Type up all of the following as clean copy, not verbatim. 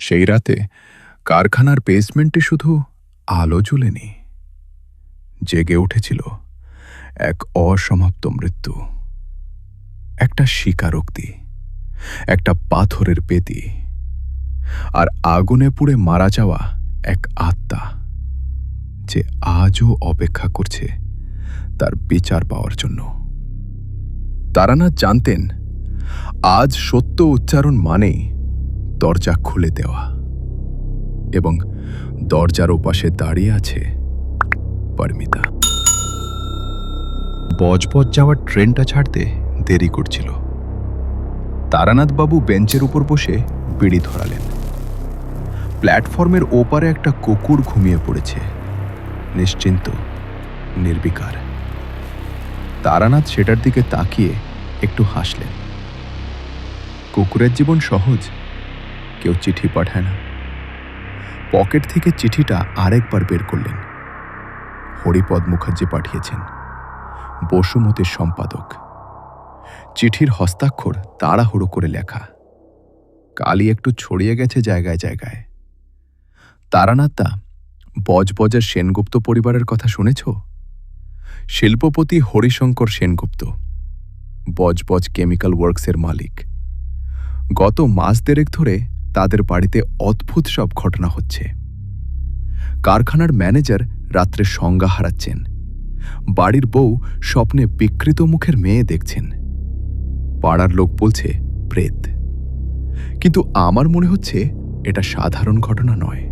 সেই রাতে কারখানার বেসমেন্টে শুধু আলো জ্বলেনি, জেগে উঠেছিল এক অসমাপ্ত মৃত্যু। একটা স্বীকারোক্তি, একটা পাথরের পেতি, আর আগুনে পুড়ে মারা যাওয়া এক আত্মা, যে আজও অপেক্ষা করছে তার বিচার পাওয়ার জন্য। তারানাথ জানতেন, আজ সত্য উচ্চারণ মানেই দরজা খুলে দেওয়া, এবং দরজার ওপাশে দাঁড়িয়ে আছে পরিমিতা। বজবজ যাওয়ার ট্রেনটা ছাড়তে দেরি করছিল। তারানাথবাবু বেঞ্চের উপর বসে বিড়ি ধরালেন। প্ল্যাটফর্মের ওপারে একটা কুকুর ঘুমিয়ে পড়েছে, নিশ্চিন্ত, নির্বিকার। তারানাথ সেটার দিকে তাকিয়ে একটু হাসলেন। কুকুরের জীবন সহজ, কেউ চিঠি পাঠায় না। পকেট থেকে চিঠিটা আরেকবার বের করলেন। হরিপদ মুখার্জি পাঠিয়েছেন, বসুমতীর সম্পাদক। চিঠির হস্তাক্ষর তাড়াহুড়ো করে লেখা, কালি একটু ছড়িয়ে গেছে জায়গায় জায়গায়। তারানাথদা, বজবজের সেনগুপ্ত পরিবারের কথা শুনেছ? শিল্পপতি হরিশঙ্কর সেনগুপ্ত, বজবজ কেমিক্যাল ওয়ার্কসের মালিক। গত মাস দেড়েক ধরে তাদের বাড়িতে অদ্ভুত সব ঘটনা হচ্ছে। কারখানার ম্যানেজার রাত্রে সংজ্ঞা হারাচ্ছেন, বাড়ির বউ স্বপ্নে বিকৃত মুখের মেয়ে দেখছেন। পাড়ার লোক বলছে প্রেত, কিন্তু আমার মনে হচ্ছে এটা সাধারণ ঘটনা নয়।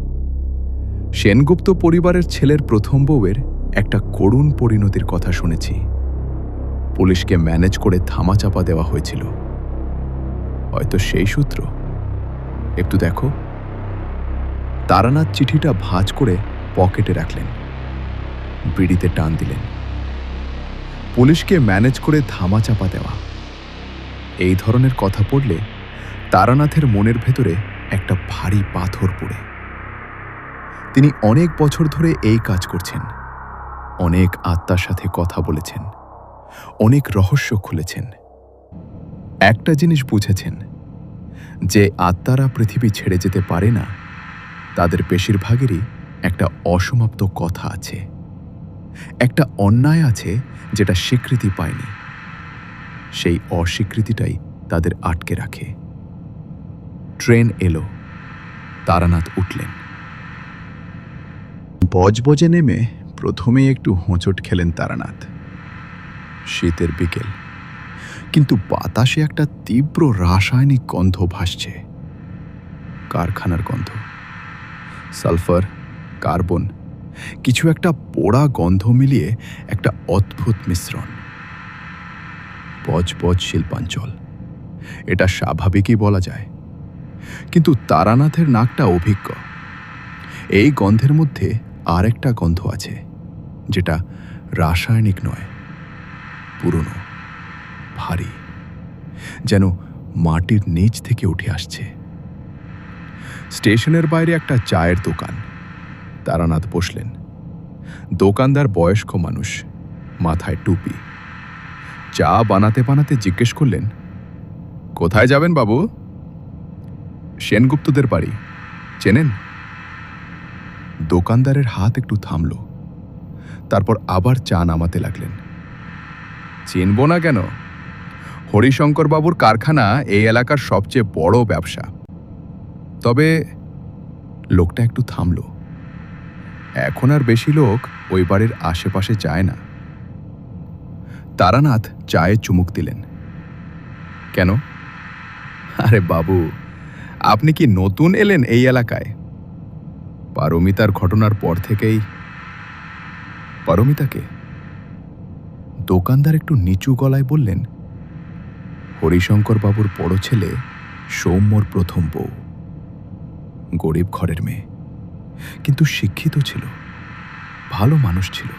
সেনগুপ্ত পরিবারের ছেলের প্রথম বউয়ের একটা করুণ পরিণতির কথা শুনেছি। পুলিশকে ম্যানেজ করে ধামাচাপা দেওয়া হয়েছিল। হয়তো সেই সূত্র। একটু দেখো। তারানাথ চিঠিটা ভাঁজ করে পকেটে রাখলেন, বিড়িতে টান দিলেন। পুলিশকে ম্যানেজ করে ধামাচাপা দেওয়া, এই ধরনের কথা পড়লে তারানাথের মনের ভেতরে একটা ভারী পাথর পড়ে। তিনি অনেক বছর ধরে এই কাজ করছেন, অনেক আত্মার সাথে কথা বলেছেন, অনেক রহস্য খুলেছেন। একটা জিনিস বুঝেছেন, যে আত্মারা পৃথিবী ছেড়ে যেতে পারে না, তাদের বেশিরভাগেরই একটা অসমাপ্ত কথা আছে, একটা অন্যায় আছে যেটা স্বীকৃতি পায়নি। সেই অস্বীকৃতিটাই তাদের আটকে রাখে। ট্রেন এলো, তারানাথ উঠলেন। বজবজে নেমে প্রথমেই একটু হোঁচট খেলেন তারানাথ। শীতের বিকেল, কিন্তু বাতাসে একটা তীব্র রাসায়নিক গন্ধ ভাসছে। কারখানার গন্ধ, সালফার, কার্বন, কিছু একটা পোড়া গন্ধ মিলিয়ে একটা অদ্ভুত মিশ্রণ। বজবজ শিল্পাঞ্চল, এটা স্বাভাবিকই বলা যায়। কিন্তু তারানাথের নাকটা অভিজ্ঞ। এই গন্ধের মধ্যে আরেকটা গন্ধ আছে, যেটা রাসায়নিক নয়, পুরনো, ভারী, যেন মাটির নিচ থেকে উঠে আসছে। স্টেশনের বাইরে একটা চায়ের দোকান। তারানাথ বসলেন। দোকানদার বয়স্ক মানুষ, মাথায় টুপি। চা বানাতে বানাতে জিজ্ঞেস করলেন, কোথায় যাবেন বাবু? সেনগুপ্তদের বাড়ি, চেনেন? দোকানদারের হাত একটু থামল, তারপর আবার চা নামাতে লাগলেন। চিনব না কেন? হরিশঙ্কর বাবুর কারখানা এই এলাকার সবচেয়ে বড় ব্যবসা। তবে লোকটা একটু থামল। এখন আর বেশি লোক ওই বাড়ির আশেপাশে যায় না। তারানাথ চায়ে চুমুক দিলেন। কেন? আরে বাবু, আপনি কি নতুন এলেন এই এলাকায়? পারমিতার ঘটনার পর থেকেই। পারমিতাকে? দোকানদার একটু নিচু গলায় বললেন, হরিশঙ্কর বাবুর বড় ছেলে সৌম্যর প্রথম বউ। গরিব ঘরের মেয়ে, কিন্তু শিক্ষিত ছিল, ভালো মানুষ ছিল।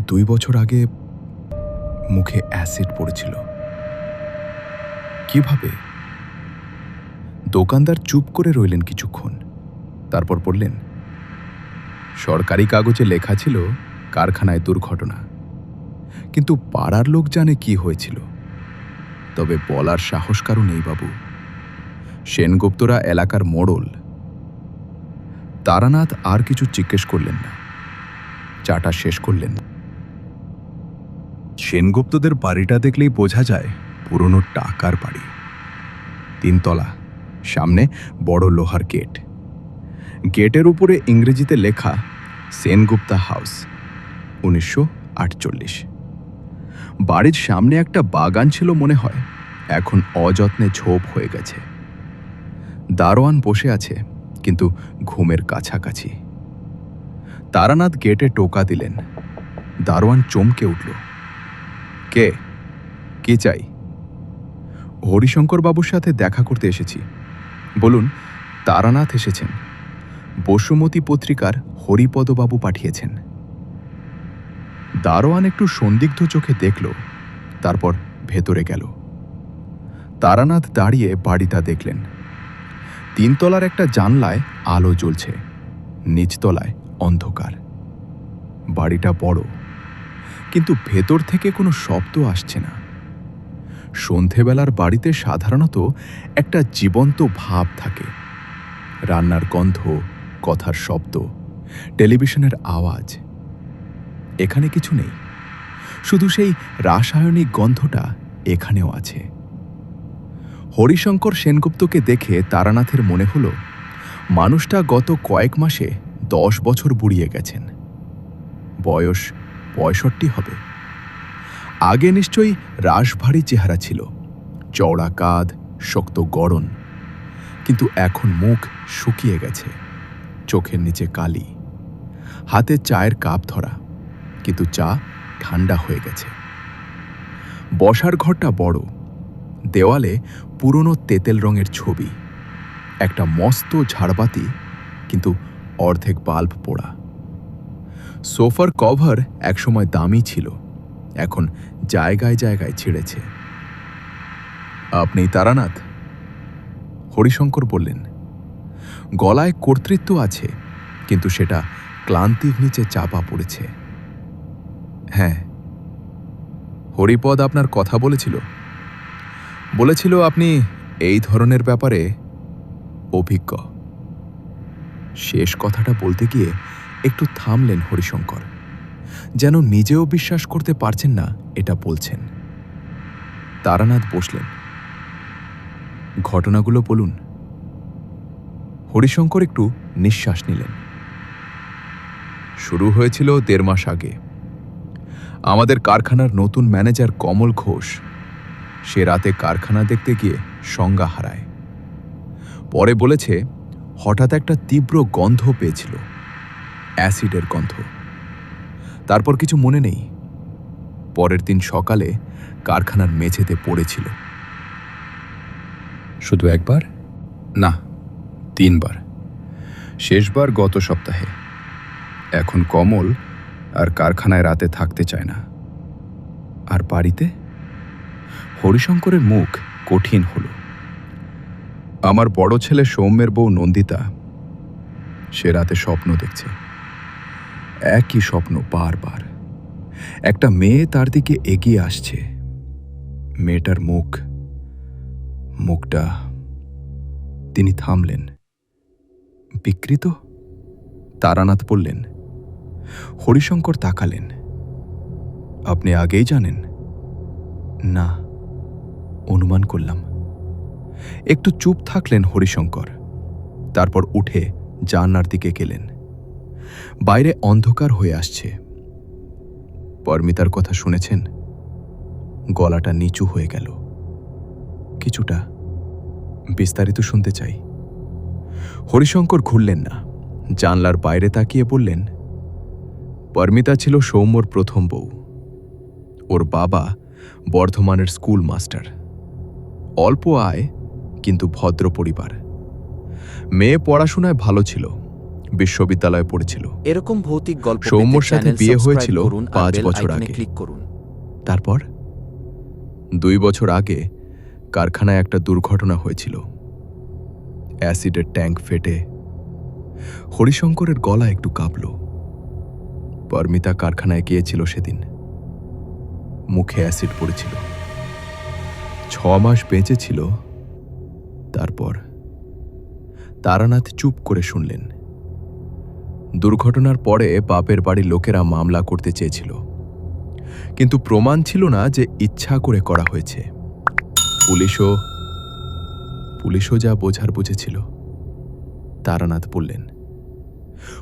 2 বছর আগে মুখে অ্যাসিড পড়েছিল। কিভাবে? দোকানদার চুপ করে রইলেন কিছুক্ষণ, তারপর বললেন, সরকারি কাগজে লেখা ছিল কারখানায় দুর্ঘটনা, কিন্তু পাড়ার লোক জানে কি হয়েছিল। তবে বলার সাহস কারও নেই বাবু। সেনগুপ্তরা এলাকার মোড়ল। তারানাথ আর কিছু জিজ্ঞেস করলেন না, চাটা শেষ করলেন। সেনগুপ্তদের বাড়িটা দেখলেই বোঝা যায় পুরনো টাকার বাড়ি। 3 তলা, সামনে বড় লোহার গেট। গেটের উপরে ইংরেজিতে লেখা সেনগুপ্তা হাউস, 1948। বাড়ির সামনে একটা বাগান ছিল মনে হয়, এখন অযত্নে ঝোপ হয়ে গেছে। দারোয়ান বসে আছে, কিন্তু ঘুমের কাছাকাছি। তারানাথ গেটে টোকা দিলেন। দারোয়ান চমকে উঠল। কে? কি চাই? হরিশঙ্কর বাবুর সাথে দেখা করতে এসেছি। বলুন। তারানাথ এসেছেন। বসুমতী পত্রিকার হরিপদবাবু পাঠিয়েছেন। দারোয়ান একটু সন্দিগ্ধ চোখে দেখল, তারপর ভেতরে গেল। তারানাথ দাঁড়িয়ে বাড়িটা দেখলেন। 3 তলার একটা জানলায় আলো জ্বলছে, নিচতলায় অন্ধকার। বাড়িটা বড়, কিন্তু ভেতর থেকে কোনো শব্দ আসছে না। সন্ধেবেলার বাড়িতে সাধারণত একটা জীবন্ত ভাব থাকে। রান্নার গন্ধ, কথার শব্দ, টেলিভিশনের আওয়াজ। এখানে কিছু নেই, শুধু সেই রাসায়নিক গন্ধটা এখানেও আছে। হরিশঙ্কর সেনগুপ্তকে দেখে তারানাথের মনে হল মানুষটা গত কয়েক মাসে 10 বছর বুড়িয়ে গেছেন। বয়স 65 হবে। আগে নিশ্চয়ই রাশভারী চেহারা ছিল, চওড়া কাঁধ, শক্ত গড়ন, কিন্তু এখন মুখ শুকিয়ে গেছে, চোখের নিচে কালি। হাতে চায়ের কাপ ধরা, কিন্তু চা ঠান্ডা হয়ে গেছে। বসার ঘরটা বড়, দেওয়ালে পুরনো তেতেল রঙের ছবি, একটা মস্ত ঝাড়বাতি, কিন্তু অর্ধেক বাল্ব পোড়া। সোফার কভার একসময় দামি ছিল, এখন জায়গায় জায়গায় ছিঁড়েছে। আপনি তারানাথ? হরিশঙ্কর বললেন। গলায় কর্তৃত্ব আছে, কিন্তু সেটা ক্লান্তির নিচে চাপা পড়েছে। হ্যাঁ। হরিপদ আপনার কথা বলেছিল? বলেছিল আপনি এই ধরনের ব্যাপারে অভিজ্ঞ। শেষ কথাটা বলতে গিয়ে একটু থামলেন হরিশঙ্কর, যেন নিজেও বিশ্বাস করতে পারছেন না এটা বলছেন। তারানাথ বসলেন। ঘটনাগুলো বলুন। হরিশঙ্কর একটু নিঃশ্বাস নিলেন। শুরু হয়েছিল 1.5 মাস আগে। আমাদের কারখানার নতুন ম্যানেজার কমল ঘোষ সে রাতে কারখানা দেখতে গিয়ে সংজ্ঞা হারায়। পরে বলেছে হঠাৎ একটা তীব্র গন্ধ পেয়েছিল, অ্যাসিডের গন্ধ। তারপর কিছু মনে নেই। পরের দিন সকালে কারখানার মেঝেতে পড়েছিল। শুধু একবার? না, 3 বার। শেষবার গত সপ্তাহে। এখন কমল আর কারখানায় রাতে থাকতে চায় না। আর বাড়িতে? হরিশঙ্করের মুখ কঠিন হল। আমার বড় ছেলে সৌম্যের বউ নন্দিতা, সে রাতে স্বপ্ন দেখছে, একই স্বপ্ন বারবার। একটা মেয়ে তার দিকে এগিয়ে আসছে। মেয়েটার মুখটা। তিনি থামলেন। বিকৃত? তারানাথ বললেন। হরিশঙ্কর তাকালেন। আপনি আগেই জানেন? না, অনুমান করলাম। একটু চুপ থাকলেন হরিশঙ্কর, তারপর উঠে জানলার দিকে গেলেন। বাইরে অন্ধকার হয়ে আসছে। পরমিতার কথা শুনেছেন? গলাটা নিচু হয়ে গেল। কিছুটা। বিস্তারিত শুনতে চাই। হরিশঙ্কর ঘুরলেন না, জানলার বাইরে তাকিয়ে বললেন, পরমিতা ছিল সৌম্যর প্রথম বউ। ওর বাবা বর্ধমানের স্কুল মাস্টার। অল্প আয়, কিন্তু ভদ্র পরিবার। মেয়ে পড়াশোনায় ভালো ছিল, বিশ্ববিদ্যালয়ে পড়েছিল। এরকম ভৌতিক গল্প সৌম্যর সাথে বিয়ে হয়েছিল 5 বছর আগে। ক্লিক করুন। তারপর 2 বছর আগে কারখানায় একটা দুর্ঘটনা হয়েছিল। অ্যাসিডের ট্যাঙ্ক ফেটে। হরিশঙ্করের গলা একটু কাঁপল। পরমিতা কারখানায় গিয়েছিল সেদিন। মুখে অ্যাসিড পড়েছিল। 6 মাস বেঁচে ছিল, তারপর তারানাথ চুপ করে শুনলেন। দুর্ঘটনার পরে বাপের বাড়ির লোকেরা মামলা করতে চেয়েছিল, কিন্তু প্রমাণ ছিল না যে ইচ্ছা করে করা হয়েছে। পুলিশও যা বোঝার বুঝেছিল, তারানাথ বললেন।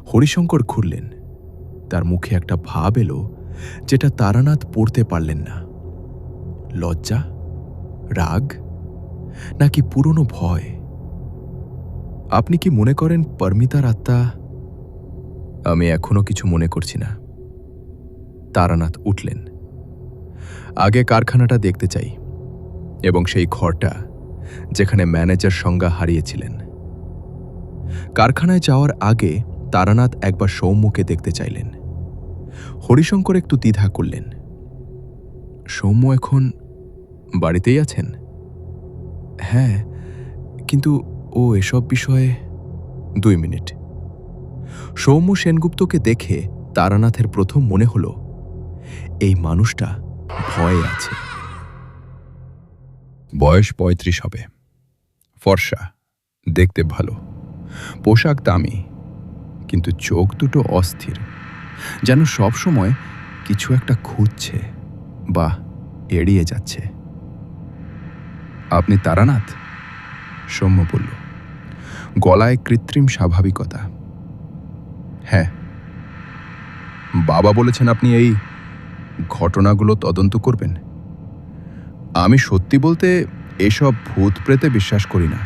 হরিশঙ্কর ঘুরলেন। তার মুখে একটা ভাব এলো যেটা তারানাথ পড়তে পারলেন না। লজ্জা, রাগ, নাকি পুরনো ভয়? আপনি কি মনে করেন পরমিতার আত্মা? আমি এখনো কিছু মনে করছি না। তারানাথ উঠলেন। আগে কারখানাটা দেখতে চাই, এবং সেই ঘরটা যেখানে ম্যানেজার সংজ্ঞা হারিয়েছিলেন। কারখানায় যাওয়ার আগে তারানাথ একবার সৌম্যকে দেখতে চাইলেন। হরিশঙ্কর একটু দ্বিধা করলেন। সৌম্য এখন বাড়িতেই আছেন? হ্যাঁ, কিন্তু ও এসব বিষয়ে। 2 মিনিট। সৌম্য সেনগুপ্তকে দেখে তারানাথের প্রথম মনে হল এই মানুষটা ভয়ে আছে। বয়স 35 হবে, ফর্সা, দেখতে ভালো, পোশাক দামি, কিন্তু চোখ দুটো অস্থির, যেন সবসময় কিছু একটা খুঁজছে বা এড়িয়ে যাচ্ছে। আপনি তারানাথ? সৌম্য বলল, গলায় কৃত্রিম স্বাভাবিকতা। হ্যাঁ। বাবা বলেছেন আপনি এই ঘটনাগুলো তদন্ত করবেন। আমি সত্যি বলতে এসব ভূত প্রেতে বিশ্বাস করি না।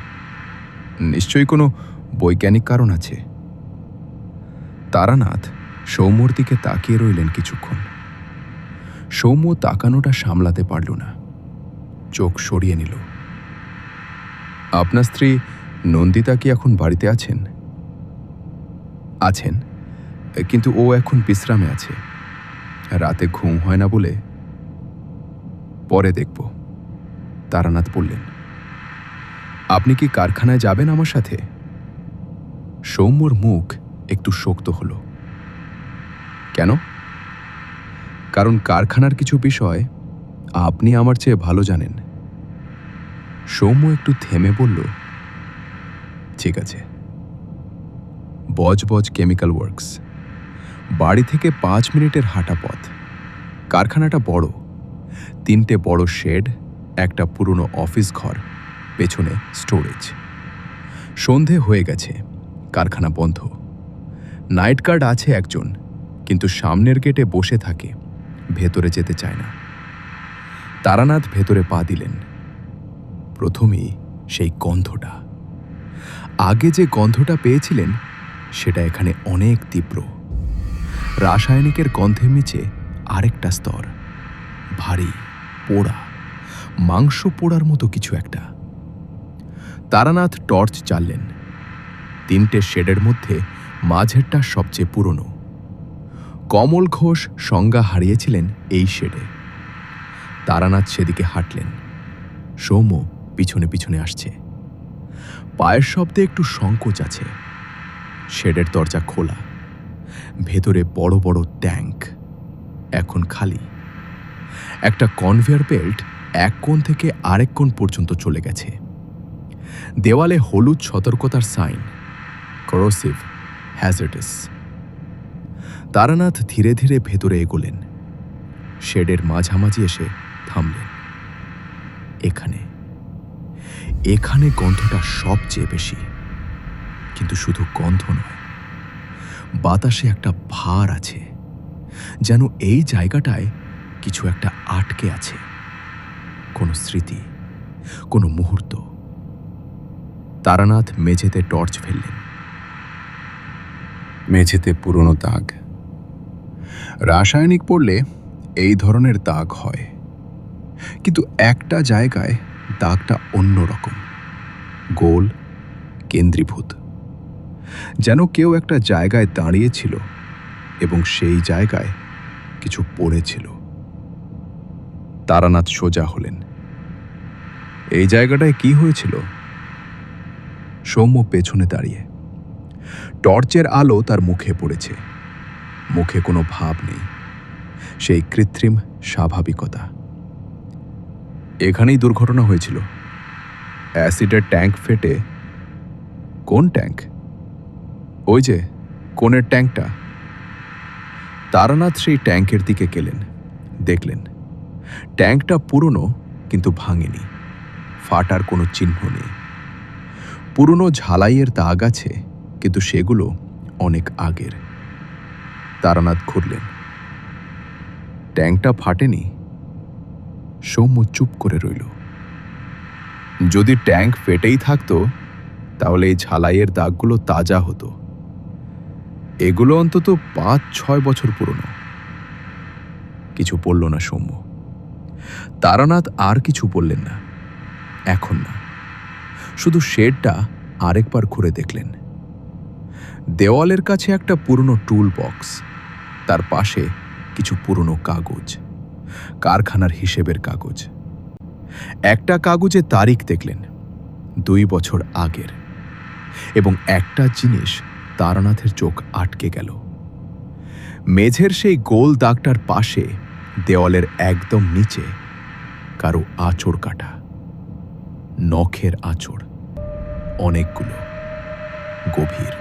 নিশ্চয়ই কোনো বৈজ্ঞানিক কারণ আছে। তারানাথ সৌম্যর দিকে তাকিয়ে রইলেন কিছুক্ষণ। সৌম্য তাকানোটা সামলাতে পারল না, চোখ সরিয়ে নিল। আপনার স্ত্রী নন্দিতা কি এখন বাড়িতে আছেন? আছেন, কিন্তু ও এখন বিশ্রামে আছে। রাতে ঘুম হয় না বলে। পরে দেখব, তারানাথ বললেন। আপনি কি কারখানায় যাবেন আমার সাথে? সৌম্যর মুখ একটু শক্ত হল। কেন? কারণ কারখানার কিছু বিষয় আপনি আমার চেয়ে ভালো জানেন। সৌম্য একটু থেমে বলল, ঠিক আছে। বজবজ কেমিক্যাল ওয়ার্কস, বাড়ি থেকে 5 মিনিটের হাঁটা পথ। কারখানাটা বড়, 3টে বড় শেড, একটা পুরনো অফিস ঘর, পেছনে স্টোরেজ। সন্ধে হয়ে গেছে, কারখানা বন্ধ। নাইট গার্ড আছে একজন, কিন্তু সামনের গেটে বসে থাকে, ভেতরে যেতে চায় না। তারানাথ ভেতরে পা দিলেন। প্রথমেই সেই গন্ধটা। আগে যে গন্ধটা পেয়েছিলেন সেটা এখানে অনেক তীব্র। রাসায়নিকের গন্ধের নিচে আরেকটা স্তর, ভারী, পোড়া, মাংস পোড়ার মতো কিছু একটা। তারানাথ টর্চ জ্বাললেন। 3টে শেডের মধ্যে মাঝেরটা সবচেয়ে পুরনো। কমল ঘোষ সংজ্ঞা হারিয়েছিলেন এই শেডে। তারানাথ সেদিকে হাঁটলেন। সৌম্য পিছনে পিছনে আসছে। পায়ের শব্দে একটু সংকোচ আছে। শেডের দরজা খোলা। ভেতরে বড় বড় ট্যাঙ্ক, এখন খালি। একটা কনভেয়ার বেল্ট এক কোণ থেকে আরেক কোণ পর্যন্ত চলে গেছে। দেওয়ালে হলুদ সতর্কতার সাইন, করোসিভ, হ্যাজার্ডাস। তারানাথ ধীরে ধীরে ভেতরে এগোলেন। শেডের মাঝামাঝি এসে থামলেন। এখানে গন্ধটা সবচেয়ে বেশি, কিন্তু শুধু গন্ধ নয়, বাতাসে একটা ভার আছে, যেন এই জায়গাটায় কিছু একটা আটকে আছে। কোনো স্মৃতি, কোনো মুহূর্ত। তারানাথ মেঝেতে টর্চ ফেললেন। মেঝেতে পুরনো দাগ। রাসায়নিক পড়লে এই ধরনের দাগ হয়, কিন্তু একটা জায়গায় দাগটা অন্যরকম, গোল, কেন্দ্রীভূত, যেন কেউ একটা জায়গায় দাঁড়িয়েছিল এবং সেই জায়গায় কিছু পড়েছিল। তারানাথ সোজা হলেন। এই জায়গাটায় কি হয়েছিল? সৌম্য পেছনে দাঁড়িয়ে। টর্চের আলো তার মুখে পড়েছে। মুখে কোনো ভাব নেই, সেই কৃত্রিম স্বাভাবিকতা। এখানেই দুর্ঘটনা হয়েছিল। অ্যাসিডের ট্যাঙ্ক ফেটে কোন ট্যাঙ্ক? ওই যে কোণের ট্যাঙ্কটা। তারানাথ সেই ট্যাঙ্কের দিকে গেলেন। দেখলেন ট্যাঙ্কটা পুরনো, কিন্তু ভাঙেনি। ফাটার কোনো চিহ্ন নেই। পুরনো ঝালাইয়ের দাগ আছে, কিন্তু সেগুলো অনেক আগের। তারানাথ ঘুরলেন। ট্যাঙ্কটা ফাটেনি। সৌম্য চুপ করে রইল। যদি ট্যাঙ্ক ফেটেই থাকতো, তাহলে এই ঝালাইয়ের দাগগুলো তাজা হতো। এগুলো অন্তত 5-6 বছর পুরনো। কিছু বলল না সৌম্য। তারানাথ আর কিছু বললেন না, এখন না। শুধু শেডটা আরেকবার ঘুরে দেখলেন। দেওয়ালের কাছে একটা পুরনো টুল বক্স, তার পাশে কিছু পুরনো কাগজ, কারখানার হিসেবের কাগজ। একটা কাগজে তারিখ দেখলেন 2 বছর আগের, এবং একটা জিনিস তারানাথের চোখ আটকে গেল। মেঝের সেই গোল দাগটার পাশে দেওয়ালের একদম নিচে কারো আঁচড় কাটা, নখের আঁচড়, অনেকগুলো, গভীর,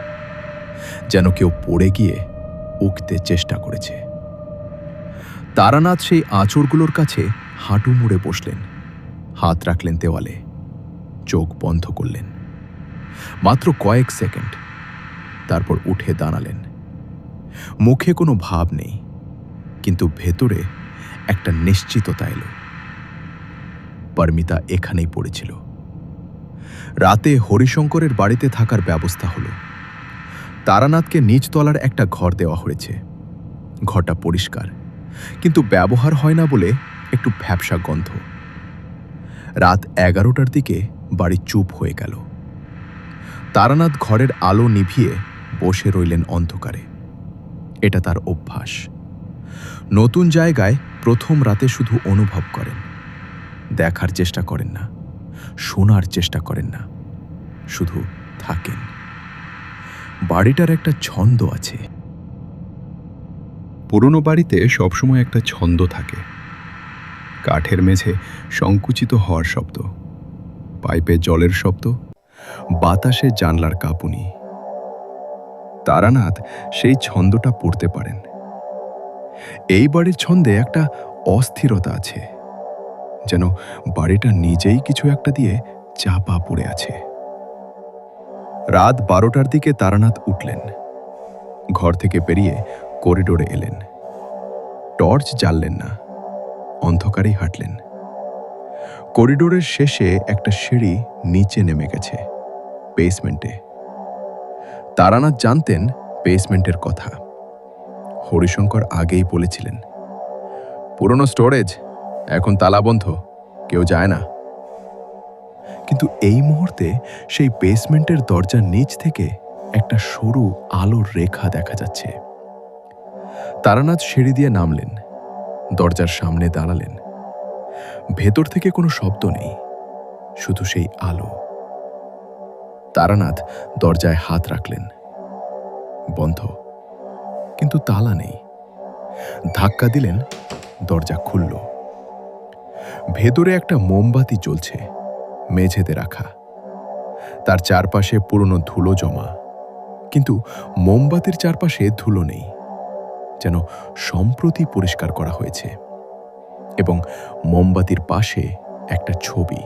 যেন কেউ পড়ে গিয়ে উঠতে চেষ্টা করেছে। তারানাথ সেই আঁচড়গুলোর কাছে হাঁটু মুড়ে বসলেন, হাত রাখলেন দেওয়ালে, চোখ বন্ধ করলেন। মাত্র কয়েক সেকেন্ড, তারপর উঠে দাঁড়ালেন। মুখে কোনো ভাব নেই, কিন্তু ভেতরে একটা নিশ্চিততা এলো। পারমিতা এখানেই পড়েছিল। রাতে হরিশঙ্করের বাড়িতে থাকার ব্যবস্থা হলো। তারানাথকে নিচতলার একটা ঘর দেওয়া হয়েছে। ঘরটা পরিষ্কার, কিন্তু ব্যবহার হয় না বলে একটু ভ্যাপসা গন্ধ। রাত 11টার দিকে বাড়ি চুপ হয়ে গেল। তারানাথ ঘরের আলো নিভিয়ে বসে রইলেন অন্ধকারে। এটা তার অভ্যাস। নতুন জায়গায় প্রথম রাতে শুধু অনুভব করেন, দেখার চেষ্টা করেন না, শোনার চেষ্টা করেন না, শুধু থাকেন। বাড়িটার একটা ছন্দ আছে। পুরনো বাড়িতে সবসময় একটা ছন্দ থাকে। কাঠের মেঝে সংকুচিত হওয়ার শব্দ, পাইপে জলের শব্দ, বাতাসে জানলার কাঁপুনি। তারানাথ সেই ছন্দটা পড়তে পারেন। এই বাড়ির ছন্দে একটা অস্থিরতা আছে, যেন বাড়িটা নিজেই কিছু একটা দিয়ে চাপা পড়ে আছে। রাত 12টার দিকে তারানাথ উঠলেন। ঘর থেকে বেরিয়ে করিডোরে এলেন। টর্চ জ্বাললেন না, অন্ধকারেই হাঁটলেন। করিডোরের শেষে একটা সিঁড়ি নিচে নেমে গেছে, বেসমেন্টে। তারানাথ জানতেন বেসমেন্টের কথা। হরিশঙ্কর আগেই বলেছিলেন, পুরনো স্টোরেজ, এখন তালাবন্ধ, কেউ যায় না। কিন্তু এই মুহূর্তে সেই বেসমেন্টের দরজার নিচ থেকে একটা সরু আলোর রেখা দেখা যাচ্ছে। তারানাথ সিঁড়ি দিয়ে নামলেন, দরজার সামনে দাঁড়ালেন। ভেতর থেকে কোনো শব্দ নেই, শুধু সেই আলো। তারানাথ দরজায় হাত রাখলেন। বন্ধ, কিন্তু তালা নেই। ধাক্কা দিলেন, দরজা খুলল। ভেতরে একটা মোমবাতি জ্বলছে, মেঝেতে রাখা। তার চারপাশে পুরনো ধুলো জমা, কিন্তু মোমবাতির চারপাশে ধুলো নেই, যেন সম্প্রতি পরিষ্কার করা হয়েছে। এবং মোমবাতির পাশে একটা ছবি।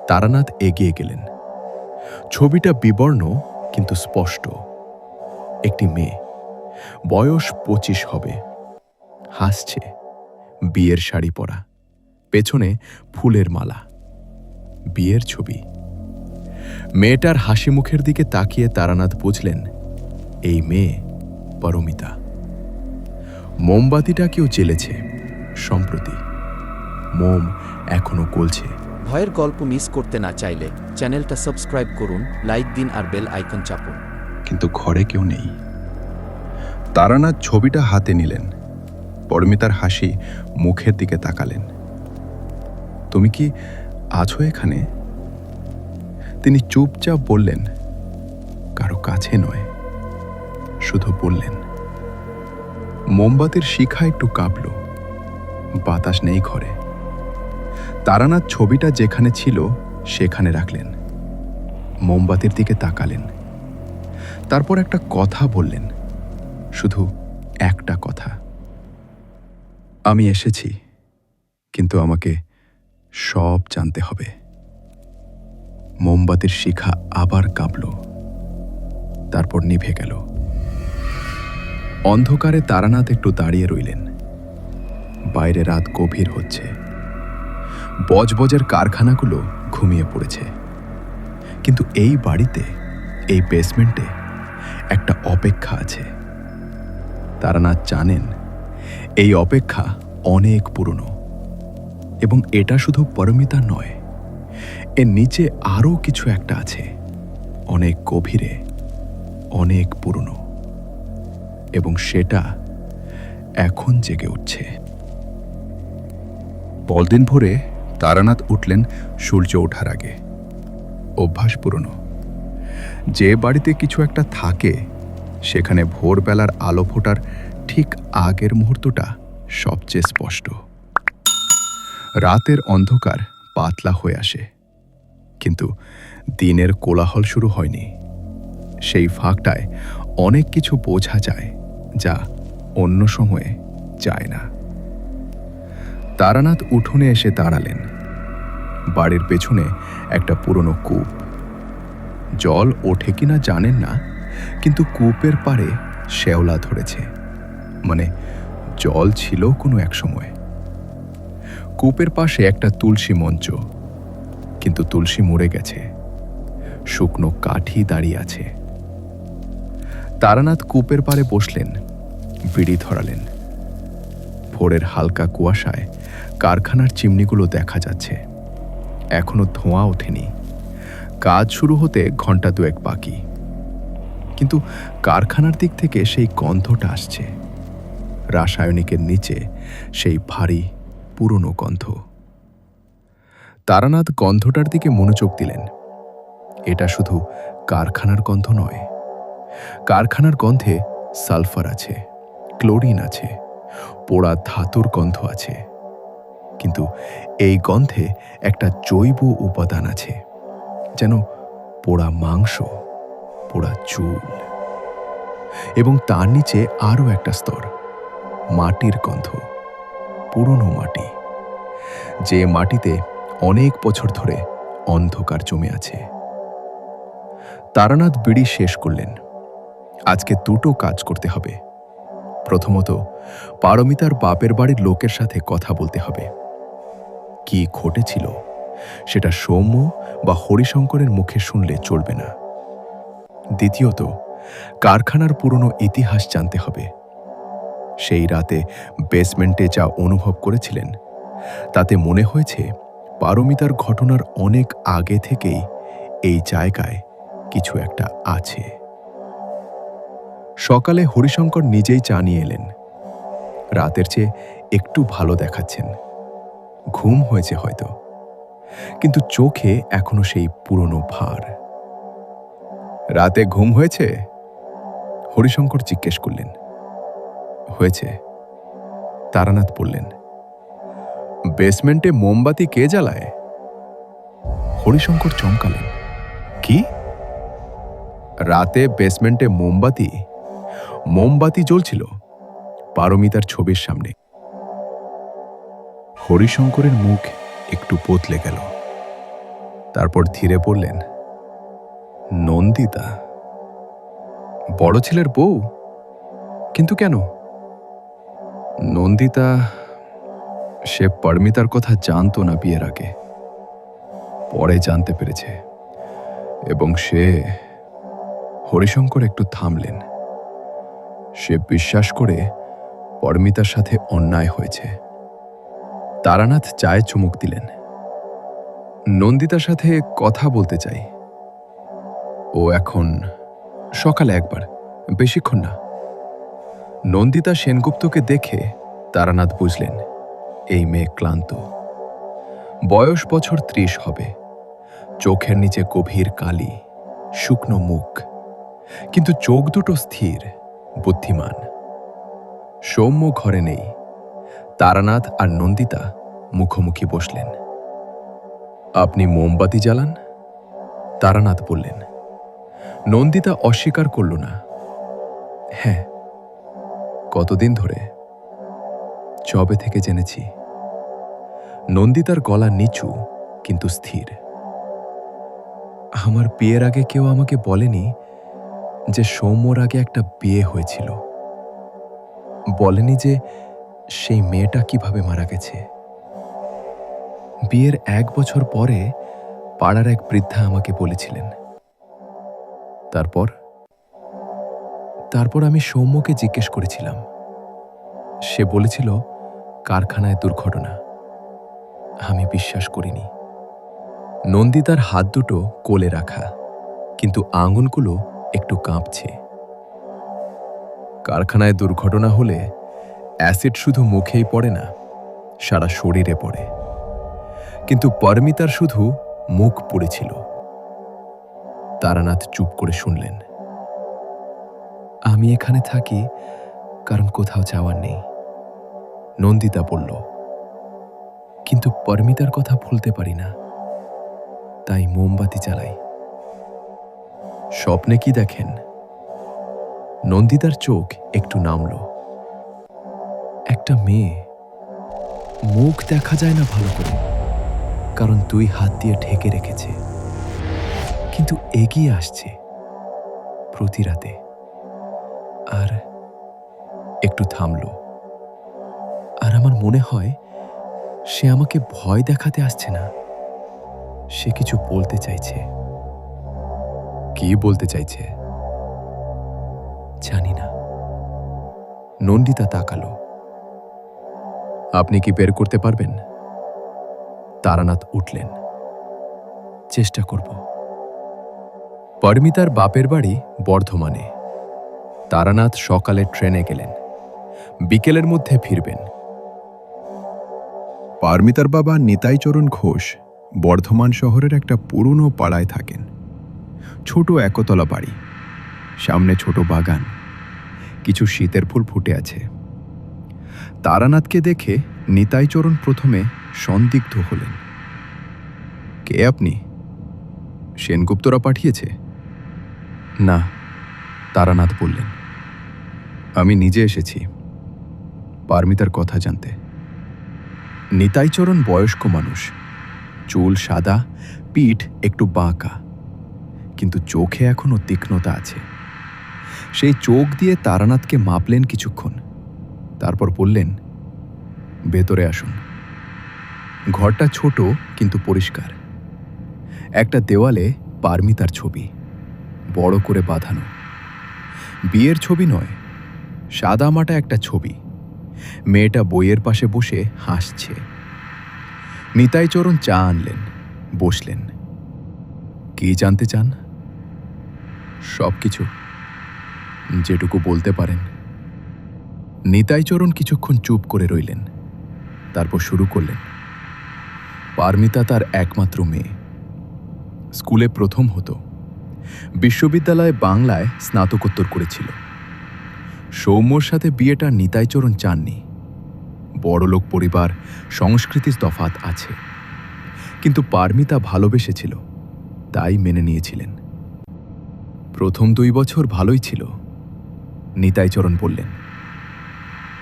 তারানাথ এগিয়ে গেলেন। ছবিটা বিবর্ণ কিন্তু স্পষ্ট। একটি মেয়ে, বয়স 25 হবে, হাসছে, বিয়ের শাড়ি পরা, পেছনে ফুলের মালা। বিয়ের ছবি। মেয়েটার হাসি মুখের দিকে তাকিয়ে তারানাথ বুঝলেন, এই মেয়ে পারমিতা। মোমবাতিটা কেউ জ্বেলেছে সম্প্রতি। মোম এখনো গলছে। ভয়ের গল্প মিস করতে না চাইলে চ্যানেলটা সাবস্ক্রাইব করুন, লাইক দিন আর বেল আইকন চাপুন। কিন্তু ঘরে কেউ নেই। তারানাথ ছবিটা হাতে নিলেন। পরমিতার হাসি মুখের দিকে তাকালেন। তুমি কি আছো এখানে? তিনি চুপচাপ বললেন, কারো কাছে নয়, শুধু বললেন। মোমবাতির শিখা একটু কাঁপল। বাতাস নেই ঘরে। তারানাথ ছবিটা যেখানে ছিল সেখানে রাখলেন। মোমবাতির দিকে তাকালেন। তারপর একটা কথা বললেন, শুধু একটা কথা, আমি এসেছি, কিন্তু আমাকে সব জানতে হবে। মোমবাতির শিখা আবার কাঁপল, তারপর নিভে গেল। অন্ধকারে তারানাথ একটু দাঁড়িয়ে রইলেন। বাইরে রাত গভীর হচ্ছে। বজবজের কারখানাগুলো ঘুমিয়ে পড়েছে। কিন্তু এই বাড়িতে, এই বেসমেন্টে একটা অপেক্ষা আছে। তারানাথ জানেন এই অপেক্ষা অনেক পুরনো, এবং এটা শুধু পরমিতা নয়, এর নিচে আরও কিছু একটা আছে, অনেক গভীরে, অনেক পুরনো, এবং সেটা এখন জেগে উঠছে। পরদিন ভোরে তারানাথ উঠলেন সূর্য ওঠার আগে। অভ্যাস পুরনো। যে বাড়িতে কিছু একটা থাকে, সেখানে ভোরবেলার আলো ফোটার ঠিক আগের মুহূর্তটা সবচেয়ে স্পষ্ট। রাতের অন্ধকার পাতলা হয়ে আসে, কিন্তু দিনের কোলাহল শুরু হয়নি। সেই ফাঁকটায় অনেক কিছু বোঝা যায়, যা অন্য সময়ে যায় না। তারানাথ উঠোনে এসে দাঁড়ালেন। বাড়ির পেছনে একটা পুরনো কূপ। জল ওঠে কিনা জানেন না, কিন্তু কূপের পাড়ে শ্যাওলা ধরেছে, মানে জল ছিল কোনো এক সময়। কূপের পাশে একটা তুলসী মঞ্চ, কিন্তু তুলসী মরে গেছে, শুকনো কাঠই দাঁড়িয়ে আছে। তারানাথ কূপের পাড়ে বসলেন, বিড়ি ধরালেন। ভোরের হালকা কুয়াশায় কারখানার চিমনিগুলো দেখা যাচ্ছে। এখনো ধোঁয়া ওঠেনি। কাজ শুরু হতে ঘন্টা দুয়েক বাকি, কিন্তু কারখানার দিক থেকে সেই গন্ধটা আসছে। রাসায়নিকের নিচে সেই ভারী পুরনো গন্ধ। তারানাথ গন্ধটার দিকে মনোযোগ দিলেন। এটা শুধু কারখানার গন্ধ নয়। কারখানার গন্ধে সালফার আছে, ক্লোরিন আছে, পোড়া ধাতুর গন্ধ আছে, কিন্তু এই গন্ধে একটা জৈব উপাদান আছে, যেন পোড়া মাংস, পোড়া চুল। এবং তার নিচে আরও একটা স্তর, মাটির গন্ধ, পুরনো মাটি, যে মাটিতে অনেক বছর ধরে অন্ধকার জমে আছে। তারানাথ বিড়ি শেষ করলেন। আজকে দুটো কাজ করতে হবে। প্রথমত, পারমিতার বাপের বাড়ির লোকের সাথে কথা বলতে হবে। কি ঘটেছিল সেটা সৌম্য বা হরিশঙ্করের মুখে শুনলে চলবে না। দ্বিতীয়ত, কারখানার পুরনো ইতিহাস জানতে হবে। সেই রাতে বেসমেন্টে যা অনুভব করেছিলেন, তাতে মনে হয়েছে পারমিতার ঘটনার অনেক আগে থেকেই এই জায়গায় কিছু একটা আছে। সকালে হরিশঙ্কর নিজেই চা নিয়ে এলেন। রাতের চেয়ে একটু ভালো দেখাচ্ছেন। ঘুম হয়েছে হয়তো, কিন্তু চোখে এখনো সেই পুরনো ভার। রাতে ঘুম হয়েছে? হরিশঙ্কর জিজ্ঞেস করলেন। হয়েছে, তারানাথ বললেন। বেসমেন্টে মোমবাতি কে জ্বালায়? হরিশঙ্কর চমকালেন। কি? রাতে বেসমেন্টে মোমবাতি জ্বলছিল পারমিতার ছবির সামনে। হরিশঙ্করের মুখ একটু বদলে গেল। তারপর ধীরে বললেন, নন্দিতা? বড় ছেলের বউ? কিন্তু কেন? নন্দিতা, সে পারমিতার কথা জানতো না বিয়ের আগে, পরে জানতে পেরেছে। এবং সে, হরিশঙ্কর একটু থামলেন, সে বিশ্বাস করে পারমিতার সাথে অন্যায় হয়েছে। তারানাথ চায়ে চুমুক দিলেন। নন্দিতার সাথে কথা বলতে চাই। ও এখন সকালে একবার, বেশিক্ষণ না। নন্দিতা সেনগুপ্তকে দেখে তারানাথ বুঝলেন এই মেয়ে ক্লান্ত। বয়স বছর 30 হবে। চোখের নিচে গভীর কালি, শুকনো মুখ, কিন্তু চোখ দুটো স্থির, বুদ্ধিমান। সৌম্য ঘরে নেই। তারানাথ আর নন্দিতা মুখোমুখি বসলেন। আপনি মোমবাতি জ্বালান? তারানাথ বললেন। নন্দিতা অস্বীকার করল না। হ্যাঁ, কতদিন ধরে? যবে থেকে জেনেছি। নন্দিতার গলা নিচু কিন্তু স্থির। আমার বিয়ের আগে কেউ আমাকে বলেনি যে সৌম্যর আগে একটা বিয়ে হয়েছিল। বলেনি যে সেই মেয়েটা কিভাবে মারা গেছে। বিয়ের 1 বছর পরে পাড়ার এক বৃদ্ধা আমাকে বলেছিলেন। তারপর আমি সৌম্যকে জিজ্ঞেস করেছিলাম। সে বলেছিল কারখানায় দুর্ঘটনা। আমি বিশ্বাস করিনি। নন্দিতার হাত দুটো কোলে রাখা, কিন্তু আঙুলগুলো একটু কাঁপছে। কারখানায় দুর্ঘটনা হলে অ্যাসিড শুধু মুখেই পড়ে না, সারা শরীরে পড়ে। কিন্তু পরমিতার শুধু মুখ পড়েছিল। তারানাথ চুপ করে শুনলেন। আমি এখানে থাকি কারণ কোথাও যাওয়ার নেই, নন্দিতা বলল। কিন্তু পরমিতার কথা ভুলতে পারি না, তাই মোমবাতি জ্বালাই। স্বপ্নে কি দেখেন? নন্দিতার চোখ একটু নামল। একটা মেয়ে, মুখ দেখা যায় না ভালো করে, কারণ 2 হাত দিয়ে ঢেকে রেখেছে, কিন্তু এগিয়ে আসছে প্রতি রাতে। আর একটু থামল। আর আমার মনে হয় সে আমাকে ভয় দেখাতে আসছে না, সে কিছু বলতে চাইছে। কি বলতে চাইছে জানি না। নন্দিতা তাকালো। আপনি কি বের করতে পারবেন? তারানাথ উঠলেন। চেষ্টা করব। পরমিতার বাপের বাড়ি বর্ধমানে। তারানাথ সকালে ট্রেনে গেলেন, বিকেলের মধ্যে ফিরবেন। পারমিতার বাবা নিতাইচরণ ঘোষ বর্ধমান শহরের একটা পুরনো পাড়ায় থাকেন। ছোট একতলা বাড়ি, সামনে ছোট বাগান, কিছু শীতের ফুল ফুটে আছে। তারানাথকে দেখে নিতাইচরণ প্রথমে সন্দিগ্ধ হলেন। কে আপনি? সেনগুপ্তরা পাঠিয়েছে? না, তারানাথ বললেন। আমি নিজে এসেছি পারমিতার কথা জানতে। নিতাইচরণ বয়স্ক মানুষ, চুল সাদা, পিঠ একটু বাঁকা, কিন্তু চোখে এখনো তীক্ষ্ণতা আছে। সেই চোখ দিয়ে তারানাথকে মাপলেন কিছুক্ষণ, তারপর বললেন, ভেতরে আসুন। ঘরটা ছোট কিন্তু পরিষ্কার। একটা দেওয়ালে পারমিতার ছবি, বড় করে বাঁধানো। বিয়ের ছবি নয়, সাদামাটা একটা ছবি। মেয়েটা বইয়ের পাশে বসে হাসছে। নিতাইচরণ চা আনলেন, বসলেন। কি জানতে চান? সবকিছু, যেটুকু বলতে পারেন। নিতাইচরণ কিছুক্ষণ চুপ করে রইলেন, তারপর শুরু করলেন। পারমিতা তার একমাত্র মেয়ে। স্কুলে প্রথম হতো, বিশ্ববিদ্যালয়ে বাংলায় স্নাতকোত্তর করেছিল। সৌম্যর সাথে বিয়েটা নিতাইচরণ চাননি। বড়লোক পরিবার, সংস্কৃতির তফাৎ আছে, কিন্তু পারমিতা ভালোবেসেছিল, তাই মেনে নিয়েছিলেন। প্রথম 2 বছর ভালোই ছিল, নিতাইচরণ বললেন।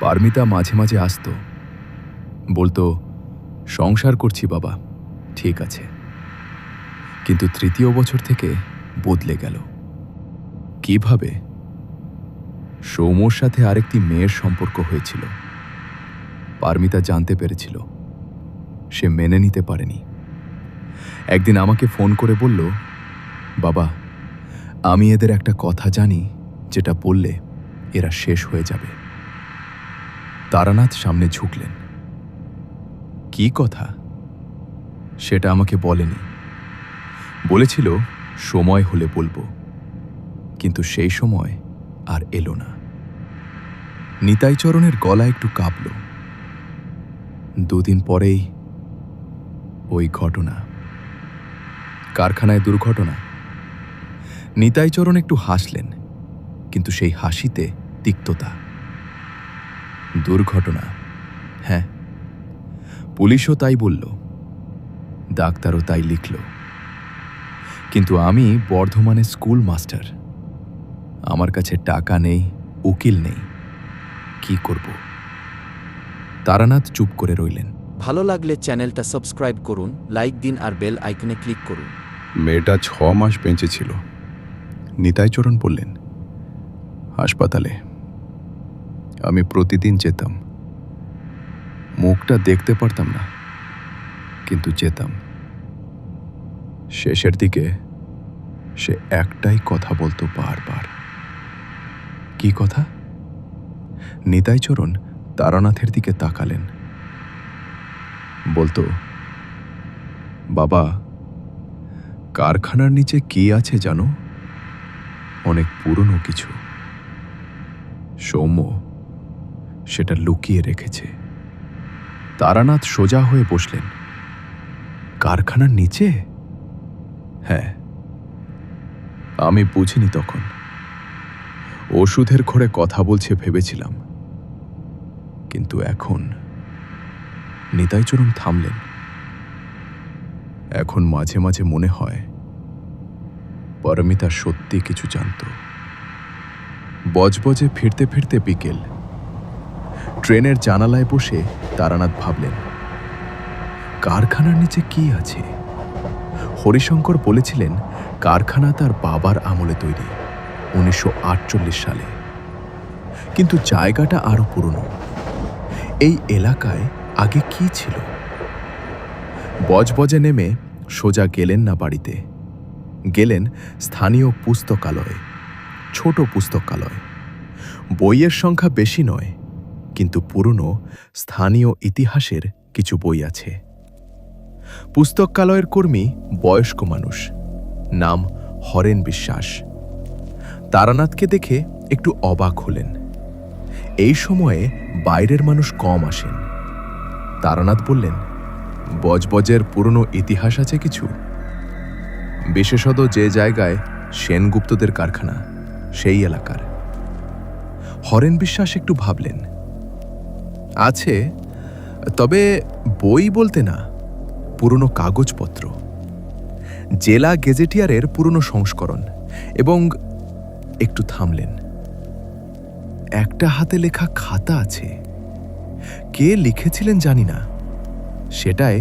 পারমিতা মাঝে মাঝে আসতো, বলতো, সংসার করছি বাবা, ঠিক আছে। কিন্তু 3য় বছর থেকে বদলে গেল। কিভাবে? সৌম্যর সাথে আরেকটি মেয়ের সম্পর্ক হয়েছিল। পারমিতা জানতে পেরেছিল, সে মেনে নিতে পারেনি। একদিন আমাকে ফোন করে বলল, বাবা, আমি এদের একটা কথা জানি, যেটা বললে এরা শেষ হয়ে যাবে। তারানাথ সামনে ঝুঁকলেন। কি কথা? সেটা আমাকে বলেনি, বলেছিল সময় হলে বলবো, কিন্তু সেই সময় আর এলো না। নিতাইচরণের গলা একটু কাঁপল। 2 দিন পরেই ওই ঘটনা, কারখানায় দুর্ঘটনা। নিতাইচরণ একটু হাসলেন, কিন্তু সেই হাসিতে তিক্ততা। দুর্ঘটনা, হ্যাঁ, পুলিশও তাই বলল, ডাক্তারও তাই লিখল। কিন্তু আমি বর্ধমানের স্কুল মাস্টার। আমার কাছে টাকা নেই, উকিল নেই, কি করব? তারানাথ চুপ করে রইলেন। ভালো লাগলে চ্যানেলটা সাবস্ক্রাইব করুন, লাইক দিন আর বেল আইকনে ক্লিক করুন। মেয়েটা 6 মাস বেঁচে ছিল। নিতাইচরণ বললেন, হাসপাতালে আমি প্রতিদিন যেতাম। মুখটা দেখতে পারতাম না, কিন্তু যেতাম। শেষের দিকে সে একটাই কথা বলতো বারবার। কি কথা? নিতাইচরণ তারানাথের দিকে তাকালেন। বলতো, বাবা, কারখানার নিচে কি আছে জানো? অনেক পুরনো কিছু। সৌম্য সেটা লুকিয়ে রেখেছে। তারানাথ সোজা হয়ে বসলেন। কারখানার নিচে? হ্যাঁ। আমি বুঝিনি তখন। ওষুধের ঘরে কথা বলছে ভেবেছিলাম, কিন্তু এখন। নিতাইচরণ থামলেন। এখন মাঝে মাঝে মনে হয় পারমিতা সত্যি কিছু জানত। বজবজে ফিরতে ফিরতে বিকেল। ট্রেনের জানালায় বসে তারানাথ ভাবলেন, কারখানার নিচে কি আছে? হরিশঙ্কর বলেছিলেন কারখানা তার বাবার আমলে তৈরি, 1948 সালে। কিন্তু জায়গাটা আরো পুরনো। এই এলাকায় আগে কি ছিল? বজবজে নেমে সোজা গেলেন না বাড়িতে, গেলেন স্থানীয় পুস্তকালয়ে। ছোট পুস্তকালয়। বইয়ের সংখ্যা বেশি নয়, কিন্তু পুরনো স্থানীয় ইতিহাসের কিছু বই আছে। পুস্তকালয়ের কর্মী বয়স্ক মানুষ, নাম হরেন বিশ্বাস। তারানাথকে দেখে একটু অবাক হলেন। এই সময়ে বাইরের মানুষ কম আসেন। তারানাথ বললেন, বজবজের পুরনো ইতিহাস আছে কিছু? বিশেষত যে জায়গায় সেনগুপ্তদের কারখানা, সেই এলাকার। হরেন বিশ্বাস একটু ভাবলেন। আছে, তবে বই বলতে না, পুরনো কাগজপত্র। জেলা গেজেটিয়ারের পুরনো সংস্করণ। এবং একটু থামলেন। একটা হাতে লেখা খাতা আছে। কে লিখেছিলেন জানি না, সেটায়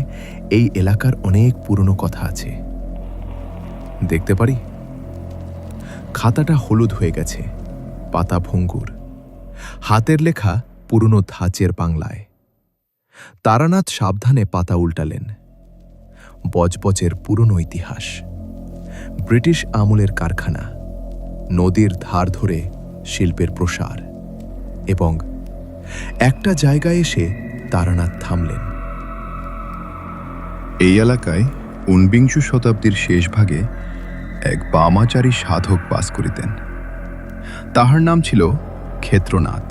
এই এলাকার অনেক পুরনো কথা আছে। দেখতে পারি? খাতাটা হলুদ হয়ে গেছে, পাতা ভঙ্গুর। হাতের লেখা পুরনো ধাঁচের বাংলায়। তারানাথ সাবধানে পাতা উল্টালেন। বজবজের পুরনো ইতিহাস। ব্রিটিশ আমলের কারখানা, নদীর ধার ধরে শিল্পের প্রসার। এবং একটা জায়গায় এসে তারানাথ থামলেন। এই এলাকায় 19 শতাব্দীর শেষ ভাগে এক বামাচারী সাধক বাস করিতেন। তাহার নাম ছিল ক্ষেত্রনাথ।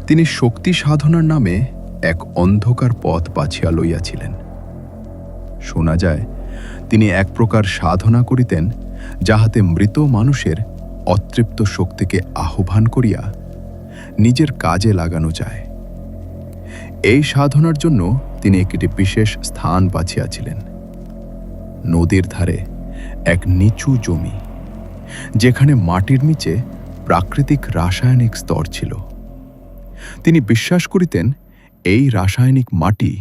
তিনি শক্তি সাধনার নামে এক অন্ধকার পথ বাছিয়া লইয়াছিলেন। শোনা যায় তিনি এক প্রকার সাধনা করিতেন, যাহাতে মৃত মানুষের অতৃপ্ত শক্তিকে আহ্বান করিয়া নিজের কাজে লাগানো যায়। এই সাধনার জন্য তিনি একটি বিশেষ স্থান বাছিয়াছিলেন। নদীর ধারে এক নিচু জমি, যেখানে মাটির নিচে প্রাকৃতিক রাসায়নিক স্তর ছিল। তিনি বিশ্বাস করিতেন এই রাসায়নিক মাটি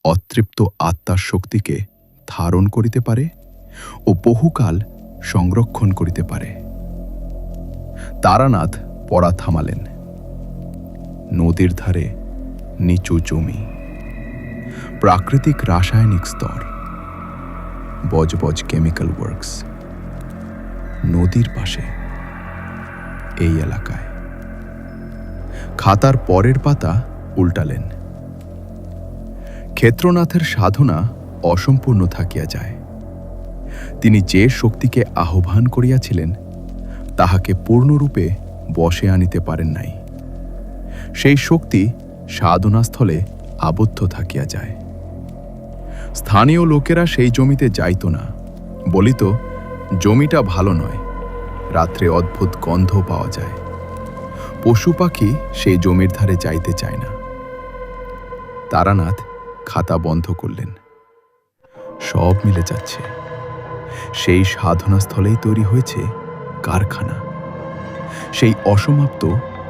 অতৃপ্ত আত্মার শক্তিকে ধারণ করিতে পারে ও বহুকাল সংরক্ষণ করিতে পারে। তারানাথ পড়া থামালেন। নদীর ধারে নিচু জমি, প্রাকৃতিক রাসায়নিক স্তর, বজবজ কেমিক্যাল ওয়ার্কস। নদীর পাশে, এই এলাকায়। খাতার পরের পাতা উল্টালেন। ক্ষেত্রনাথের সাধনা অসম্পূর্ণ থাকিয়া যায়। তিনি যে শক্তিকে আহ্বান করিয়াছিলেন, তাহাকে পূর্ণরূপে বশে আনিতে পারেন নাই। সেই শক্তি সাধনাস্থলে আবদ্ধ থাকিয়া যায়। স্থানীয় লোকেরা সেই জমিতে যাইত না, বলিত জমিটা ভালো নয়, রাত্রে অদ্ভুত গন্ধ পাওয়া যায়। পশু পাখি সেই জমির ধারে যাইতে চায় না। তারানাথ খাতা বন্ধ করলেন। সব মিলে যাচ্ছে। সেই সাধনাস্থলেই তৈরি হয়েছে কারখানা। সেই অসমাপ্ত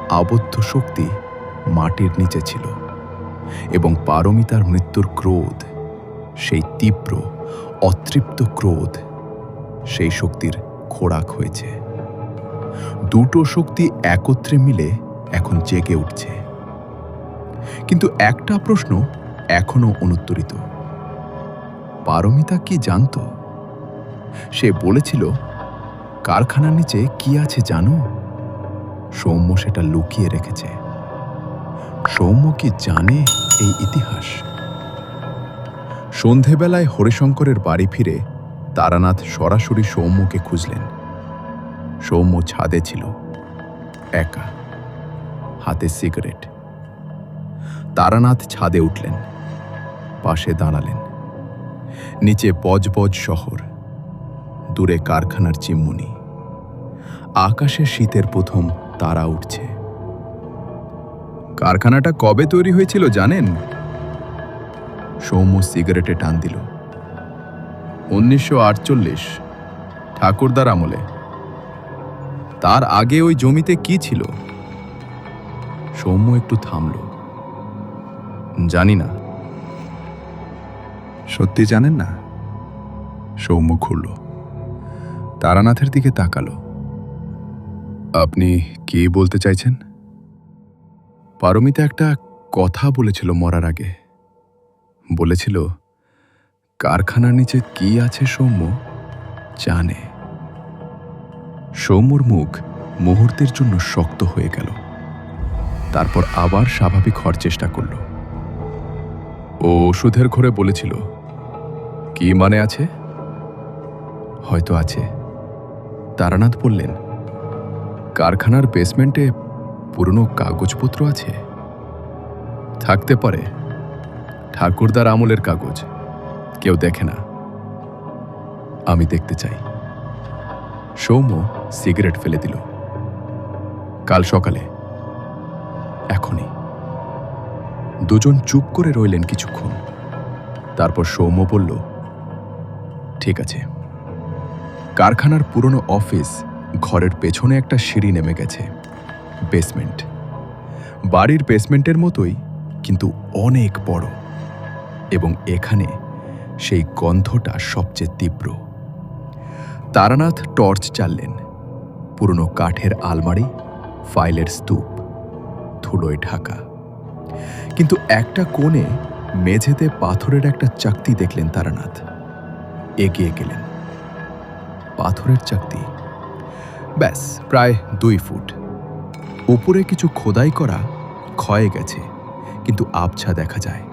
আবদ্ধ শক্তি মাটির নিচে ছিল, এবং পারমিতার মৃত্যুর ক্রোধ, সেই তীব্র অতৃপ্ত ক্রোধ, সেই শক্তির খোরাক হয়েছে। দুটো শক্তি একত্রে মিলে এখন জেগে উঠছে। কিন্তু একটা প্রশ্ন এখনো অনুত্তরিত। পারমিতা কি জানত? সে বলেছিল, কারখানার নিচে কি আছে জানো? সৌম্য সেটা লুকিয়ে রেখেছে। সৌম্য কি জানে এই ইতিহাস? সন্ধেবেলায় হরিশঙ্করের বাড়ি ফিরে তারানাথ সরাসরি সৌম্যকে খুঁজলেন। সৌম্য ছাদে ছিল, একা, হাতে সিগারেট। তারানাথ ছাদে উঠলেন, পাশে দাঁড়ালেন। নিচে বজবজ শহর, দূরে কারখানার চিমনি, আকাশে শীতের প্রথম তারা উঠছে। কারখানাটা কবে তৈরি হয়েছিল জানেন? সৌম্য সিগারেটে টান দিল। 1948, ঠাকুরদার আমলে। তার আগে ওই জমিতে কি ছিল? সৌম্য একটু থামল। জানি না। সত্যি জানেন না? সৌম্য ঘুরল, তারানাথের দিকে তাকালো। আপনি কি বলতে চাইছেন? পারমিতা একটা কথা বলেছিল মরার আগে। বলেছিল, কারখানার নিচে কি আছে সৌম্য জানে। সৌম্যর মুখ মুহূর্তের জন্য শক্ত হয়ে গেল। তারপর আবার স্বাভাবিক হওয়ার চেষ্টা করল। ও ওষুধের ঘরে বলেছিল, কি মানে আছে? হয়তো আছে। তারানাথ বললেন, কারখানার বেসমেন্টে পুরনো কাগজপত্র আছে। থাকতে পারে, ঠাকুরদার আমলের কাগজ, কেউ দেখে না। আমি দেখতে চাই। সৌম্য সিগারেট ফেলে দিল। কাল সকালে, এখনই। দুজন চুপ করে রইলেন কিছুক্ষণ। তারপর সৌম্য বলল, ঠিক আছে। কারখানার পুরনো অফিস ঘরের পেছনে একটা সিঁড়ি নেমে গেছে, বেসমেন্ট। বাড়ির বেসমেন্টের মতোই, কিন্তু অনেক বড়। এবং এখানে সেই গন্ধটা সবচেয়ে তীব্র। তারানাথ টর্চ জ্বাললেন। পুরনো কাঠের আলমারি, ফাইলের স্তূপ, ধুলোয় ঢাকা। কিন্তু একটা কোণে মেঝেতে পাথরের একটা চাকতি দেখলেন তারানাথ। এগিয়ে গেলেন। পাথরের চাকতি, ব্যাস প্রায় 2 ফুট। উপরে কিছু খোদাই করা, ক্ষয়ে গেছে, কিন্তু আবছা দেখা যায়।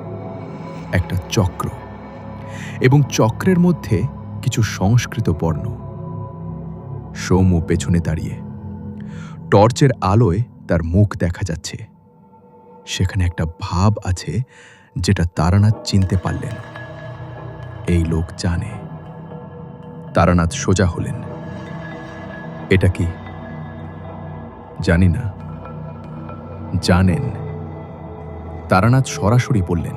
একটা চক্র, এবং চক্রের মধ্যে কিছু সংস্কৃত বর্ণ। সৌম্য পেছনে দাঁড়িয়ে, টর্চের আলোয় তার মুখ দেখা যাচ্ছে। সেখানে একটা ভাব আছে যেটা তারানাথ চিনতে পারলেন। এই লোক জানে। তারানাথ সোজা হলেন। এটা কি? জানি না। জানেন। তারানাথ সরাসরি বললেন,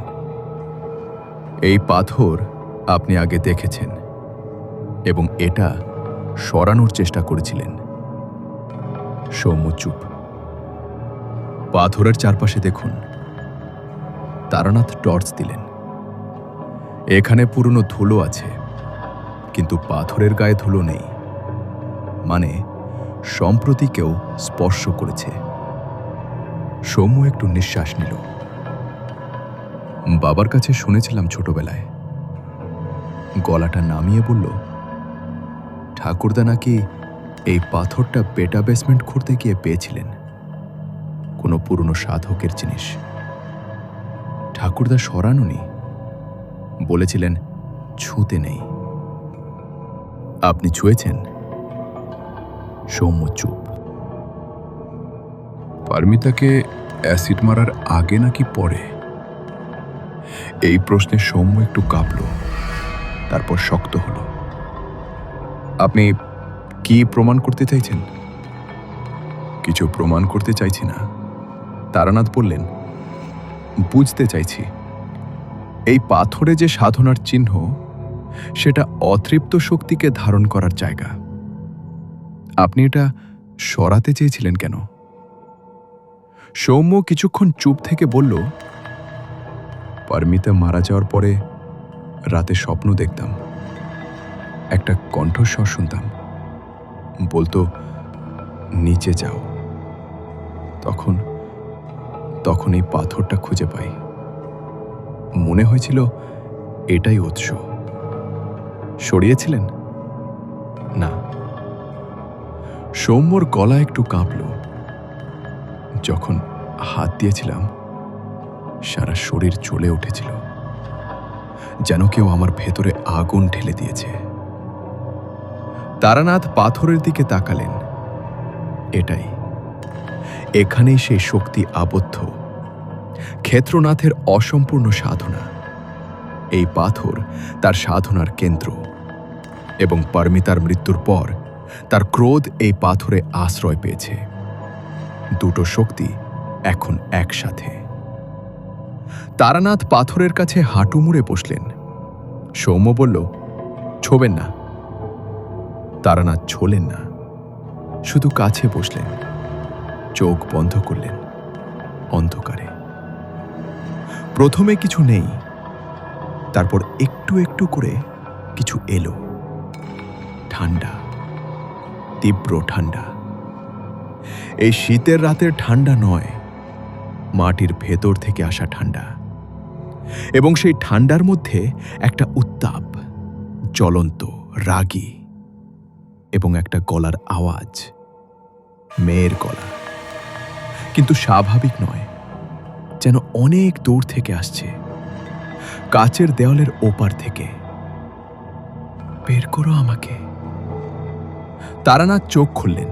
এই পাথর আপনি আগে দেখেছেন, এবং এটা সরানোর চেষ্টা করেছিলেন। সৌম্য চুপ। পাথরের চারপাশে দেখুন। তারানাথ টর্চ দিলেন। এখানে পুরনো ধুলো আছে, কিন্তু পাথরের গায়ে ধুলো নেই। মানে সম্প্রতি কেউ স্পর্শ করেছে। সৌম্য একটু নিঃশ্বাস নিল। বাবার কাছে শুনেছিলাম ছোটবেলায়। গলাটা নামিয়ে বলল, ঠাকুরদা নাকি এই পাথরটা বেটা বেসমেন্ট খুঁড়তে গিয়ে পেয়েছিলেন। কোনো পুরনো সাধকের জিনিস। ঠাকুরদা সরানোনি, বলেছিলেন ছুঁতে নেই। আপনি ছুঁয়েছেন? সৌম্য চুপ। পারমিতাকে অ্যাসিড মারার আগে নাকি পরে? এই প্রশ্নে সৌম্য একটু কাঁপল, তারপর শক্ত হল। আপনি কি প্রমাণ করতে চাইছেন? কিছু প্রমাণ করতে চাইছি না, তারানাথ বললেন। বুঝতে চাইছি, এই পাথরে যে সাধনার চিহ্ন, সেটা অতৃপ্ত শক্তিকে ধারণ করার জায়গা। আপনি এটা সরাতে চেয়েছিলেন কেন? সৌম্য কিছুক্ষণ চুপ থেকে বলল, পারমিতা মারা যাওয়ার পরে রাতে স্বপ্ন দেখতাম, একটা কণ্ঠস্বর শুনতাম, বলতো নিচে যাও। তখন এই পাথরটা খুঁজে পাই। মনে হয়েছিল এটাই উৎস। সরিয়েছিলেন? না। সৌম্যর গলা একটু কাঁপল। যখন হাত দিয়েছিলাম সারা শরীর জ্বলে উঠেছিল, যেন কেউ আমার ভেতরে আগুন ঢেলে দিয়েছে। তারানাথ পাথরের দিকে তাকালেন। এখানেই সেই শক্তি আবদ্ধ, ক্ষেত্রনাথের অসম্পূর্ণ সাধনা। এই পাথর তার সাধনার কেন্দ্র, এবং পারমিতার মৃত্যুর পর তার ক্রোধ এই পাথরে আশ্রয় পেয়েছে। দুটো শক্তি এখন একসাথে। তারানাথ পাথরের কাছে হাঁটু মুড়ে বসলেন। সৌম্য বলল, ছোবেন না। তারানাথ ছোলেন না, শুধু কাছে বসলেন, চোখ বন্ধ করলেন। অন্ধকারে প্রথমে কিছু নেই, তারপর একটু একটু করে কিছু এলো। ঠান্ডা, তীব্র ঠান্ডা। এই শীতের রাতের ঠান্ডা নয়, মাটির ভেতর থেকে আসা ঠান্ডা। এবং সেই ঠান্ডার মধ্যে একটা উত্তাপ, জ্বলন্ত, রাগী, এবং একটা গলার আওয়াজ, মেয়ের গলা, কিন্তু স্বাভাবিক নয়, যেন অনেক দূর থেকে আসছে, কাচের দেওয়ালের ওপার থেকে। বের করো আমাকে। তারানাথ চোখ খুললেন।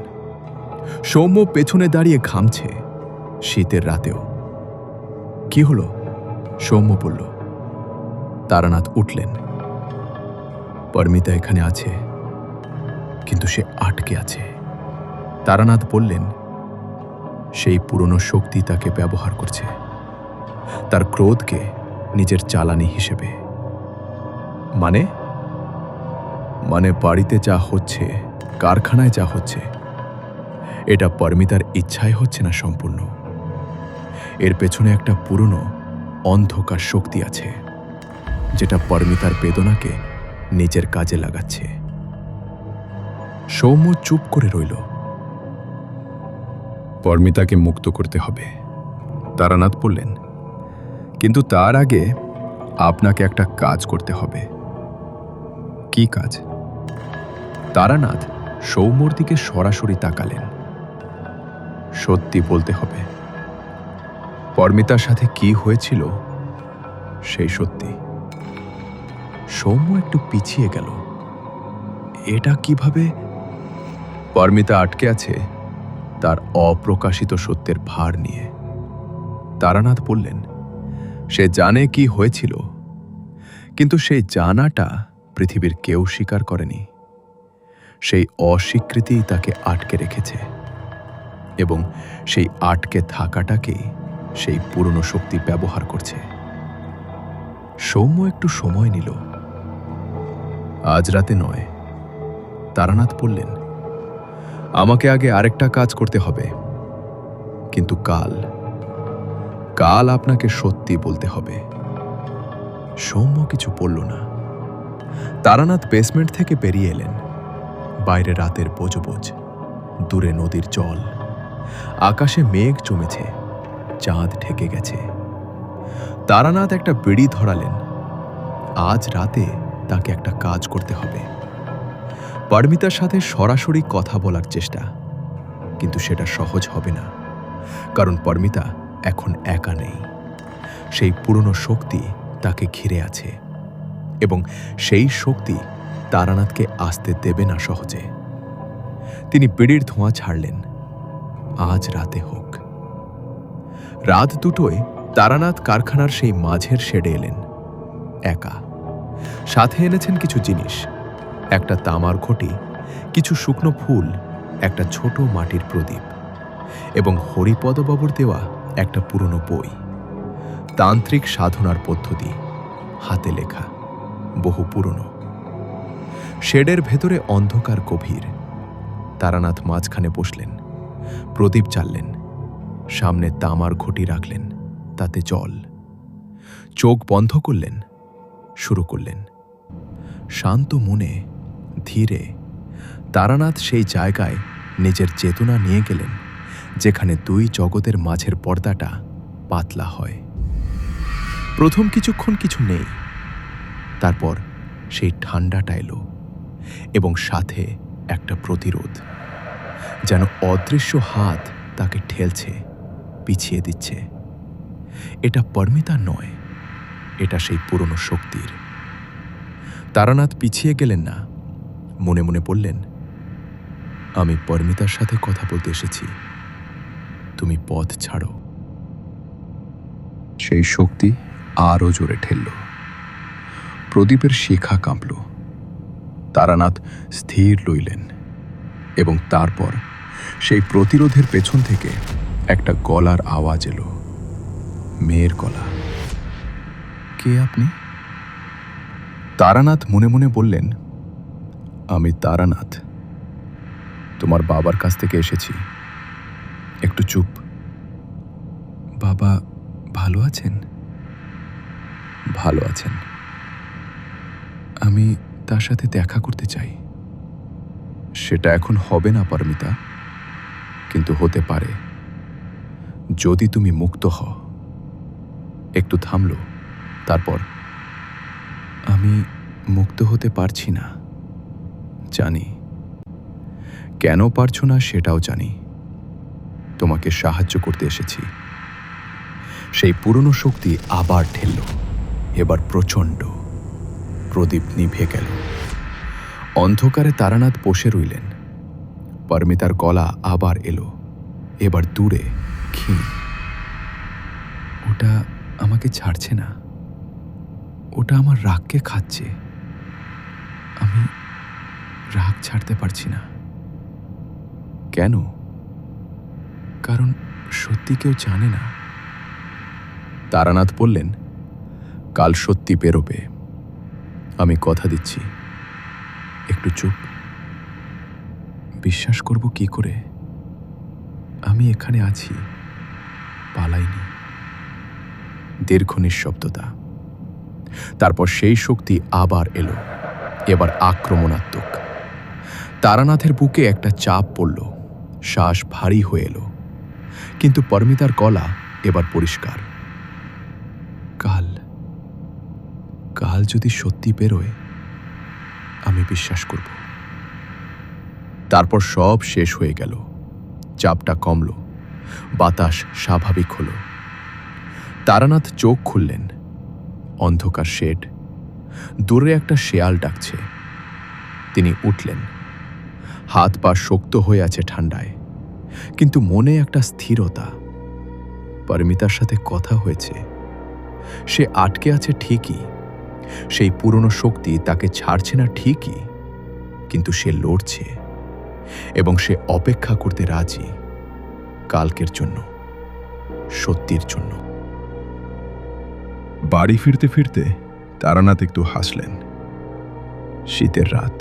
সৌম্য পেছনে দাঁড়িয়ে ঘামছে, শীতের রাতেও। কি হলো? সৌম্য বলল। তারানাথ উঠলেন। পারমিতা এখানে আছে, কিন্তু সে আটকে আছে। তারানাথ বললেন, সেই পুরনো শক্তি তাকে ব্যবহার করছে, তার ক্রোধকে নিজের জ্বালানি হিসেবে। মানে বাড়িতে যা হচ্ছে, কারখানায় যা হচ্ছে, এটা পারমিতার ইচ্ছায় হচ্ছে না সম্পূর্ণ। এর পেছনে একটা পুরনো অন্ধকার শক্তি আছে, যেটা পারমিতার বেদনাকে নিজের কাজে লাগাচ্ছে। সৌম্য চুপ করে রইল। পারমিতাকে মুক্ত করতে হবে, তারানাথ বললেন, কিন্তু তার আগে আপনাকে একটা কাজ করতে হবে। কি কাজ? তারানাথ সৌম্যর দিকে সরাসরি তাকালেন। সত্যি বলতে হবে। পারমিতার সাথে কি হয়েছিল সেই সত্যি। সৌম্য একটু পিছিয়ে গেল। এটা কিভাবে? পারমিতা আটকে আছে তার অপ্রকাশিত সত্যের ভার নিয়ে। তারানাথ বললেন, সে জানে কি হয়েছিল, কিন্তু সেই জানাটা পৃথিবীর কেউ স্বীকার করেনি। সেই অস্বীকৃতিই তাকে আটকে রেখেছে, এবং সেই আটকে থাকাটাকেই সেই পুরনো শক্তি ব্যবহার করছে। সৌম্য একটু সময় নিল। আজ রাতে নয়, তারানাথ বললেন, আমাকে আগে আরেকটা কাজ করতে হবে, কিন্তু কাল আপনাকে সত্যি বলতে হবে। সৌম্য কিছু বলল না। তারানাথ বেসমেন্ট থেকে বেরিয়ে এলেন। বাইরে রাতের বোঝবোঝ, দূরে নদীর জল, আকাশে মেঘ জমেছে, চাঁদ ঢেকে গেছে। তারানাথ একটা বিড়ি ধরালেন। আজ রাতে তাকে একটা কাজ করতে হবে। পারমিতার সাথে সরাসরি কথা বলার চেষ্টা, কিন্তু সেটা সহজ হবে না, কারণ পারমিতা এখন একা নেই। সেই পুরনো শক্তি তাকে ঘিরে আছে, এবং সেই শক্তি তারানাথকে আসতে দেবে না সহজে। তিনি বিড়ির ধোঁয়া ছাড়লেন। আজ রাতে হোক। রাত দুটোয় তারানাথ কারখানার সেই মাঝের শেডে এলেন, একা। সাথে এনেছেন কিছু জিনিস, একটা তামার ঘটি, কিছু শুকনো ফুল, একটা ছোট মাটির প্রদীপ, এবং হরিপদবাবুর দেওয়া একটা পুরনো বই, তান্ত্রিক সাধনার পদ্ধতি, হাতে লেখা, বহু পুরনো। শেডের ভেতরে অন্ধকার গভীর। তারানাথ মাঝখানে বসলেন, প্রদীপ জ্বাললেন, সামনে তামার ঘটি রাখলেন, তাতে জল। চোখ বন্ধ করলেন, শুরু করলেন। শান্ত মনে, ধীরে তারানাথ সেই জায়গায় নিজের চেতনা নিয়ে গেলেন যেখানে দুই জগতের মাঝের পর্দাটা পাতলা হয়। প্রথম কিছুক্ষণ কিছু নেই, তারপর সেই ঠান্ডাটা এলো এবং সাথে একটা প্রতিরোধ, যেন অদৃশ্য হাত তাকে ঠেলছে, পিছিয়ে দিচ্ছে। এটা পরমিতার নয়, এটা সেই পুরনো শক্তির। তারানাথ পিছিয়ে গেলেন না, মনে মনে বললেন, আমি পরমিতার সাথে কথা বলতে এসেছি, তুমি পথ ছাড়ো। সেই শক্তি আরও জোরে ঠেলল। প্রদীপের শিখা কাঁপল। তারানাথ স্থির রইলেন এবং তারপর সেই প্রতিরোধের পেছন থেকে একটা গলার আওয়াজ এলো, মেয়ের গলা। কে আপনি? তারানাথ মনে মনে বললেন, আমি তারানাথ, তোমার বাবার কাছ থেকে এসেছি। একটু চুপ। বাবা ভালো আছেন? ভালো আছেন। আমি তার সাথে দেখা করতে চাই। সেটা এখন হবে না পরমিতা, কিন্তু হতে পারে যদি তুমি মুক্ত হও। একটু থামল, তারপর, আমি মুক্ত হতে পারছি না। জানি কেন পারছো না, সেটাও জানি। তোমাকে সাহায্য করতে এসেছি। সেই পুরনো শক্তি আবার ঠেলল, এবার প্রচণ্ড। প্রদীপ নিভে গেল। অন্ধকারে তারানাথ বসে রইলেন। পরমিতার গলা আবার এলো, এবার দূরে, ক্ষীণ। ওটা আমাকে ছাড়ছে না, ওটা আমার রাগকে খাচ্ছে। আমি রাগ ছাড়তে পারছি না। কেন? কারণ সত্যি কেউ জানে না। তারানাথ বললেন, কাল সত্যি বেরোবে, আমি কথা দিচ্ছি। একটু চুপ। বিশ্বাস করব কি করে? আমি এখানে আছি, পালাইনি। দীর্ঘ নিঃশব্দতা। তারপর সেই শক্তি আবার এলো, এবার আক্রমণাত্মক। তারানাথের বুকে একটা চাপ পড়ল, শ্বাস ভারী হয়ে এলো। কিন্তু পরমিতার গলা এবার পরিষ্কার। কাল কাল যদি সত্যি বেরোয়, আমি বিশ্বাস করব। তারপর সব শেষ হয়ে গেল। চাপটা কমল, বাতাস স্বাভাবিক হল। তারানাথ চোখ খুললেন। অন্ধকার শেড, দূরে একটা শেয়াল ডাকছে। তিনি উঠলেন। হাত পা শক্ত হয়ে আছে ঠান্ডায়, কিন্তু মনে একটা স্থিরতা। পরমিতার সাথে কথা হয়েছে। সে আটকে আছে ঠিকই, সেই পুরনো শক্তি তাকে ছাড়ছে না ঠিকই, কিন্তু সে লড়ছে এবং সে অপেক্ষা করতে রাজি, কালকের জন্য, সত্যির জন্য। বাড়ি ফিরতে ফিরতে তারানাথ একটু হাসলেন। শীতের রাত,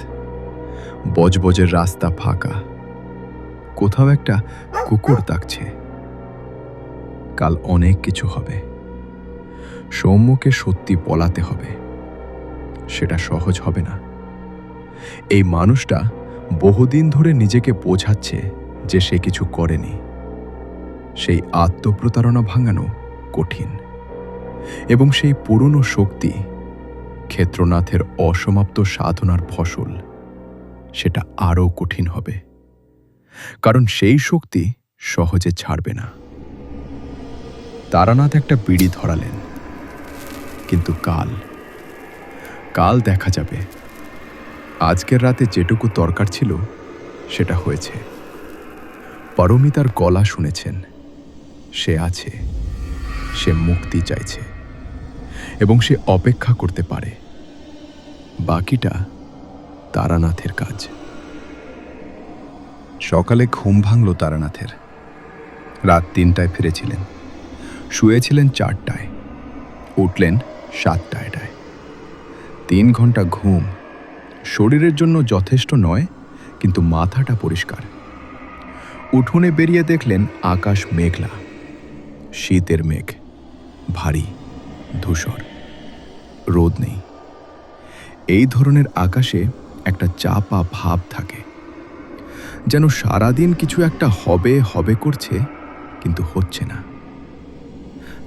বজবজের রাস্তা ফাঁকা, কোথাও একটা কুকুর ডাকছে। কাল অনেক কিছু হবে। সৌম্যকে সত্যি বলাতে হবে। সেটা সহজ হবে না। এই মানুষটা বহুদিন ধরে নিজেকে বোঝাচ্ছে যে সে কিছু করেনি। সেই আত্মপ্রতারণা ভাঙানো কঠিন, এবং সেই পুরনো শক্তি, ক্ষেত্রনাথের অসমাপ্ত সাধনার ফসল, সেটা আরও কঠিন হবে। কারণ সেই শক্তি সহজে ছাড়বে না। তারানাথ একটা বিড়ি ধরালেন। কিন্তু কাল দেখা যাবে। আজকের রাতে যেটুকু দরকার ছিল সেটা হয়েছে। পরমিতার গলা শুনেছেন। সে আছে, সে মুক্তি চাইছে, এবং সে অপেক্ষা করতে পারে। বাকিটা তারানাথের কাজ। সকালে ঘুম ভাঙল তারানাথের। রাত 3টায় ফিরেছিলেন, শুয়েছিলেন 4টায়, উঠলেন 7টায়। 3 ঘন্টা ঘুম, শরীরের জন্য যথেষ্ট নয়, কিন্তু মাথাটা পরিষ্কার। উঠোনে বেরিয়ে দেখলেন আকাশ মেঘলা, শীতের মেঘ, ভারী, ধূসর, রোদ নেই। এই ধরনের আকাশে একটা চাপা ভাব থাকে, যেন সারাদিন কিছু একটা হবে হবে করছে, কিন্তু হচ্ছে না।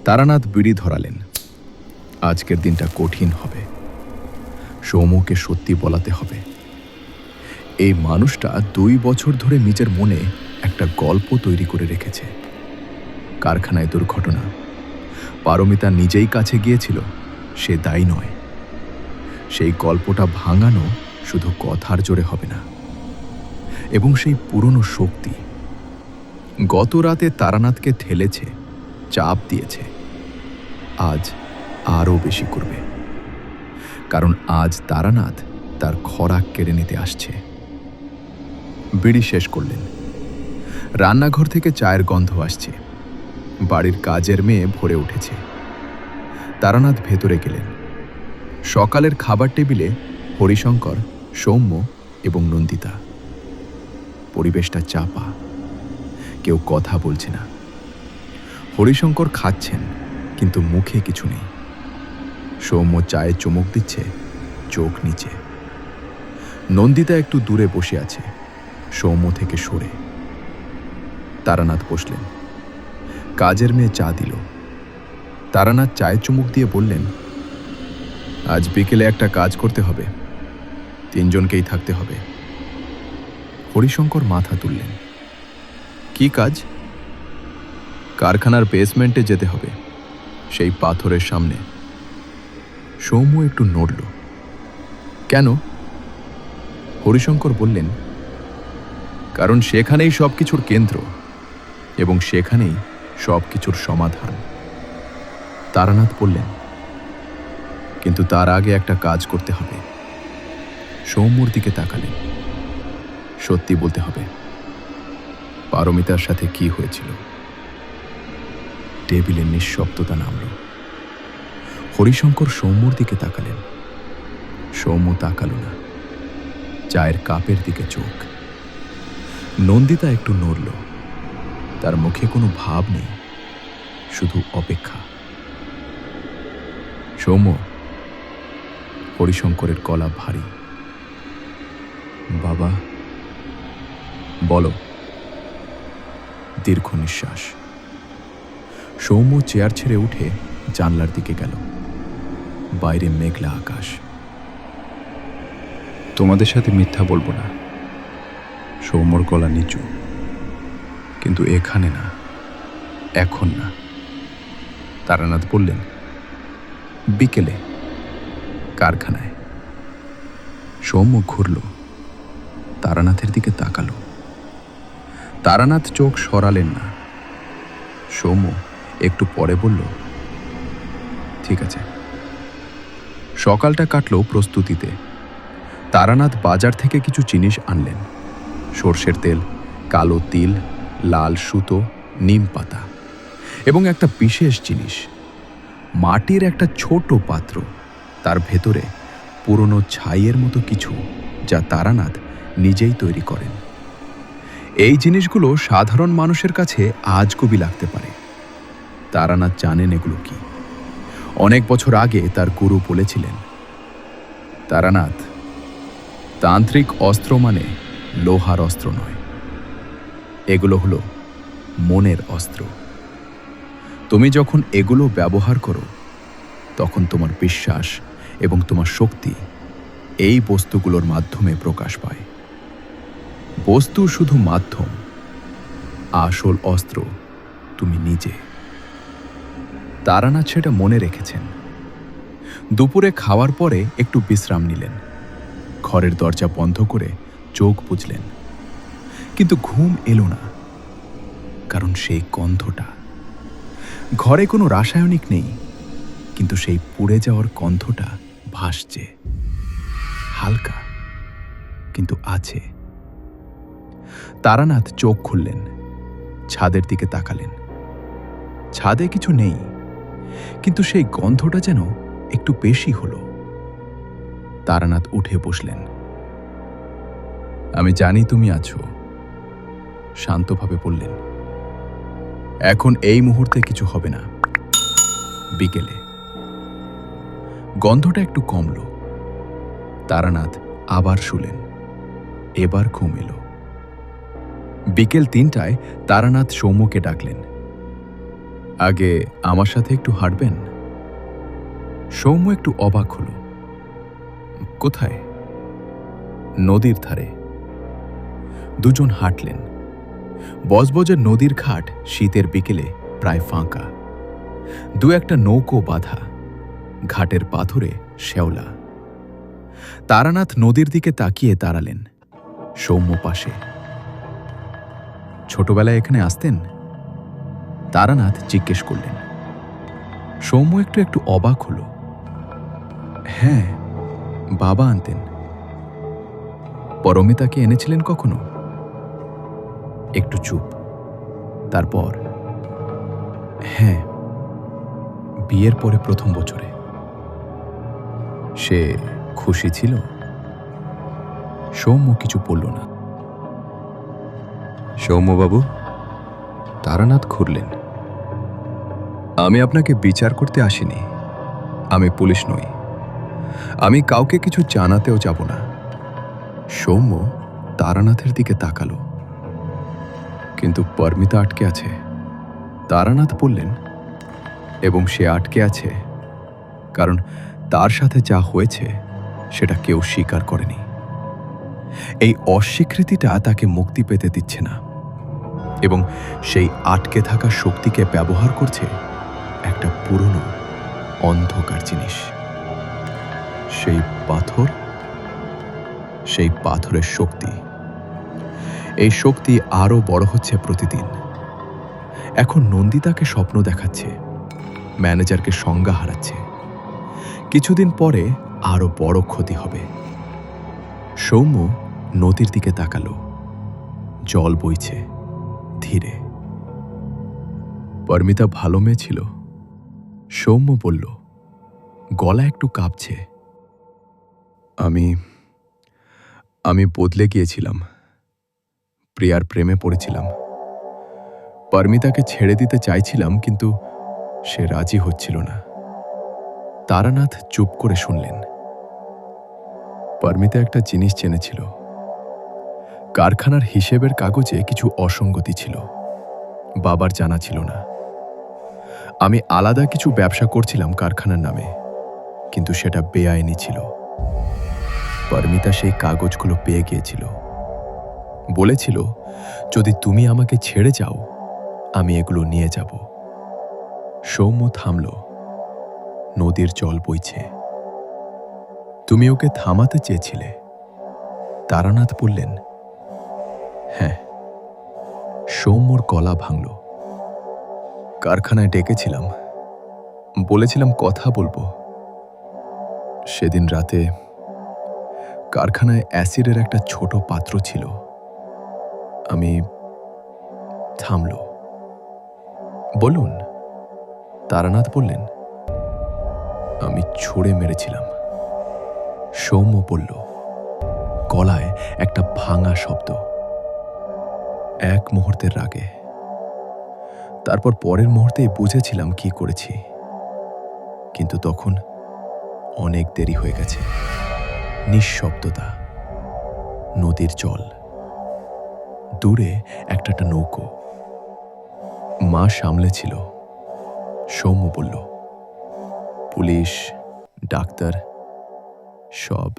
তারানাথ বিড়ি ধরালেন। আজকের দিনটা কঠিন হবে। সৌম্যকে সত্যি বলাতে হবে। এই মানুষটা 2 বছর ধরে নিজের মনে একটা গল্প তৈরি করে রেখেছে। কারখানায় দুর্ঘটনা, পারমিতা নিজেই কাছে গিয়েছিল, সে দায়ী নয়। সেই গল্পটা ভাঙানো শুধু কথার জোরে হবে না। এবং সেই পুরনো শক্তি গত রাতে তারানাথকে ঠেলেছে, চাপ দিয়েছে, আজ আরও বেশি করবে। কারণ আজ তারানাথ তার খোরাক কেড়ে নিতে আসছে। বিড়ি শেষ করলেন। রান্নাঘর থেকে চায়ের গন্ধ আসছে। বাড়ির কাজের মেয়ে ভরে উঠেছে। তারানাথ ভেতরে গেলেন। সকালের খাবার টেবিলে হরিশঙ্কর, সৌম্য এবং নন্দিতা। পরিবেশটা চাপা, কেউ কথা বলছে না। হরিশঙ্কর খাচ্ছেন, কিন্তু মুখে কিছু নেই। সৌম্য চায়ে চুমুক দিচ্ছে, চোখ নিচে। নন্দিতা একটু দূরে বসে আছে, সৌম্য থেকে সরে। তারানাথ বসলেন। কাজের মেয়ে চা দিল। তারানাথ চায়ে চুমুক দিয়ে বললেন, আজ বিকেলে একটা কাজ করতে হবে, 3 জনকেই থাকতে হবে। হরিশঙ্কর মাথা তুললেন। কি কাজ? কারখানার বেসমেন্টে যেতে হবে, সেই পাথরের সামনে। সৌম্য একটু নড়ল। কেন? হরিশঙ্কর বললেন, কারণ সেখানেই সবকিছুর কেন্দ্র এবং সেখানেই সবকিছুর সমাধান। তারানাথ বললেন, কিন্তু তার আগে একটা কাজ করতে হবে। সৌম্যর দিকে তাকালেন। সত্যি বলতে হবে, পারমিতার সাথে কি হয়েছিল। টেবিলে নিঃশব্দতা নামল। হরিশঙ্কর সৌম্যর দিকে তাকালেন। সৌম্য তাকালো না। চায়ের কাপের দিকে চোখ। নন্দিতা একটু নড়ল। তার মুখে কোনো ভাব নেই, শুধু অপেক্ষা। সৌম্য, হরিশঙ্করের গলা ভারী। বাবা, বলো। দীর্ঘ নিঃশ্বাস। সৌম্য চেয়ার ছেড়ে উঠে জানলার দিকে গেল। বাইরে মেঘলা আকাশ। তোমাদের সাথে মিথ্যা বলবো না। সৌম্যর গলা নিচু। কিন্তু এখানে না, এখন না। তারানাথ বললেন, বিকেলে কারখানায়। সৌম্য ঘুরল, তারানাথের দিকে তাকালো। তারানাথ চোখ সরালেন না। সৌম্য একটু পরে বলল, ঠিক আছে। সকালটা কাটল প্রস্তুতিতে। তারানাথ বাজার থেকে কিছু জিনিস আনলেন। সর্ষের তেল, কালো তিল, লাল সুতো, নিম পাতা এবং একটা বিশেষ জিনিস, মাটির একটা ছোট পাত্র, তার ভেতরে পুরনো ছাইয়ের মতো কিছু, যা তারানাথ নিজেই তৈরি করেন। এই জিনিসগুলো সাধারণ মানুষের কাছে আজগুবি লাগতে পারে। তারানাথ জানেন এগুলো কি। অনেক বছর আগে তার গুরু বলেছিলেন, তারানাথ, তান্ত্রিক অস্ত্র মানে লোহার অস্ত্র নয়, এগুলো হলো মনের অস্ত্র। তুমি যখন এগুলো ব্যবহার করো, তখন তোমার বিশ্বাস এবং তোমার শক্তি এই বস্তুগুলোর মাধ্যমে প্রকাশ পায়। বস্তু শুধু মাধ্যম, আসল অস্ত্র তুমি নিজে। তারানাথ সেটা মনে রেখেছেন। দুপুরে খাওয়ার পরে একটু বিশ্রাম নিলেন। ঘরের দরজা বন্ধ করে চোখ বুজলেন, কিন্তু ঘুম এলো না। কারণ সেই গন্ধটা, ঘরে কোনো রাসায়নিক নেই, কিন্তু সেই পুড়ে যাওয়ার গন্ধটা ভাসছে, হালকা কিন্তু আছে। তারানাথ চোখ খুললেন, ছাদের দিকে তাকালেন। ছাদে কিছু নেই, কিন্তু সেই গন্ধটা যেন একটু বেশি হলো। তারানাথ উঠে বসলেন। আমি জানি তুমি আছো, শান্তভাবে বললেন। এখন এই মুহূর্তে কিছু হবে না। বিকেলে গন্ধটা একটু কমল। তারানাথ আবার শুলেন। এবার ঘুম এলো। বিকেল 3টায় তারানাথ সৌম্যকে ডাকলেন। আগে আমার সাথে একটু হাঁটবেন? সৌম্য একটু অবাক হল। কোথায়? নদীর ধারে। দুজন হাঁটলেন। বজবজের নদীর ঘাট শীতের বিকেলে প্রায় ফাঁকা। দু একটা নৌকো বাঁধা, ঘাটের পাথরে শ্যাওলা। তারানাথ নদীর দিকে তাকিয়ে দাঁড়ালেন। সৌম্য পাশে। ছোটবেলায় এখানে আসতেন? তারানাথ জিজ্ঞেস করলেন। সৌম্য একটু একটু অবাক হল। হ্যাঁ, বাবা আনতেন। পরমিতাকে এনেছিলেন কখনো? একটু চুপ। তারপর, হ্যাঁ, বিয়ের পরে প্রথম বছরে। সে খুশি ছিল? সৌম্য কিছু বলল না। সৌম্যবাবু, তারানাথ ঘুরলেন। আমি আপনাকে বিচার করতে আসিনি। আমি পুলিশ নই। আমি কাউকে কিছু জানাতেও যাব না। সৌম্য তারানাথের দিকে তাকালো। কিন্তু পরমিতা আটকে আছে, তারানাথ বললেন। এবং সে আটকে আছে কারণ তার সাথে যা হয়েছে সেটা কেউ স্বীকার করেনি। এই অস্বীকৃতিটা তাকে মুক্তি পেতে দিচ্ছে না, এবং সেই আটকে থাকা শক্তিকে ব্যবহার করছে একটা পুরনো অন্ধকার জিনিস। সেই পাথর, সেই পাথরের শক্তি। এই শক্তি আরো বড় হচ্ছে প্রতিদিন। এখন নন্দিতাকে স্বপ্ন দেখাচ্ছে, ম্যানেজারকে সংজ্ঞা হারাচ্ছে। কিছুদিন পরে আরো বড় ক্ষতি হবে। সৌম্য নদীর দিকে তাকালো। জল বইছে ধীরে। পরমিতা ভালো মেয়ে ছিল, সৌম্য বলল, গলা একটু কাঁপছে। আমি বদলে গিয়েছিলাম। প্রিয়ার প্রেমে পড়েছিলাম। পরমিতাকে ছেড়ে দিতে চাইছিলাম, কিন্তু সে রাজি হচ্ছিল না। তারানাথ চুপ করে শুনলেন। পরমিতা একটা জিনিস জেনেছিল। কারখানার হিসেবের কাগজে কিছু অসঙ্গতি ছিল, বাবার জানা ছিল না। আমি আলাদা কিছু ব্যবসা করছিলাম কারখানার নামে, কিন্তু সেটা বেআইনি ছিল। পরমিতা সেই কাগজগুলো পেয়ে গিয়েছিল। বলেছিল, যদি তুমি আমাকে ছেড়ে যাও, আমি এগুলো নিয়ে যাব। সৌম্য থামল। নদীর জল বইছে। তুমি ওকে থামাতে চেয়েছিলে? তারানাথ বললেন। হ্যাঁ। সৌম্যর গলা ভাঙল। কারখানায় ডেকেছিলাম, বলেছিলাম কথা বলবো। সেদিন রাতে কারখানায় অ্যাসিডের একটা ছোট পাত্র ছিল। আমি থামল। বলুন, তারানাথ বললেন। আমি ছুঁড়ে মেরেছিলাম। সৌম্য বলল, গলায় একটা ভাঙা শব্দ। এক মুহূর্তের রাগে। তারপর পরের মুহূর্তেই বুঝেছিলাম কি করেছি, কিন্তু তখন অনেক দেরি হয়ে গেছে। নিঃশব্দতা, নদীর জল, দূরে একটা নৌকো। মা সামলেছিল। সৌম্য বলল, পুলিশ, ডাক্তার, সব।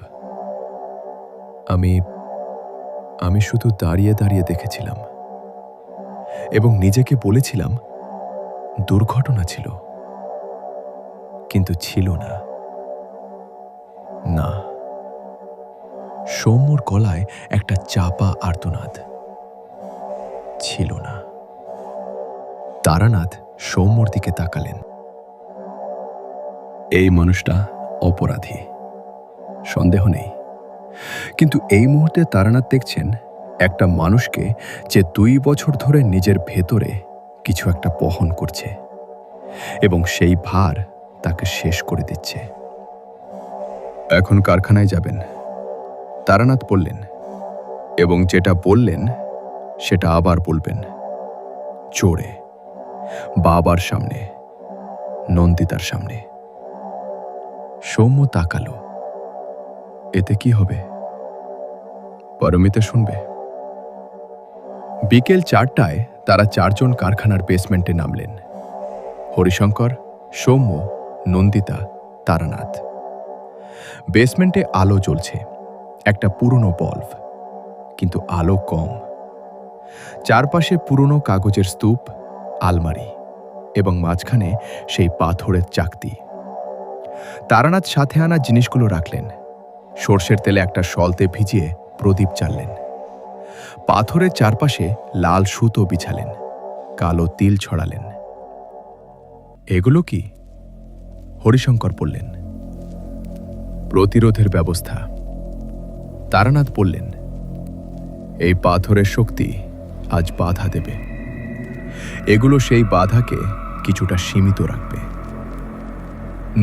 আমি শুধু দাঁড়িয়ে দাঁড়িয়ে দেখেছিলাম এবং নিজেকে বলেছিলাম দুর্ঘটনা ছিল, কিন্তু ছিল না। না। সৌম্যর গলায় একটা চাপা আর্তনাদ। ছিল না। তারানাথ সৌম্যর দিকে তাকালেন। এই মানুষটা অপরাধী, সন্দেহ নেই। কিন্তু এই মুহূর্তে তারানাথ দেখছেন একটা মানুষকে যে 2 বছর ধরে নিজের ভেতরে কিছু একটা বহন করছে, এবং সেই ভার তাকে শেষ করে দিচ্ছে। এখন কারখানায় যাবেন, তারানাথ বললেন। এবং যেটা বললেন সেটা আবার বলবেন, জোরে, বাবার সামনে, নন্দিতার সামনে। সৌম্য তাকালো। এতে কি হবে? পরমিতা শুনবে। বিকেল 4টায় তারা 4 জন কারখানার বেসমেন্টে নামলেন। হরিশঙ্কর, সৌম্য, নন্দিতা, তারানাথ। বেসমেন্টে আলো জ্বলছে, একটা পুরনো বল্ব, কিন্তু আলো কম। চারপাশে পুরনো কাগজের স্তূপ, আলমারি এবং মাঝখানে সেই পাথরের চাকতি। তারানাথ সাথে আনা জিনিসগুলো রাখলেন। সর্ষের তেলে একটা সলতে ভিজিয়ে প্রদীপ জ্বাললেন। পাথরের চারপাশে লাল সুতো বিছালেন, কালো তিল ছড়ালেন। এগুলো কি? হরিশঙ্কর বললেন। প্রতিরোধের ব্যবস্থা। তারানাথ বললেন, এই পাথরের শক্তি আজ বাধা দেবে। এগুলো সেই বাধাকে কিছুটা সীমিত রাখবে।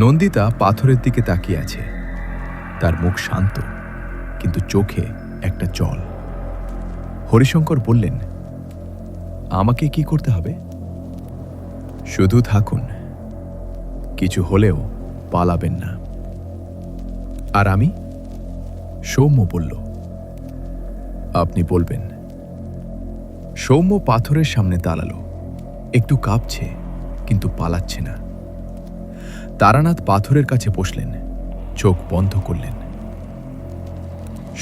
নন্দিতা পাথরের দিকে তাকিয়ে আছে। তার মুখ শান্ত, কিন্তু চোখে একটা জল। হরিশঙ্কর বললেন, আমাকে কি করতে হবে? শুধু থাকুন, কিছু হলেও পালাবেন না। আর আমি? সৌম্য বলল। আপনি বলবেন। সৌম্য পাথরের সামনে দাঁড়ালো, একটু কাঁপছে কিন্তু পালাচ্ছে না। তারানাথ পাথরের কাছে বসলেন, চোখ বন্ধ করলেন।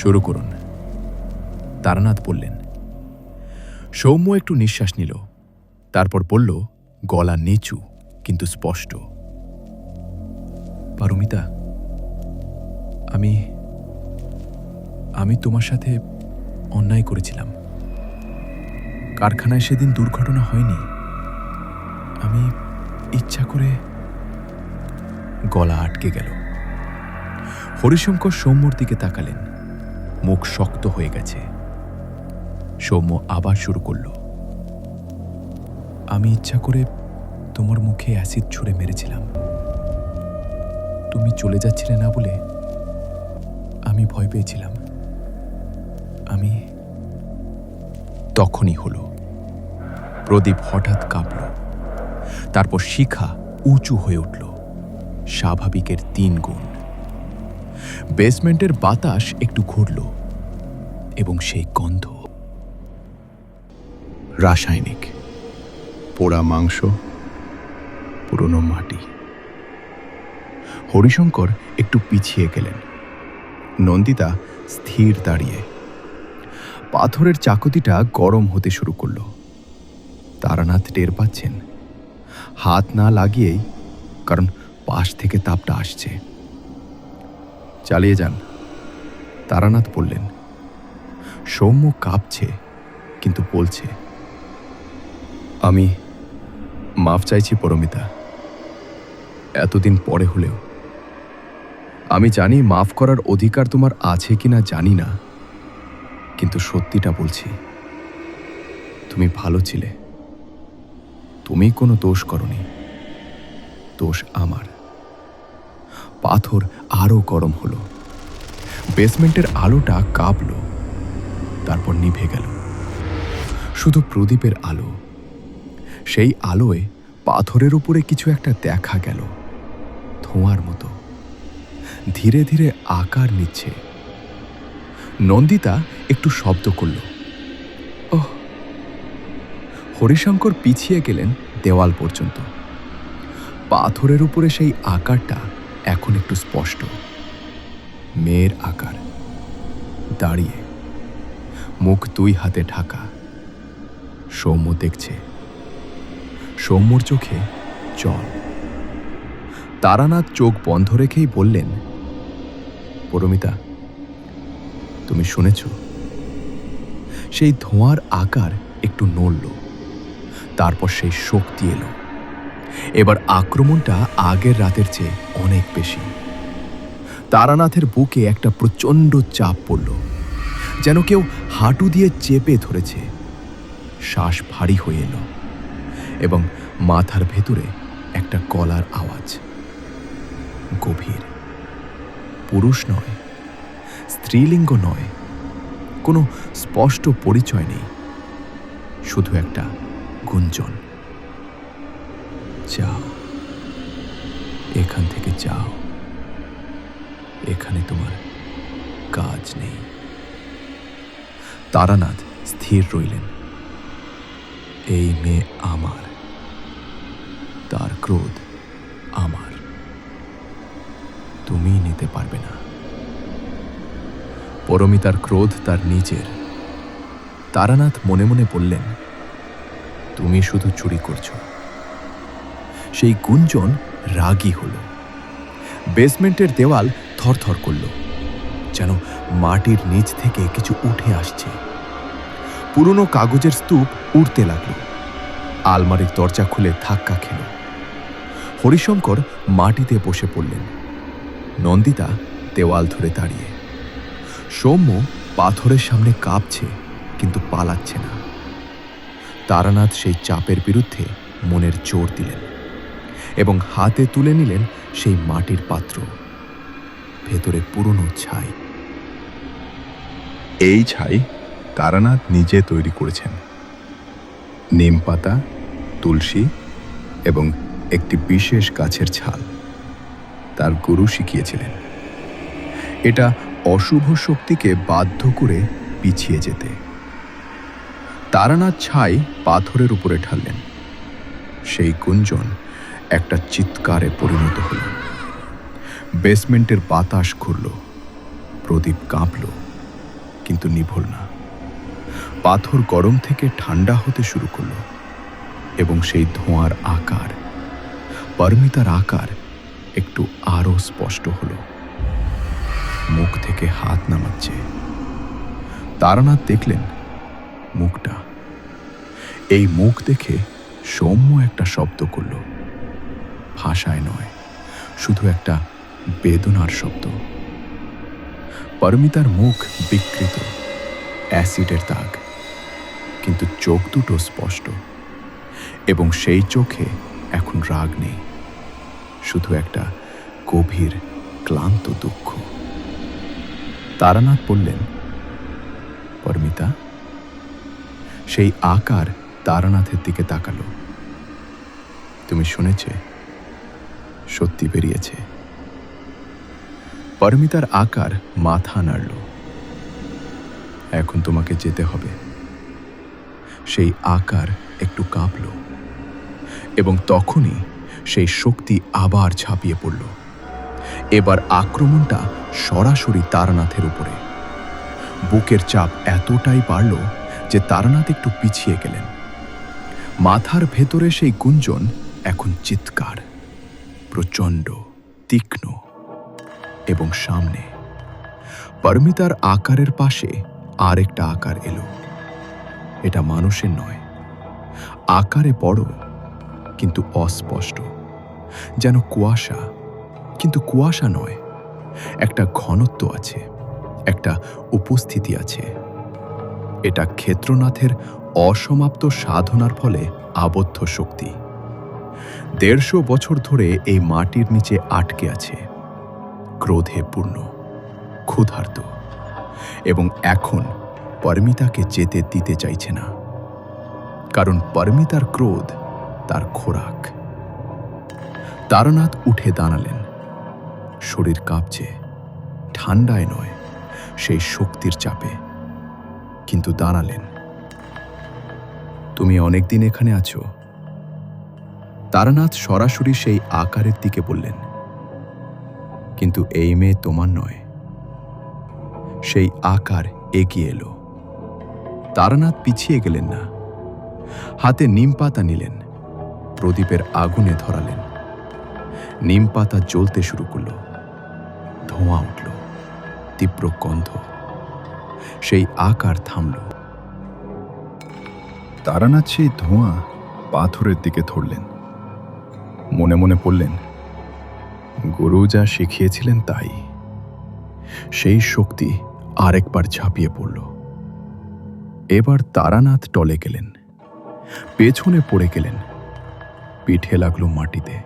শুরু করুন, তারানাথ বললেন। সৌম্য একটু নিঃশ্বাস নিল, তারপর বলল, গলা নিচু কিন্তু স্পষ্ট, পারমিতা, আমি তোমার সাথে অন্যায় করেছিলাম। কারখানায় সেদিন দুর্ঘটনা হয়নি। আমি ইচ্ছা করে। গলা আটকে গেল। হরিশঙ্কর সৌম্যর দিকে তাকালেন, মুখ শক্ত হয়ে গেছে। সৌম্য আবার শুরু করল, আমি ইচ্ছা করে তোমার মুখে অ্যাসিড ছুঁড়ে মেরেছিলাম। তুমি চলে যাচ্ছিলে না বলে আমি ভয় পেয়েছিলাম। আমি। তখনই হলো। প্রদীপ হঠাৎ কাঁপল, তারপর শিখা উঁচু হয়ে উঠল, স্বাভাবিকের 3 গুণ। বেসমেন্টের বাতাস একটু ঘুরল এবং সেই গন্ধ রাসায়নিক, পোড়া মাংস, পুরনো মাটি। হরিশঙ্কর একটু পিছিয়ে গেলেন। নন্দিতা স্থির দাঁড়িয়ে। পাথরের চাকুতিটা গরম হতে শুরু করল। তারানাথ টের পাচ্ছেন, হাত না লাগিয়েই, কারণ পাশ থেকে তাপটা আসছে। চালিয়ে যান, তারানাথ বললেন। সৌম্য কাঁপছে কিন্তু বলছে, আমি মাফ চাইছি পরমিতা, এতদিন পরে হলেও। আমি জানি মাফ করার অধিকার তোমার আছে কিনা জানি না, কিন্তু সত্যিটা বলছি, তুমি ভালো ছিলে। তুমি কোনো দোষ করনি, দোষ আমার। পাথর আরো গরম হলো। বেসমেন্টের আলোটা কাঁপল, তারপর নিভে গেল। শুধু প্রদীপের আলো। সেই আলোয় পাথরের উপরে কিছু একটা দেখা গেল, ধোঁয়ার মতো, ধীরে ধীরে আকার নিচ্ছে। নন্দিতা একটু শব্দ করল, ওহ। হরিশঙ্কর পিছিয়ে গেলেন দেওয়াল পর্যন্ত। পাথরের উপরে সেই আকারটা এখন একটু স্পষ্ট। মেয়ের আকার, দাঁড়িয়ে, মুখ 2 হাতে ঢাকা। সৌম্য দেখছে। সৌম্যর চোখে জল। তারানাথ চোখ বন্ধ রেখেই বললেন, পরমিতা, তুমি শুনেছ? সেই ধোঁয়ার আকার একটু নড়ল, তারপর সেই শক্তি এলো। এবার আক্রমণটা আগের রাতের চেয়ে অনেক বেশি। তারানাথের বুকে একটা প্রচণ্ড চাপ পড়ল, যেন কেউ হাঁটু দিয়ে চেপে ধরেছে। শ্বাস ভারী হয়ে এলো এবং মাথার ভেতরে একটা গলার আওয়াজ, গভীর, পুরুষ নয়, স্ত্রীলিঙ্গ নয়, কোনো স্পষ্ট পরিচয় নেই, শুধু একটা গুঞ্জন। যাও, এখান থেকে যাও, এখানে তোমার কাজ নেই। তারানাথ স্থির রইলেন। এই মেয়ে আমার, তার ক্রোধ আমার, তুমি নিতে পারবে না। পরমিতার ক্রোধ তার নিজের। তারানাথ মনে মনে বললেন, তুমি শুধু চুরি করছো। সেই গুঞ্জন রাগী হল। বেসমেন্টের দেওয়াল থরথর করল, যেন মাটির নিচ থেকে কিছু উঠে আসছে। পুরনো কাগজের স্তূপ উড়তে লাগলো। আলমারির দরজা খুলে ধাক্কা খেল। হরিশঙ্কর মাটিতে বসে পড়লেন। নন্দিতা দেওয়াল ধরে দাঁড়িয়ে। সৌম্য পাথরের সামনে কাঁপছে, কিন্তু পালাচ্ছে না। তারানাথ সেই চাপের বিরুদ্ধে মনের জোর দিলেন এবং হাতে তুলে নিলেন সেই মাটির পাত্র। ভেতরে পুরনো ছাই। এই ছাই তারানাথ নিজে তৈরি করেছেন। নিম পাতা, তুলসী এবং একটি বিশেষ গাছের ছাল তার গুরু শিখিয়েছিলেন। এটা অশুভ শক্তিকে বাধ্য করে পিছিয়ে যেতে। তারানাথ ছাই পাথরের উপরে ঢাললেন। সেই গুঞ্জন একটা চিৎকারে পরিণত হল। বেসমেন্টের বাতাস ঘুরল, প্রদীপ কাঁপল, কিন্তু নিভল না। পাথর গরম থেকে ঠান্ডা হতে শুরু করল এবং সেই ধোঁয়ার আকার, পরমিতার আকার একটু আরো স্পষ্ট হল। মুখ থেকে হাত নামাচ্ছে। তারানাথ দেখলেন মুখটা। এই মুখ দেখে সৌম্য একটা শব্দ করল, ভাষায় নয়, শুধু একটা বেদনার শব্দ। পরমিতার মুখ বিকৃত, অ্যাসিডের দাগ, কিন্তু চোখ দুটো স্পষ্ট, এবং সেই চোখে এখন রাগ নেই, শুধু একটা গভীর ক্লান্ত দুঃখ। তারানাথ বললেন, পরমিতা। সেই আকার তারানাথের দিকে তাকালো। তুমি শুনেছে, সত্যি বেরিয়েছে। পরমিতার আকার মাথা নাড়ল। এখন তোমাকে যেতে হবে। সেই আকার একটু কাঁপল এবং তখনই সেই শক্তি আবার ঝাঁপিয়ে পড়ল। এবার আক্রমণটা সরাসরি তারানাথের উপরে। বুকের চাপ এতটাই বাড়ল যে তারানাথ একটু পিছিয়ে গেলেন। মাথার ভেতরে সেই গুঞ্জন এখন চিৎকার, প্রচণ্ড, তীক্ষ্ণ, এবং সামনে পরমিতার আকারের পাশে আর একটা আকার এলো। এটা মানুষের নয়, আকারে বড় কিন্তু অস্পষ্ট, যেন কুয়াশা, কিন্তু কুয়াশা নয়। একটা ঘনত্ব আছে, একটা উপস্থিতি আছে। এটা ক্ষেত্রনাথের অসমাপ্ত সাধনার ফলে আবদ্ধ শক্তি। ১৫০ বছর ধরে এই মাটির নিচে আটকে আছে, ক্রোধে পূর্ণ, ক্ষুধার্ত, এবং এখন পরমিতাকে যেতে দিতে চাইছে না, কারণ পরমিতার ক্রোধ তার খোরাক। তারানাথ উঠে দাঁড়ালেন। শরীর কাঁপছে, ঠান্ডায় নয়, সেই শক্তির চাপে, কিন্তু দাঁড়ালেন। তুমি অনেকদিন এখানে আছো। তারানাথ সরাসরি সেই আকারের দিকে বললেন, কিন্তু এই মেয়ে তোমার নয়। সেই আকার এগিয়ে এলো। তারানাথ পিছিয়ে গেলেন না। হাতে নিম পাতা নিলেন, প্রদীপের আগুনে ধরালেন। নিম পাতা জ্বলতে শুরু করল, ধোঁয়া উঠল, তীব্র গন্ধ। সেই আকার থামল। তারানাথ সেই ধোঁয়া পাথরের দিকে ধরলেন। মনে মনে পড়লেন, গুরু যা শিখিয়েছিলেন তাই। সেই শক্তি আরেকবার ঝাঁপিয়ে পড়ল। এবার তারানাথ টলে গেলেন, পেছনে পড়ে গেলেন। পিঠে লাগলো মাটিতে,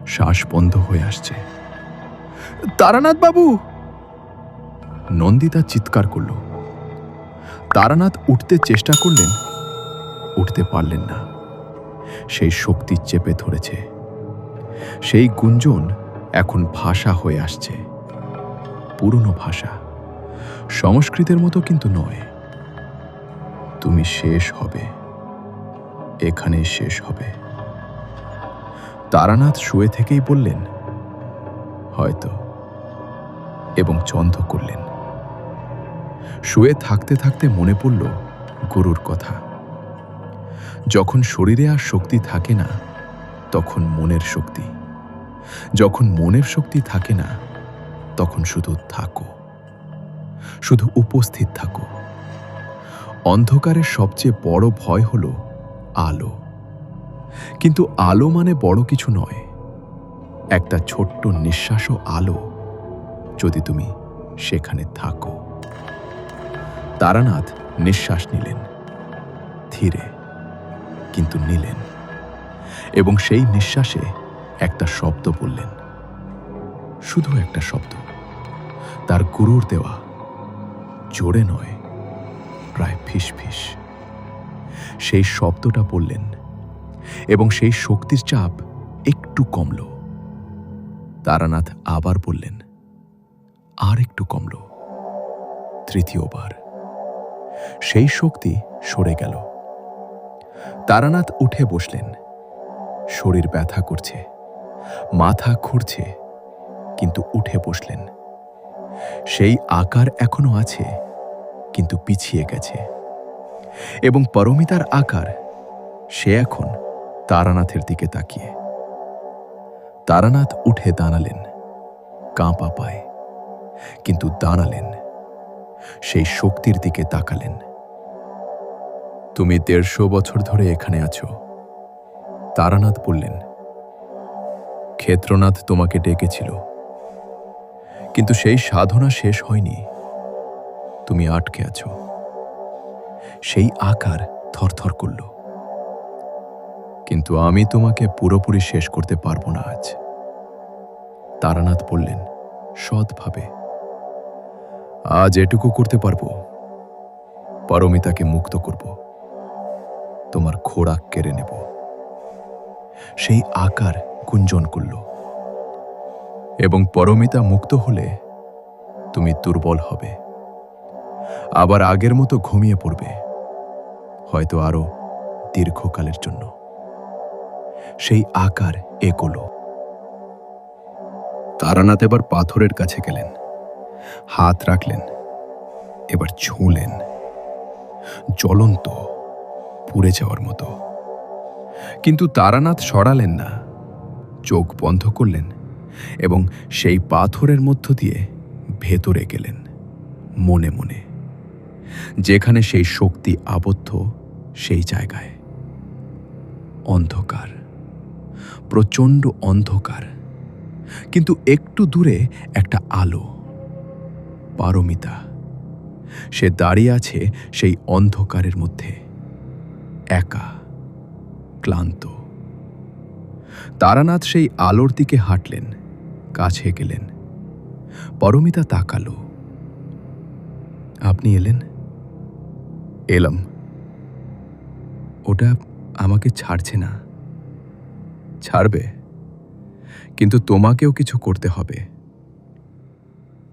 শ্বাস বন্ধ হয়ে আসছে। তারানাথ বাবু! নন্দিতা চিৎকার করল, তারানাথ উঠতে চেষ্টা করলেন, উঠতে পারলেন না। সেই শক্তি চেপে ধরেছে। সেই গুঞ্জন এখন ভাষা হয়ে আসছে, পুরনো ভাষা, সংস্কৃতের মতো কিন্তু নয়। তুমি শেষ হবে, এখানে শেষ হবে। তারানাথ শুয়ে থেকেই বললেন, হয়তো, এবং চন্দ করলেন। শুয়ে থাকতে থাকতে মনে পড়ল গুরুর কথা। যখন শরীরে আর শক্তি থাকে না, তখন মনের শক্তি। যখন মনের শক্তি থাকে না, তখন শুধু থাকো, শুধু উপস্থিত থাকো। অন্ধকারের সবচেয়ে বড় ভয় হল আলো। কিন্তু আলো মানে বড় কিছু নয়, একটা ছোট্ট নিঃশ্বাসও আলো, যদি তুমি সেখানে থাকো। তারানাথ নিঃশ্বাস নিলেন, ধীরে কিন্তু নিলেন, এবং সেই নিঃশ্বাসে একটা শব্দ বললেন, শুধু একটা শব্দ, তার গুরুর দেওয়া, জোরে নয়, প্রায় ফিসফিস। সেই শব্দটা বললেন, এবং সেই শক্তির চাপ একটু কমল। তারানাথ আবার বললেন, আর একটু কমল। তৃতীয়বার সেই শক্তি সরে গেল। তারানাথ উঠে বসলেন। শরীর ব্যথা করছে, মাথা ঘুরছে, কিন্তু উঠে বসলেন। সেই আকার এখনো আছে, কিন্তু পিছিয়ে গেছে। এবং পরমিতার আকার, সে এখন তারানাথের দিকে তাকিয়ে। তারানাথ উঠে দাঁড়ালেন, কাঁপা পায়ে, কিন্তু দাঁড়ালেন। সেই শক্তির দিকে তাকালেন। তুমি ১৫০ বছর ধরে এখানে আছো, তারানাথ বললেন। ক্ষেত্রনাথ তোমাকে ডেকেছিল, কিন্তু সেই সাধনা শেষ হয়নি। তুমি আটকে আছো। সেই আকার থরথর করল। কিন্তু আমি তোমাকে পুরোপুরি শেষ করতে পারবো না আজ, তারানাথ বললেন সৎভাবে। আজ এটুকু করতে পারবো, পারমিতাকে মুক্ত করব, তোমার খোরাক কেড়ে নেব। সেই আকার গুঞ্জন করল। এবং পরমিতা মুক্ত হলে তুমি দুর্বল হবে, আবার আগের মতো ঘুমিয়ে পড়বে, হয়তো আরো দীর্ঘকালের জন্য। সেই আকার এগোলো। তারানাথ এবার পাথরের কাছে গেলেন, হাত রাখলেন, এবার ছুঁলেন, জ্বলন্ত, পুড়ে যাওয়ার মতো। কিন্তু তারানাথ সরালেন না, চোখ বন্ধ করলেন, এবং সেই পাথরের মধ্য দিয়ে ভেতরে গেলেন, মনে মনে। যেখানে সেই শক্তি আবদ্ধ, সেই জায়গায় অন্ধকার, প্রচণ্ড অন্ধকার, কিন্তু একটু দূরে একটা আলো। পারমিতা, সে দাঁড়িয়ে আছে সেই অন্ধকারের মধ্যে, একা, ক্লান্ত। তারানাথ সেই আলোর দিকে হাঁটলেন, কাছে গেলেন। পরমিতা তাকালো। আপনি এলেন? এলাম। ওটা আমাকে ছাড়ছে না। ছাড়বে, কিন্তু তোমাকেও কিছু করতে হবে।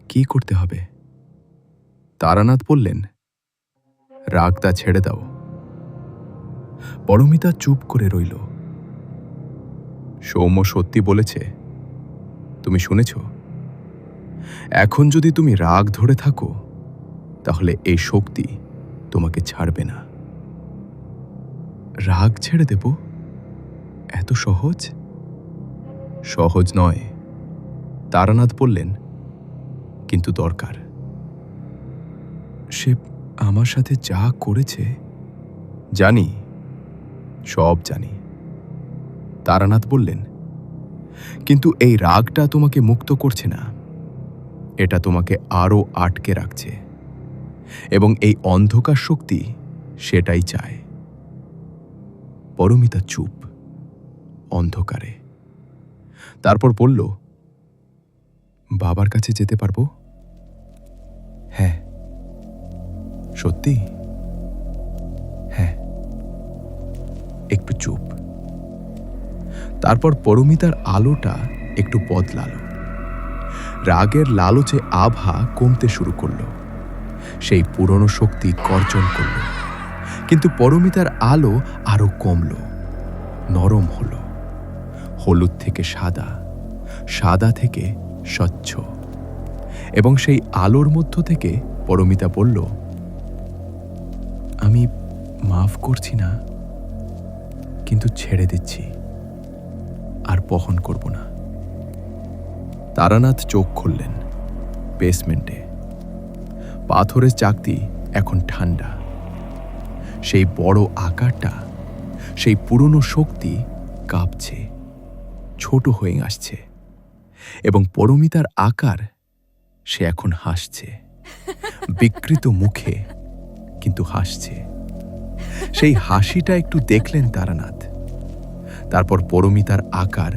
কি করতে হবে? তারানাথ বললেন, রাগটা ছেড়ে দাও। পরমিতা চুপ করে রইল। সৌম্য সত্যি বলেছে, তুমি শুনেছ? এখন যদি তুমি রাগ ধরে থাকো, তাহলে এই শক্তি তোমাকে ছাড়বে না। রাগ ছেড়ে দেব? এত সহজ? সহজ নয়, তারানাথ বললেন, কিন্তু দরকার। সে আমার সাথে যা করেছে, জানি, সব জানি, তারানাথ বললেন, কিন্তু এই রাগটা তোমাকে মুক্ত করছে না। এটা তোমাকে আরো আটকে রাখছে, এবং এই অন্ধকার শক্তি সেটাই চায়। পরমিতা চুপ, অন্ধকারে। তারপর বলল, বাবার কাছে যেতে পারবো? হ্যাঁ। সত্যি? একটু চুপ। তারপর পরমিতার আলোটা একটু বদলালো। রাগের লালচে আভা কমতে শুরু করলো। সেই পুরনো শক্তি গর্জন করল, কিন্তু পরমিতার আলো আরো কমল, নরম হলো। হলুদ থেকে সাদা, সাদা থেকে স্বচ্ছ। এবং সেই আলোর মধ্য থেকে পরমিতা বলল, আমি মাফ করছি না, কিন্তু ছেড়ে দিচ্ছি, আর বহন করব না। তারানাথ চোখ খুললেন। বেসমেন্টে পাথরের চাকতি এখন ঠান্ডা। সেই বড় আকারটা, সেই পুরনো শক্তি কাঁপছে, ছোট হয়ে আসছে। এবং পরমিতার আকার, সে এখন হাসছে, বিকৃত মুখে, কিন্তু হাসছে। সেই হাসিটা একটু দেখলেন তারানাথ। তারপর পরমিতার আকার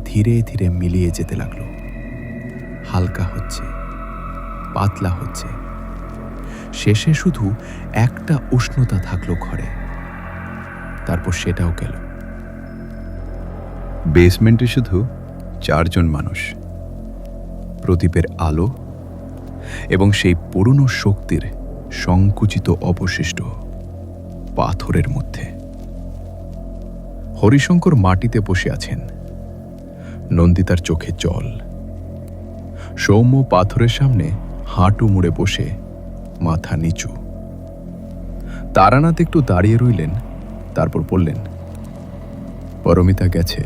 ধীরে ধীরে মিলিয়ে যেতে লাগলো। হালকা হচ্ছে, পাতলা হচ্ছে। শেষে শুধু একটা উষ্ণতা থাকলো ঘরে। তারপর সেটাও গেল। বেসমেন্টে শুধু 4 জন মানুষ, প্রদীপের আলো এবং সেই পুরনো শক্তির সংকুচিত অবশিষ্ট পাথরের মধ্যে। হরিশঙ্কর মাটিতে বসে আছেন, নন্দিতার চোখে জল। সৌম্য পাথরের সামনে হাঁটু মুড়ে বসে, মাথা নিচু। তারানাথ একটু দাঁড়িয়ে রইলেন, তারপর বললেন, পরমিতা গেছে।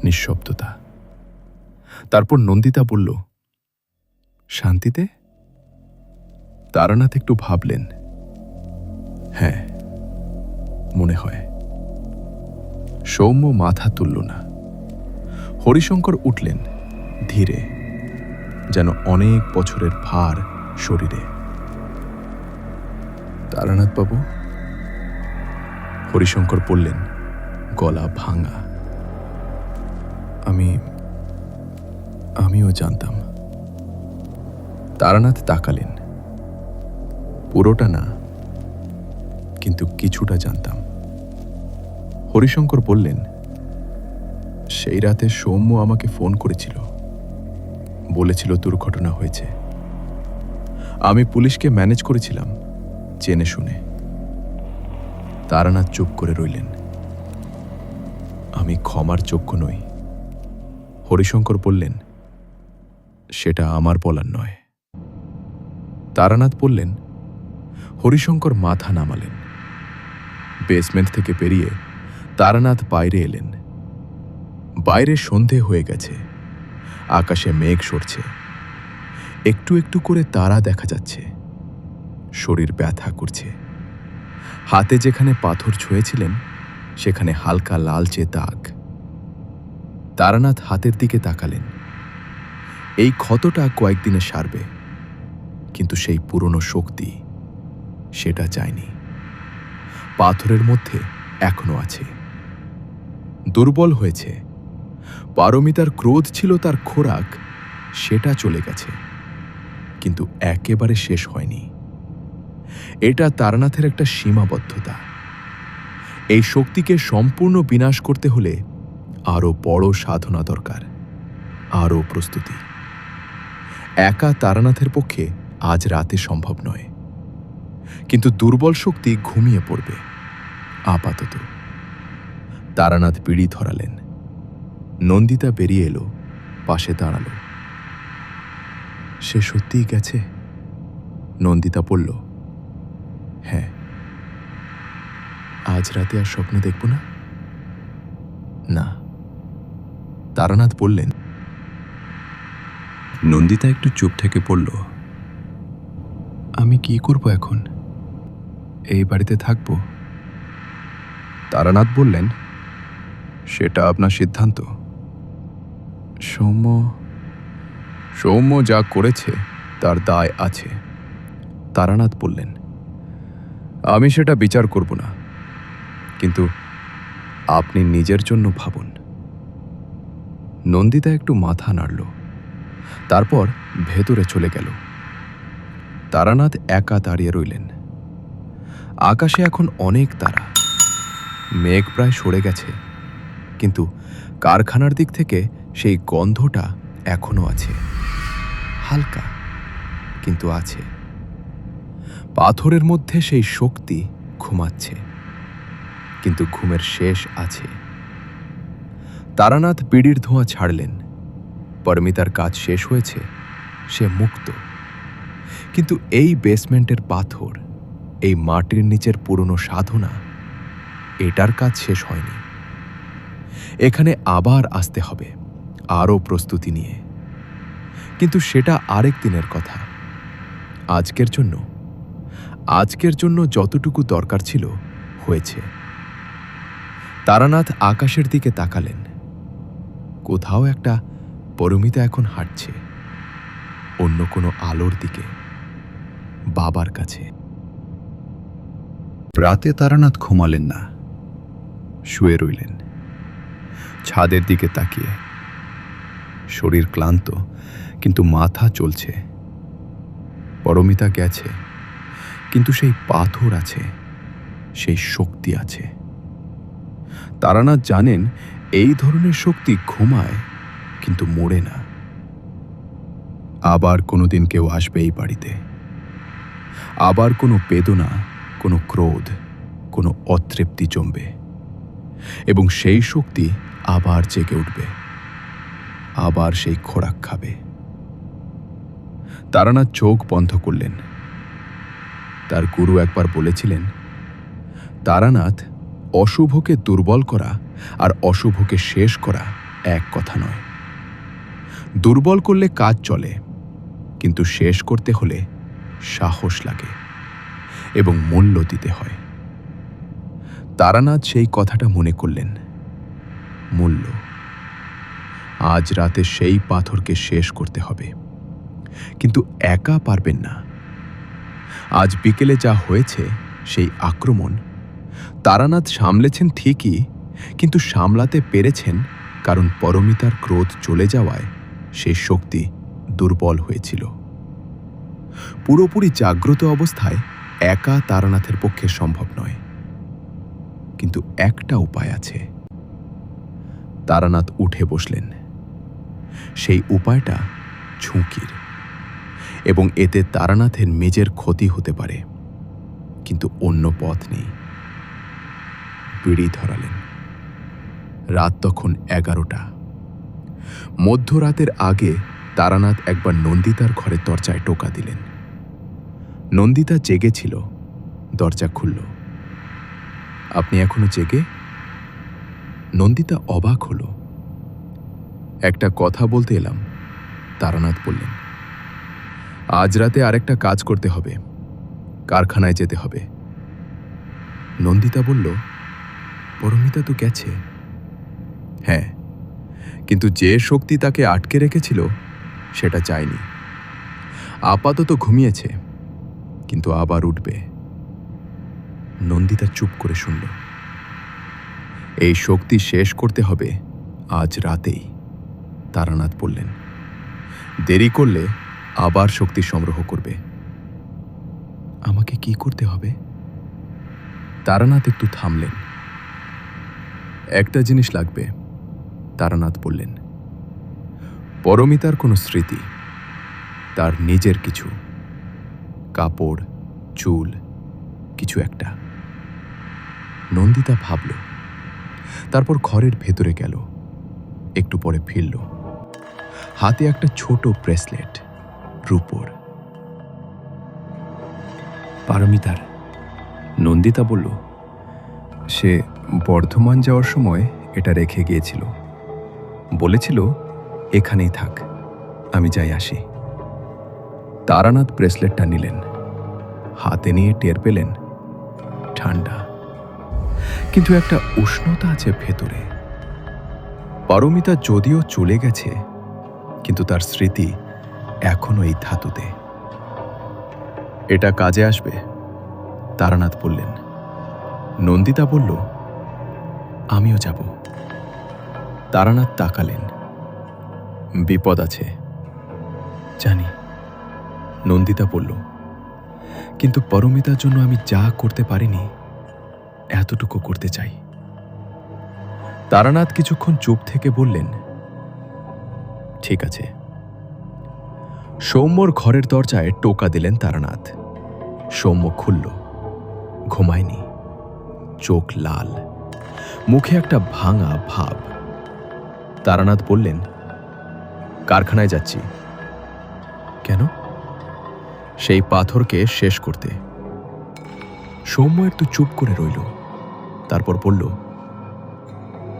নিঃশব্দতা। তারপর নন্দিতা বলল, শান্তিতে? তারানাথ একটু ভাবলেন, হ্যাঁ, মনে হয়। সৌম্য মাথা তুলল না। হরিশঙ্কর উঠলেন ধীরে, যেন অনেক বছরের ভার শরীরে। তারানাথ বাবু, হরিশঙ্কর বললেন, গলা ভাঙা, আমিও জানতাম। তারানাথ তাকালেন। পুরোটা না, কিন্তু কিছুটা জানতাম। হরিশঙ্কর বললেন, সেই রাতে সৌম্য আমাকে ফোন করেছিল, বলেছিল দুর্ঘটনা হয়েছে। আমি পুলিশকে ম্যানেজ করেছিলাম, জেনে শুনে। তারানাথ চুপ করে রইলেন। আমি ক্ষমার যোগ্য নই। হরিশঙ্কর বললেন, সেটা আমার বলার নয়। তারানাথ বললেন। হরিশঙ্কর মাথা নামালেন। বেসমেন্ট থেকে বেরিয়ে তারানাথ বাইরে এলেন। বাইরে সন্ধে হয়ে গেছে, আকাশে মেঘ সরছে, একটু একটু করে তারা দেখা যাচ্ছে। শরীর ব্যথা করছে। হাতে যেখানে পাথর ছুঁয়েছিলেন, সেখানে হালকা লালচে দাগ। তারানাথ হাতের দিকে তাকালেন। এই ক্ষতটা কয়েকদিনে সারবে, কিন্তু সেই পুরনো শক্তি, সেটা যায়নি। পাথরের মধ্যে এখনো আছে। দুর্বল হয়েছে। পারমিতার ক্রোধ ছিল তার খোরাক, সেটা চলে গেছে, কিন্তু একেবারে শেষ হয়নি। এটা তারানাথের একটা সীমাবদ্ধতা। এই শক্তিকে সম্পূর্ণ বিনাশ করতে হলে আরো বড় সাধনা দরকার, আরো প্রস্তুতি। একা তারানাথের পক্ষে আজ রাতে সম্ভব নয়, কিন্তু দুর্বল শক্তি ঘুমিয়ে পড়বে আপাতত। তারানাথ বিড়ি ধরালেন। নন্দিতা বেরিয়ে এলো, পাশে দাঁড়ালো। সে সত্যিই গেছে? নন্দিতা বলল, হ্যাঁ। আজ রাতে আর স্বপ্ন দেখব না? না। তারানাথ বললেন। নন্দিতা একটু চুপ থেকে পড়ল, আমি কি করব এখন? এই বাড়িতে থাকব? তারানাথ বললেন, সেটা আপনার সিদ্ধান্ত। সৌম্য যা করেছে তার দায় আছে। তারানাথ বললেন, আমি সেটা বিচার করব না, কিন্তু আপনি নিজের জন্য ভাবুন। নন্দিতা একটু মাথা নাড়ল, তারপর ভেতরে চলে গেল। তারানাথ একা দাঁড়িয়ে রইলেন। আকাশে এখন অনেক তারা, মেঘ প্রায় সরে গেছে, কিন্তু কারখানার দিক থেকে সেই গন্ধটা এখনো আছে। হালকা, কিন্তু আছে। পাথরের মধ্যে সেই শক্তি ঘুমাচ্ছে, কিন্তু ঘুমের শেষ আছে। তারানাথ বিড়ির ধোঁয়া ছাড়লেন। পরমিতার কাজ শেষ হয়েছে, সে মুক্ত। কিন্তু এই বেসমেন্টের পাথর, এই মাটির নিচের পুরনো সাধনা, এটার কাজ শেষ হয়নি। এখানে আবার আসতে হবে, আরও প্রস্তুতি নিয়ে। কিন্তু সেটা আরেক দিনের কথা। আজকের জন্য যতটুকু দরকার ছিল হয়েছে। তারানাথ আকাশের দিকে তাকালেন। কোথাও একটা পরমিতা এখন হাঁটছে, অন্য কোনো আলোর দিকে, বাবার কাছে। রাতে তারানাথ ঘুমালেন না, শুয়ে রইলেন ছাদের দিকে তাকিয়ে। শরীর ক্লান্ত, কিন্তু মাথা চলছে। পরমিতা গেছে, কিন্তু সেই পাথর আছে, সেই শক্তি আছে। তারানাথ জানেন এই ধরনের শক্তি ঘুমায়, কিন্তু মরে না। আবার কোনোদিন কেউ আসবে এই বাড়িতে, আবার কোনো বেদনা, কোনো ক্রোধ, কোনো অতৃপ্তি জমবে, এবং সেই শক্তি আবার জেগে উঠবে, আবার সেই খোরাক খাবে। তারানাথ চোখ বন্ধ করলেন। তার গুরু একবার বলেছিলেন, তারানাথ, অশুভকে দুর্বল করা আর অশুভকে শেষ করা এক কথা নয়। দুর্বল করলে কাজ চলে, কিন্তু শেষ করতে হলে সাহস লাগে এবং মূল্য দিতে হয়। তারানাথ সেই কথাটা মনে করলেন। মূল্য। আজ রাতে সেই পাথরকে শেষ করতে হবে, কিন্তু একা পারবেন না। আজ বিকেলে যা হয়েছে, সেই আক্রমণ, তারানাথ সামলেছেন ঠিকই, কিন্তু সামলাতে পেরেছেন কারণ পরমিতার ক্রোধ চলে যাওয়ায় সেই শক্তি দুর্বল হয়েছিল। পুরোপুরি জাগ্রত অবস্থায় একা তারানাথের পক্ষে সম্ভব নয়, কিন্তু একটা উপায় আছে। তারানাথ উঠে বসলেন। সেই উপায়টা ঝুঁকির, এবং এতে তারানাথের নিজের ক্ষতি হতে পারে, কিন্তু অন্য পথ নেই। বিড়ি ধরালেন। রাত তখন 11টা। মধ্যরাতের আগে তারানাথ একবার নন্দিতার ঘরে দরজায় টোকা দিলেন। নন্দিতা জেগেছিল। দরজা খুলল। আপনি এখনো জেগে? নন্দিতা অবাক হল। একটা কথা বলতে এলাম, তারানাথ বললেন। আজ রাতে আরেকটা কাজ করতে হবে, কারখানায় যেতে হবে। নন্দিতা বলল, পরমিতা তো গেছে। হ্যাঁ, কিন্তু যে শক্তি তাকে আটকে রেখেছিল সেটা যায়নি। আপাতত ঘুমিয়েছে, কিন্তু আবার উঠবে। নন্দিতা চুপ করে শুনল। এই শক্তি শেষ করতে হবে আজ রাতেই, তারানাথ বললেন। দেরি করলে আবার শক্তি সংগ্রহ করবে। আমাকে কি করতে হবে? তারানাথ একটু থামলেন। একটা জিনিস লাগবে, তারানাথ বললেন। পরমিতার কোনো স্মৃতি, তার নিজের কিছু, কাপড়, চুল, কিছু একটা। নন্দিতা ভাবল, তারপর ঘরের ভেতরে গেল। একটু পরে ফিরল, হাতে একটা ছোট ব্রেসলেট, রূপোর। পারমিতার, নন্দিতা বলল। সে বর্ধমান যাওয়ার সময় এটা রেখে গিয়েছিল। বলেছিল, এখানেই থাক, আমি যাই আসি। তারানাথ ব্রেসলেটটা নিলেন। হাতে নিয়ে টের পেলেন ঠান্ডা, কিন্তু একটা উষ্ণতা আছে ভেতরে। পারমিতা যদিও চলে গেছে, কিন্তু তার স্মৃতি এখনো এই ধাতুতে। এটা কাজে আসবে, তারানাথ বললেন। নন্দিতা বলল, আমিও যাব। তারানাথ তাকালেন। বিপদ আছে জানি, নন্দিতা বলল, কিন্তু পরমিতার জন্য আমি যা করতে পারিনি এতটুকু করতে চাই। তারানাথ কিছুক্ষণ চুপ থেকে বললেন, ঠিক আছে। সৌম্যর ঘরের দরজায় টোকা দিলেন তারানাথ। সৌম্য খুলল। ঘুমায়নি, চোখ লাল, মুখে একটা ভাঙা ভাব। তারানাথ বললেন, কারখানায় যাচ্ছি। কেন? সেই পাথরকে শেষ করতে। সৌম্য একটু চুপ করে রইল, তারপর বলল,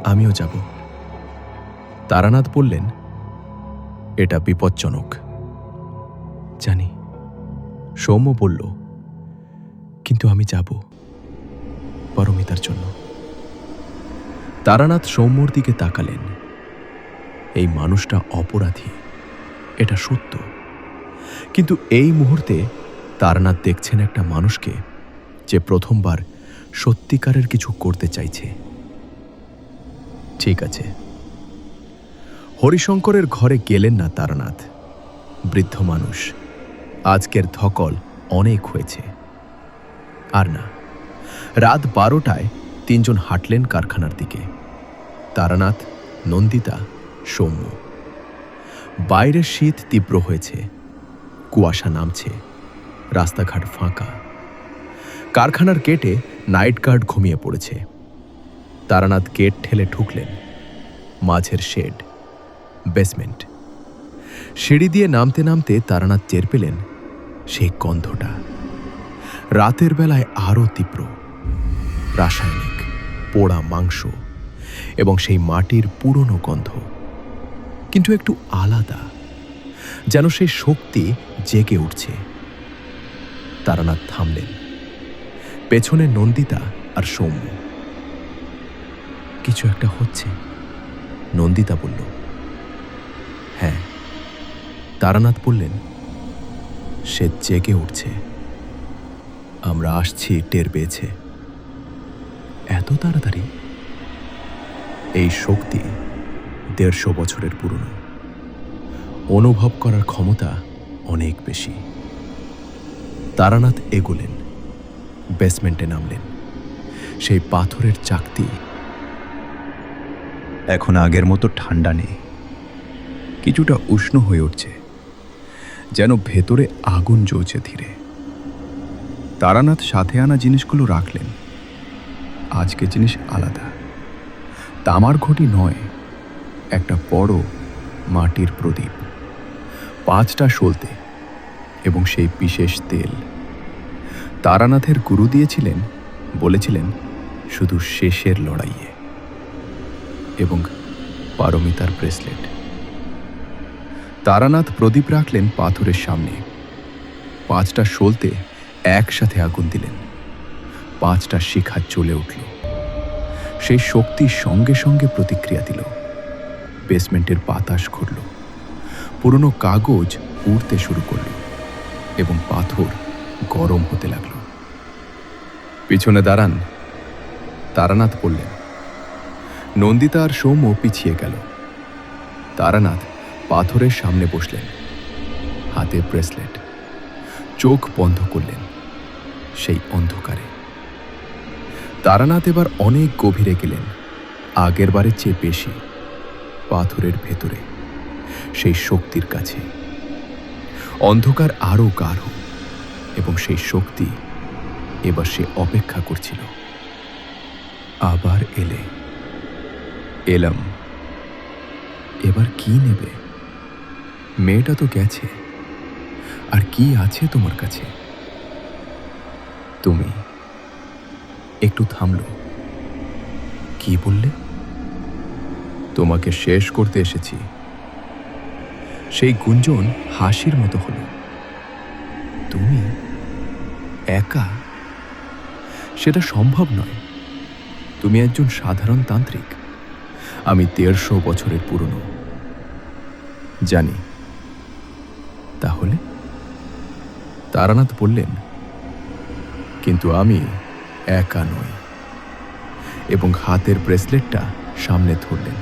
আমিও যাব। তারানাথ বললেন, এটা বিপজ্জনক। জানি, সৌম্য বলল, কিন্তু আমি যাব, পারমিতার জন্য। তারানাথ সৌম্যর দিকে তাকালেন। এই মানুষটা অপরাধী, এটা সত্য, কিন্তু এই মুহূর্তে তারানাথ দেখছেন একটা মানুষকে যে প্রথমবার সত্যিকারের কিছু করতে চাইছে। ঠিক আছে। হরিশঙ্করের ঘরে গেলেন না তারানাথ। বৃদ্ধ মানুষ, আজকের ধকল অনেক হয়েছে। আর না, রাত 12টায় তিনজন হাঁটলেন কারখানার দিকে। তারানাথ, নন্দিতা, সৌম্য। বাইরের শীত তীব্র হয়েছে, কুয়াশা নামছে, রাস্তাঘাট ফাঁকা। কারখানার গেটে নাইট গার্ড ঘুমিয়ে পড়েছে। তারানাথ গেট ঠেলে ঢুকলেন। মাঝের শেড, বেসমেন্ট। সিঁড়ি দিয়ে নামতে নামতে তারানাথ টের পেলেন সেই গন্ধটা রাতের বেলায় আরও তীব্র। রাসায়নিক, পোড়া মাংস এবং সেই মাটির পুরনো গন্ধ, কিন্তু একটু আলাদা, যেন সেই শক্তি জেগে উঠছে। তারানাথ থামলেন। পেছনে নন্দিতা আর সৌম্য। কিছু একটা হচ্ছে, নন্দিতা বলল। হ্যাঁ, তারানাথ বললেন, সে জেগে উঠছে। আমরা আসছি টের পেয়েছে। এত তাড়াতাড়ি? এই শক্তি 150 বছরের পুরনো। অনুভব করার ক্ষমতা অনেক বেশি। তারানাথ এগোলেন, বেসমেন্টে নামলেন। সেই পাথরের চাকতি এখন আগের মতো ঠান্ডা নেই, কিছুটা উষ্ণ হয়ে উঠছে, যেন ভেতরে আগুন জ্বলছে ধীরে। তারানাথ সাথে আনা জিনিসগুলো রাখলেন। আজকে জিনিস আলাদা। তামার ঘটি নয়, একটা বড় মাটির প্রদীপ, 5টা সলতে এবং সেই বিশেষ তেল। তারানাথের গুরু দিয়েছিলেন, বলেছিলেন শুধু শেষের লড়াইয়ে। এবং পারমিতার ব্রেসলেট। তারানাথ প্রদীপ রাখলেন পাথরের সামনে। 5টা সলতে একসাথে আগুন দিলেন। 5টা শিখা জ্বলে উঠল। সেই শক্তির সঙ্গে সঙ্গে প্রতিক্রিয়া দিল। বেসমেন্টের বাতাস ঘুরল, পুরনো কাগজ উড়তে শুরু করল এবং পাথর গরম হতে লাগল। পিছনে দাঁড়ান, তারানাথ বললেন। নন্দিতা আর সৌম্য পিছিয়ে গেল। তারানাথ পাথরের সামনে বসলেন, হাতে ব্রেসলেট। চোখ বন্ধ করলেন সেই অন্ধকারে। তারানাথ এবার অনেক গভীরে গেলেন, আগের বারের চেয়ে বেশি। পাথরের ভেতরে, সেই শক্তির কাছে। অন্ধকার আরও গাঢ় এবং সেই শক্তি এবার সে অপেক্ষা করছিল। আবার এলে। এলাম। এবার কি নেবে? মেয়েটা তো গেছে, আর কি আছে তোমার কাছে? তুমি। একটু থামল। কি বললে? তোমাকে শেষ করতে এসেছি। সেই গুঞ্জন হাসির মতো হলো। তুমি একা? সেটা সম্ভব নয়। তুমি একজন সাধারণ তান্ত্রিক, আমি 150 বছরের পুরনো। জানি। তাহলে? তারানাথ বললেন, কিন্তু আমি একা নই। এবং হাতের ব্রেসলেটটা সামনে ধরলেন।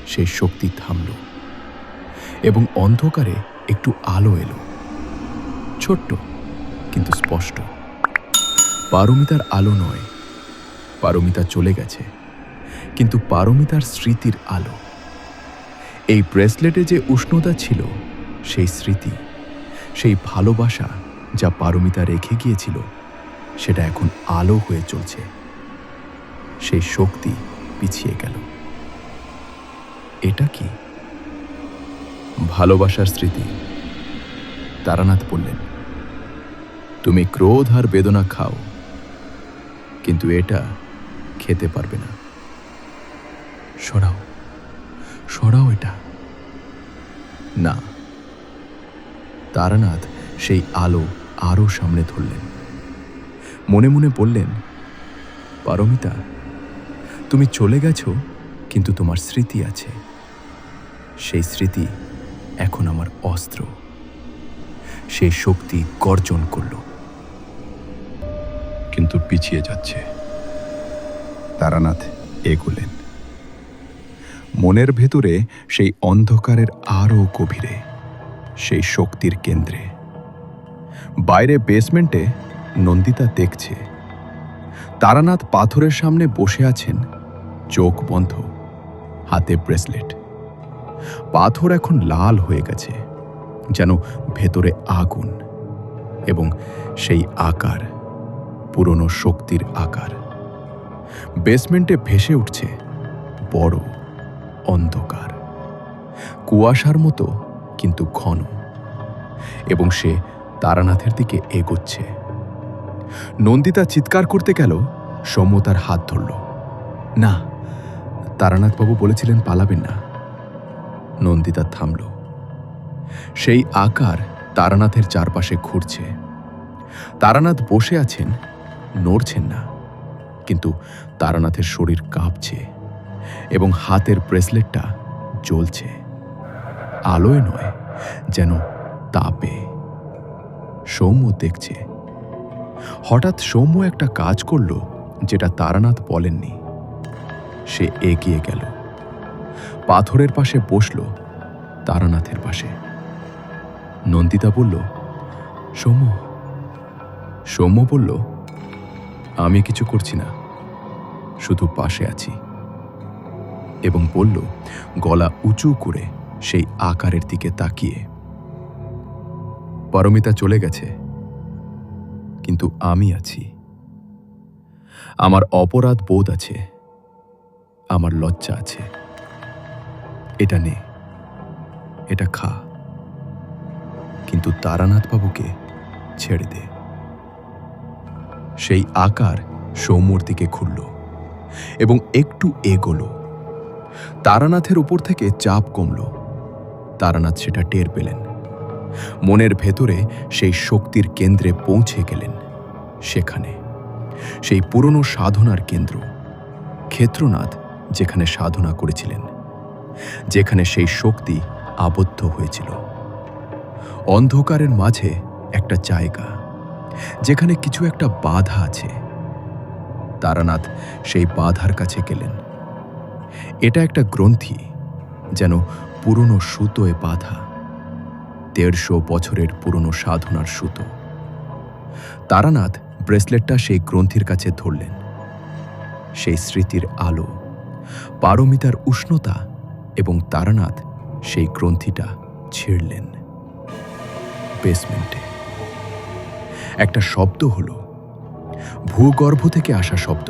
সেই শক্তি থামল এবং অন্ধকারে একটু আলো এলো, ছোট্ট কিন্তু স্পষ্ট। পারমিতার আলো নয়, পারমিতা চলে গেছে, কিন্তু পারমিতার স্মৃতির আলো। এই ব্রেসলেটে যে উষ্ণতা ছিল, সেই স্মৃতি, সেই ভালোবাসা যা পারমিতা রেখে গিয়েছিল, সেটা এখন আলো হয়ে চলছে। সেই শক্তি পিছিয়ে গেল। এটা কি? ভালোবাসার স্মৃতি। তারানাথ বললেন, তুমি ক্রোধ আর বেদনা খাও, কিন্তু এটা খেতে পারবে না। সরাও, সরাও এটা। না। তারানাথ সেই আলো আরো সামনে ধরলেন। মনে মনে বললেন, পারমিতা, তুমি চলে গেছো, কিন্তু তোমার স্মৃতি আছে। সেই স্মৃতি এখন আমার অস্ত্র। সেই শক্তি গর্জন করল, কিন্তু পিছিয়ে যাচ্ছে। তারানাথ এগোলেন। মনের ভেতরে সেই অন্ধকারের আরও গভীরে, সেই শক্তির কেন্দ্রে। বাইরে বেসমেন্টে নন্দিতা দেখছে। তারানাথ পাথরের সামনে বসে আছেন, চোখ বন্ধ, হাতে ব্রেসলেট। পাথর এখন লাল হয়ে গেছে, যেন ভেতরে আগুন, এবং সেই আকার পুরনো শক্তির আকার। বেসমেন্টে ভেসে উঠছে বড় অন্ধকার, কুয়াশার মতো কিন্তু ঘন, এবং সে তারানাথের দিকে এগোচ্ছে। নন্দিতা চিৎকার করতে গেল, সৌম্য তার হাত ধরল। না, তারানাথবাবু বলেছিলেন পালাবেন না। নন্দিতা থামল। সেই আকার তারানাথের চারপাশে ঘুরছে। তারানাথ বসে আছেন, নড়ছেন না, কিন্তু তারানাথের শরীর কাঁপছে এবং হাতের ব্রেসলেটটা জ্বলছে, আলোয় নয়, যেন তাপে। সৌম্য দেখছে। হঠাৎ সৌম্য একটা কাজ করল, যেটা তারানাথ বলেননি। সে এগিয়ে গেল, পাথরের পাশে বসল, তারানাথের পাশে। নন্দিতা বলল, সৌম্য। সৌম্য বলল, আমি কিছু করছি না, শুধু পাশে আছি, এবং বলল, গলা উঁচু করে সেই আকারের দিকে তাকিয়ে, পারমিতা চলে গেছে, কিন্তু আমি আছি। আমার অপরাধ বোধ আছে, আমার লজ্জা আছে। এটা নে, এটা খা, কিন্তু তারানাথবাবুকে ছেড়ে দে। সেই আকার সৌম্যর দিকে ঘুরল এবং একটু এগোলো। তারানাথের উপর থেকে চাপ কমল। তারানাথ সেটা টের পেলেন। মনের ভেতরে সেই শক্তির কেন্দ্রে পৌঁছে গেলেন। সেখানে সেই পুরনো সাধনার কেন্দ্র, ক্ষেত্রনাথ যেখানে সাধনা করেছিলেন, যেখানে সেই শক্তি আবদ্ধ হয়েছিল। অন্ধকারের মাঝে একটা জায়গা, যেখানে কিছু একটা বাধা আছে। তারানাথ সেই বাধার কাছে গেলেন। এটা একটা গ্রন্থি, যেন পুরনো সুতোয় বাঁধা, ১৫০ বছরের পুরনো সাধনার সুতো। তারানাথ ব্রেসলেটটা সেই গ্রন্থির কাছে ধরলেন। সেই স্মৃতির আলো, পারমিতার উষ্ণতা, এবং তারানাথ সেই গ্রন্থিটা ছিঁড়লেন। বেসমেন্টে একটা শব্দ হলো, ভূগর্ভ থেকে আসা শব্দ,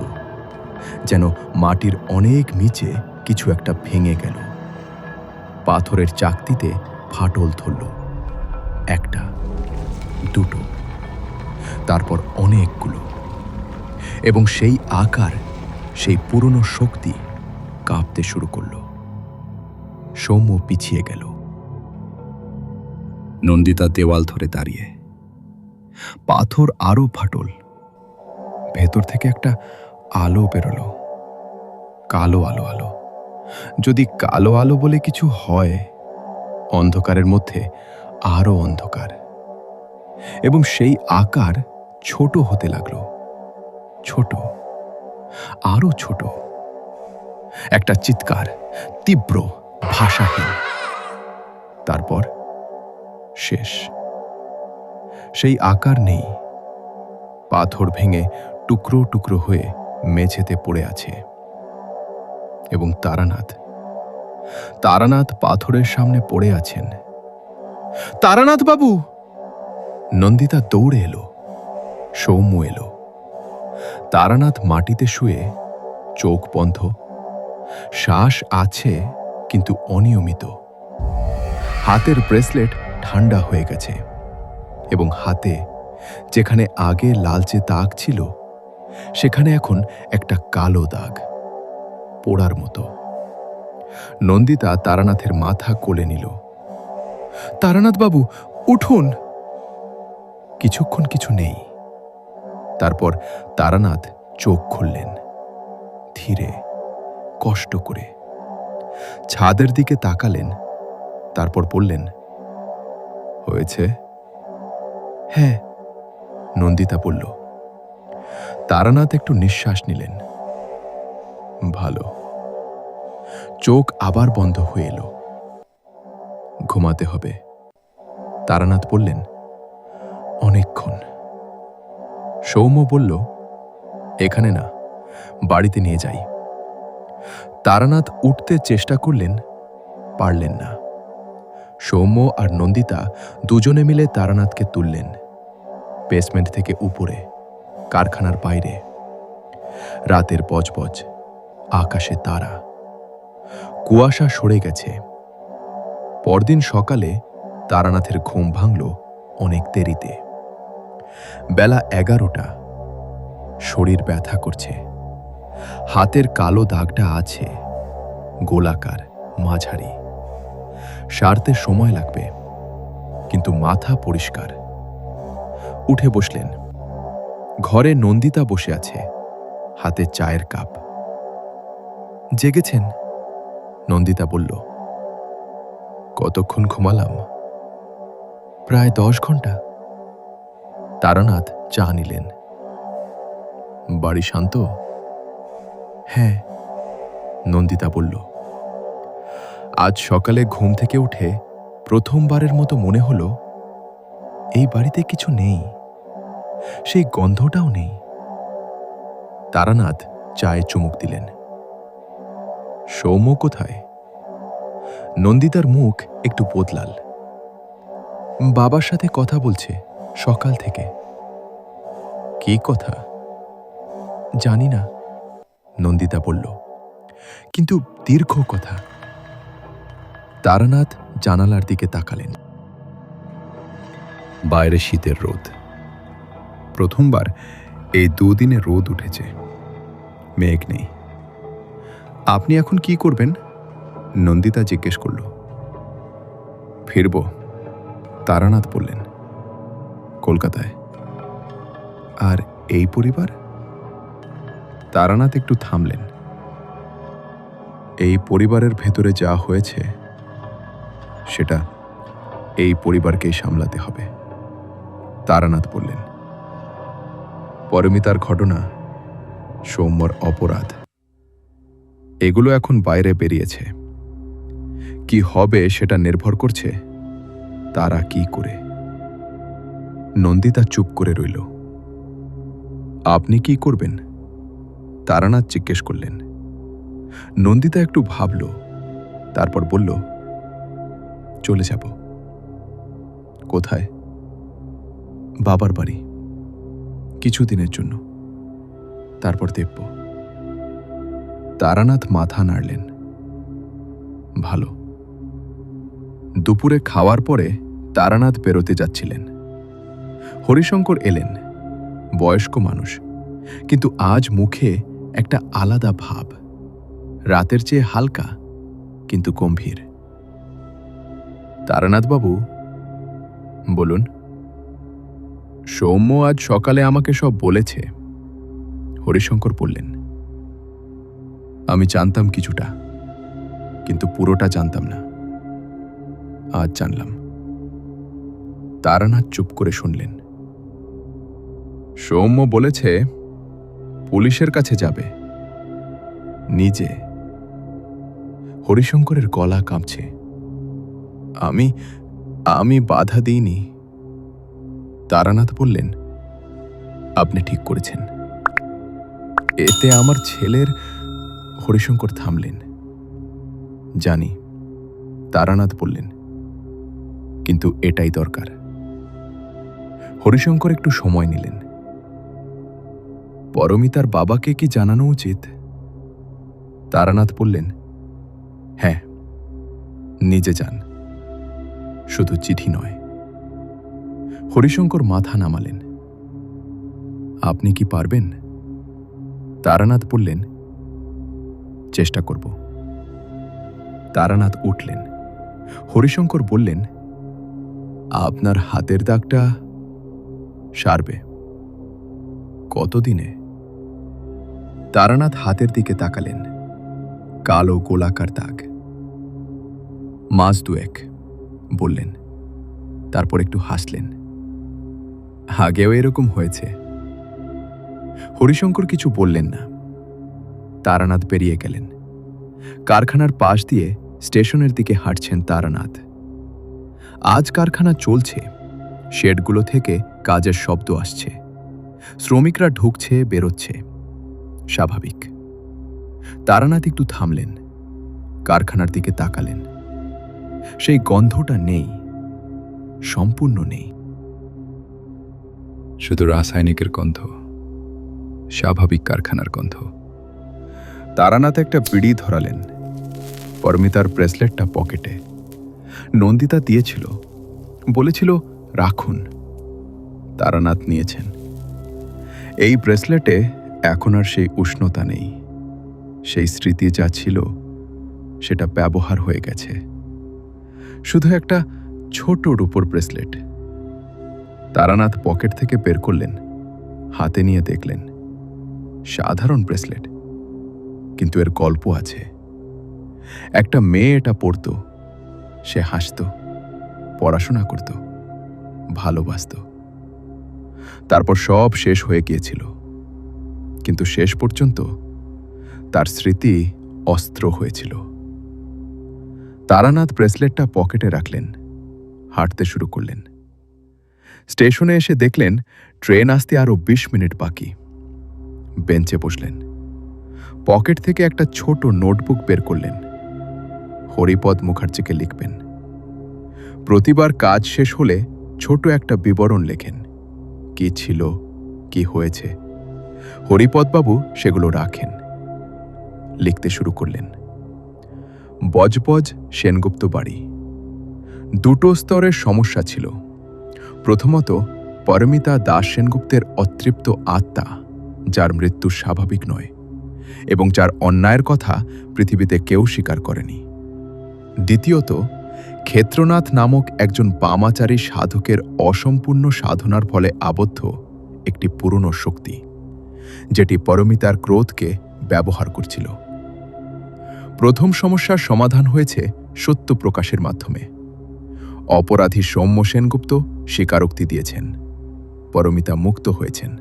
যেন মাটির অনেক নিচে কিছু একটা ভেঙে গেল। পাথরের চাকতিতে ফাটল ধরল, একটা, দুটো, তারপর অনেকগুলো, এবং সেই আকার, সেই পুরনো শক্তি কাঁপতে শুরু করল। সৌম্য পিছিয়ে গেল। নন্দিতা দেওয়াল ধরে দাঁড়িয়ে। পাথর আরো ফাটল। ভেতর থেকে একটা আলো বেরোলো, কালো আলো। আলো, যদি কালো আলো বলে কিছু হয়। অন্ধকারের মধ্যে আরো অন্ধকার, এবং সেই আকার ছোট হতে লাগলো, ছোট, আরো ছোট। একটা চিৎকার, তীব্র, ভাষাহীন। তারপর শেষ। সেই আকার নেই। পাথর ভেঙে টুকরো টুকরো হয়ে মেঝেতে পড়ে আছে। এবং তারানাথ তারানাথ পাথরের সামনে পড়ে আছেন। তারানাথ বাবু! নন্দিতা দৌড়ে এলো। সৌম্য এলো। তারানাথ মাটিতে শুয়ে, চোখ বন্ধ, শ্বাস আছে কিন্তু অনিয়মিত। হাতের ব্রেসলেট ঠান্ডা হয়ে গেছে এবং হাতে যেখানে আগে লালচে দাগ ছিল সেখানে এখন একটা কালো দাগ, পোড়ার মতো। নন্দিতা তারানাথের মাথা কোলে নিল। তারানাথ বাবু, উঠুন! কিছুক্ষণ কিছু নেই। তারপর তারানাথ চোখ খুললেন, ধীরে, কষ্ট করে। ছাদের দিকে তাকালেন, তারপর বললেন, হয়েছে? হ্যাঁ, নন্দিতা বলল। তারানাথ একটু নিঃশ্বাস নিলেন। ভালো। চোখ আবার বন্ধ হয়ে এলো। ঘুমাতে হবে, তারানাথ বললেন। অনেকক্ষণ। সৌম্য বলল, এখানে না, বাড়িতে নিয়ে যাই। তারানাথ উঠতে চেষ্টা করলেন, পারলেন না। সৌম্য আর নন্দিতা দুজনে মিলে তারানাথকে তুললেন। বেসমেন্ট থেকে উপরে, কারখানার বাইরে। রাতের বজবজ, আকাশে তারা, কুয়াশা সরে গেছে। পরদিন সকালে তারানাথের ঘুম ভাঙল অনেক দেরিতে। বেলা 11টা। শরীর ব্যথা করছে। হাতের কালো দাগটা আছে, গোলাকার, মাঝারি। সারতে সময় লাগবে, কিন্তু মাথা পরিষ্কার। উঠে বসলেন। ঘরে নন্দিতা বসে আছে, হাতে চায়ের কাপ। জেগেছেন? নন্দিতা বলল। কতক্ষণ ঘুমালাম? প্রায় 10 ঘন্টা। তারানাথ চা নিলেন। বাড়ি শান্ত? হ্যাঁ, নন্দিতা বলল। আজ সকালে ঘুম থেকে উঠে প্রথমবারের মতো মনে হলো এই বাড়িতে কিছু নেই, সেই গন্ধটাও নেই। তারানাথ চায়ে চুমুক দিলেন। সৌম্য কোথায়? নন্দিতার মুখ একটু বদলাল। বাবার সাথে কথা বলছে সকাল থেকে। কি কথা? জানি না, নন্দিতা বলল, কিন্তু দীর্ঘ কথা। তারানাথ জানালার দিকে তাকালেন। বাইরে শীতের রোদ। প্রথমবার এই দুদিনে রোদ উঠেছে। মেঘ নেই। আপনি এখন কি করবেন? নন্দিতা জিজ্ঞেস করল। ফিরব, তারানাথ বললেন। কলকাতায়। আর এই পরিবার? তারানাথ একটু থামলেন। এই পরিবারের ভেতরে যা হয়েছে সেটা এই পরিবারকেই সামলাতে হবে, তারানাথ বললেন। পরিমিতার ঘটনা, সৌম্যর অপরাধ, এগুলো এখন বাইরে বেরিয়েছে। কি হবে সেটা নির্ভর করছে তারা কি করে। নন্দিতা চুপ করে রইল। আপনি কি করবেন? তারানাথ জিজ্ঞেস করলেন। নন্দিতা একটু ভাবল, তারপর বলল, চলে যাব। কোথায়? বাবার বাড়ি, কিছুদিনের জন্য, তারপর দেখব। তারানাথ মাথা নাড়লেন। ভালো। দুপুরে খাওয়ার পরে তারানাথ বেরোতে যাচ্ছিলেন। হরিশঙ্কর এলেন। বয়স্ক মানুষ, কিন্তু আজ মুখে একটা আলাদা ভাব, রাতের চেয়ে হালকা কিন্তু গম্ভীর। তারানাথ বাবু, বলুন। সৌম্য আজ সকালে আমাকে সব বলেছে, হরিশঙ্কর বললেন। আমি জানতাম কিছুটা, কিন্তু পুরোটা জানতাম না। আজ জানলাম। তারানাথ চুপ করে শুনলেন। সৌম্য বলেছে পুলিশের কাছে যাবে, নিজে। হরিশঙ্করের গলা কাঁপছে। আমি বাধা দিইনি। তারানাথ বললেন, আপনি ঠিক করেছেন। এতে আমার ছেলের হরিশঙ্কর থামলেন। জানি, তারানাথ বললেন, কিন্তু এটাই দরকার। হরিশঙ্কর একটু সময় নিলেন। পরমিতার বাবাকে কি জানানো উচিত? তারানাথ বললেন, হ্যাঁ, নিজে যান, শুধু চিঠি নয়। হরিশঙ্কর মাথা নামালেন। আপনি কি পারবেন? তারানাথ বললেন, চেষ্টা করব। তারানাথ উঠলেন। হরিশঙ্কর বললেন, আপনার হাতের দাগটা সারবে কতদিনে? তারানাথ হাতের দিকে তাকালেন। কালো গোলাকার দাগ। মাস দুয়েক, বললেন। তারপর একটু হাসলেন। আগেও এরকম হয়েছে। হরিশঙ্কর কিছু বললেন না। তারানাথ বেরিয়ে গেলেন। কারখানার পাশ দিয়ে স্টেশনের দিকে হাঁটছেন তারানাথ। আজ কারখানা চলছে। শেডগুলো থেকে কাজের শব্দ আসছে। শ্রমিকরা ঢুকছে, বেরোচ্ছে। স্বাভাবিক। তারানাথ একটু থামলেন। কারখানার দিকে তাকালেন। সেই গন্ধটা নেই, সম্পূর্ণ নেই। শুধু রাসায়নিকের গন্ধ, স্বাভাবিক কারখানার গন্ধ। তারানাথ একটা বিড়ি ধরালেন। পরমিতার ব্রেসলেটটা পকেটে। নন্দিতা দিয়েছিল, বলেছিল রাখুন। তারানাথ নিয়েছেন। এই ব্রেসলেটে এখন আর সেই উষ্ণতা নেই। সেই স্মৃতি যা ছিল সেটা ব্যবহার হয়ে গেছে। শুধু একটা ছোট রূপোর ব্রেসলেট। তারানাথ পকেট থেকে বের করলেন, হাতে নিয়ে দেখলেন। সাধারণ ব্রেসলেট, কিন্তু এর গল্প আছে। একটা মেয়ে এটা পরত। সে হাসত, পড়াশোনা করত, ভালোবাসত। তারপর সব শেষ হয়ে গিয়েছিল, কিন্তু শেষ পর্যন্ত তার স্মৃতি অস্ত্র হয়েছিল। তারানাথ ব্রেসলেটটা পকেটে রাখলেন, হাঁটতে শুরু করলেন। স্টেশনে এসে দেখলেন ট্রেন আসতে আরো 20 মিনিট বাকি। বেঞ্চে বসলেন। পকেট থেকে একটা ছোট নোটবুক বের করলেন। হরিপদ মুখার্জিকে লিখবেন। প্রতিবার কাজ শেষ হলে ছোট একটা বিবরণ লেখেন। কি ছিল, কি হয়েছে। হরিপদবাবু সেগুলো রাখেন। লিখতে শুরু করলেন। বজবজ সেনগুপ্ত বাড়ি। দুটো স্তরের সমস্যা ছিল। প্রথমত, পরমিতা দাস সেনগুপ্তের অতৃপ্ত আত্মা, যার মৃত্যু স্বাভাবিক নয় এবং যার অন্যায়ের কথা পৃথিবীতে কেউ স্বীকার করেনি। দ্বিতীয়ত, ক্ষেত্রনাথ নামক একজন বামাচারী সাধকের অসম্পূর্ণ সাধনার ফলে আবদ্ধ একটি পুরনো শক্তি, যেটি পরমিতার ক্রোধকে ব্যবহার করছিল। প্রথম সমস্যার সমাধান হয়েছে সত্য প্রকাশের মাধ্যমে। অপরাধী সৌম্য সেনগুপ্ত স্বীকারোক্তি দিয়েছেন। পরমিতা মুক্ত হয়েছেন।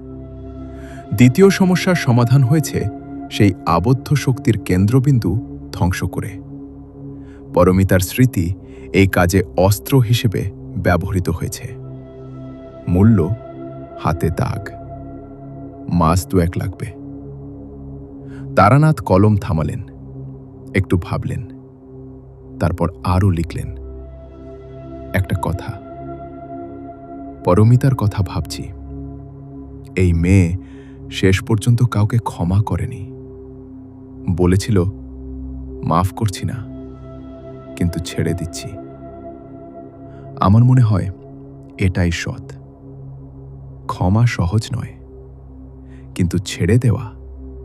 দ্বিতীয় সমস্যার সমাধান হয়েছে সেই আবদ্ধ শক্তির কেন্দ্রবিন্দু ধ্বংস করে। পরমিতার স্মৃতি এই কাজে অস্ত্র হিসেবে ব্যবহৃত হয়েছে। মূল্য হাতে দাগ। মাস দুয়েক লাগবে। তারানাথ কলম থামালেন, একটু ভাবলেন, তারপর আরও লিখলেন। একটা কথা, পরমিতার কথা ভাবছি। এই মেয়ে শেষ পর্যন্ত কাউকে ক্ষমা করেনি। বলেছিল, মাফ করছি না, কিন্তু ছেড়ে দিচ্ছি। আমার মনে হয় এটাই সৎ। ক্ষমা সহজ নয়, কিন্তু ছেড়ে দেওয়া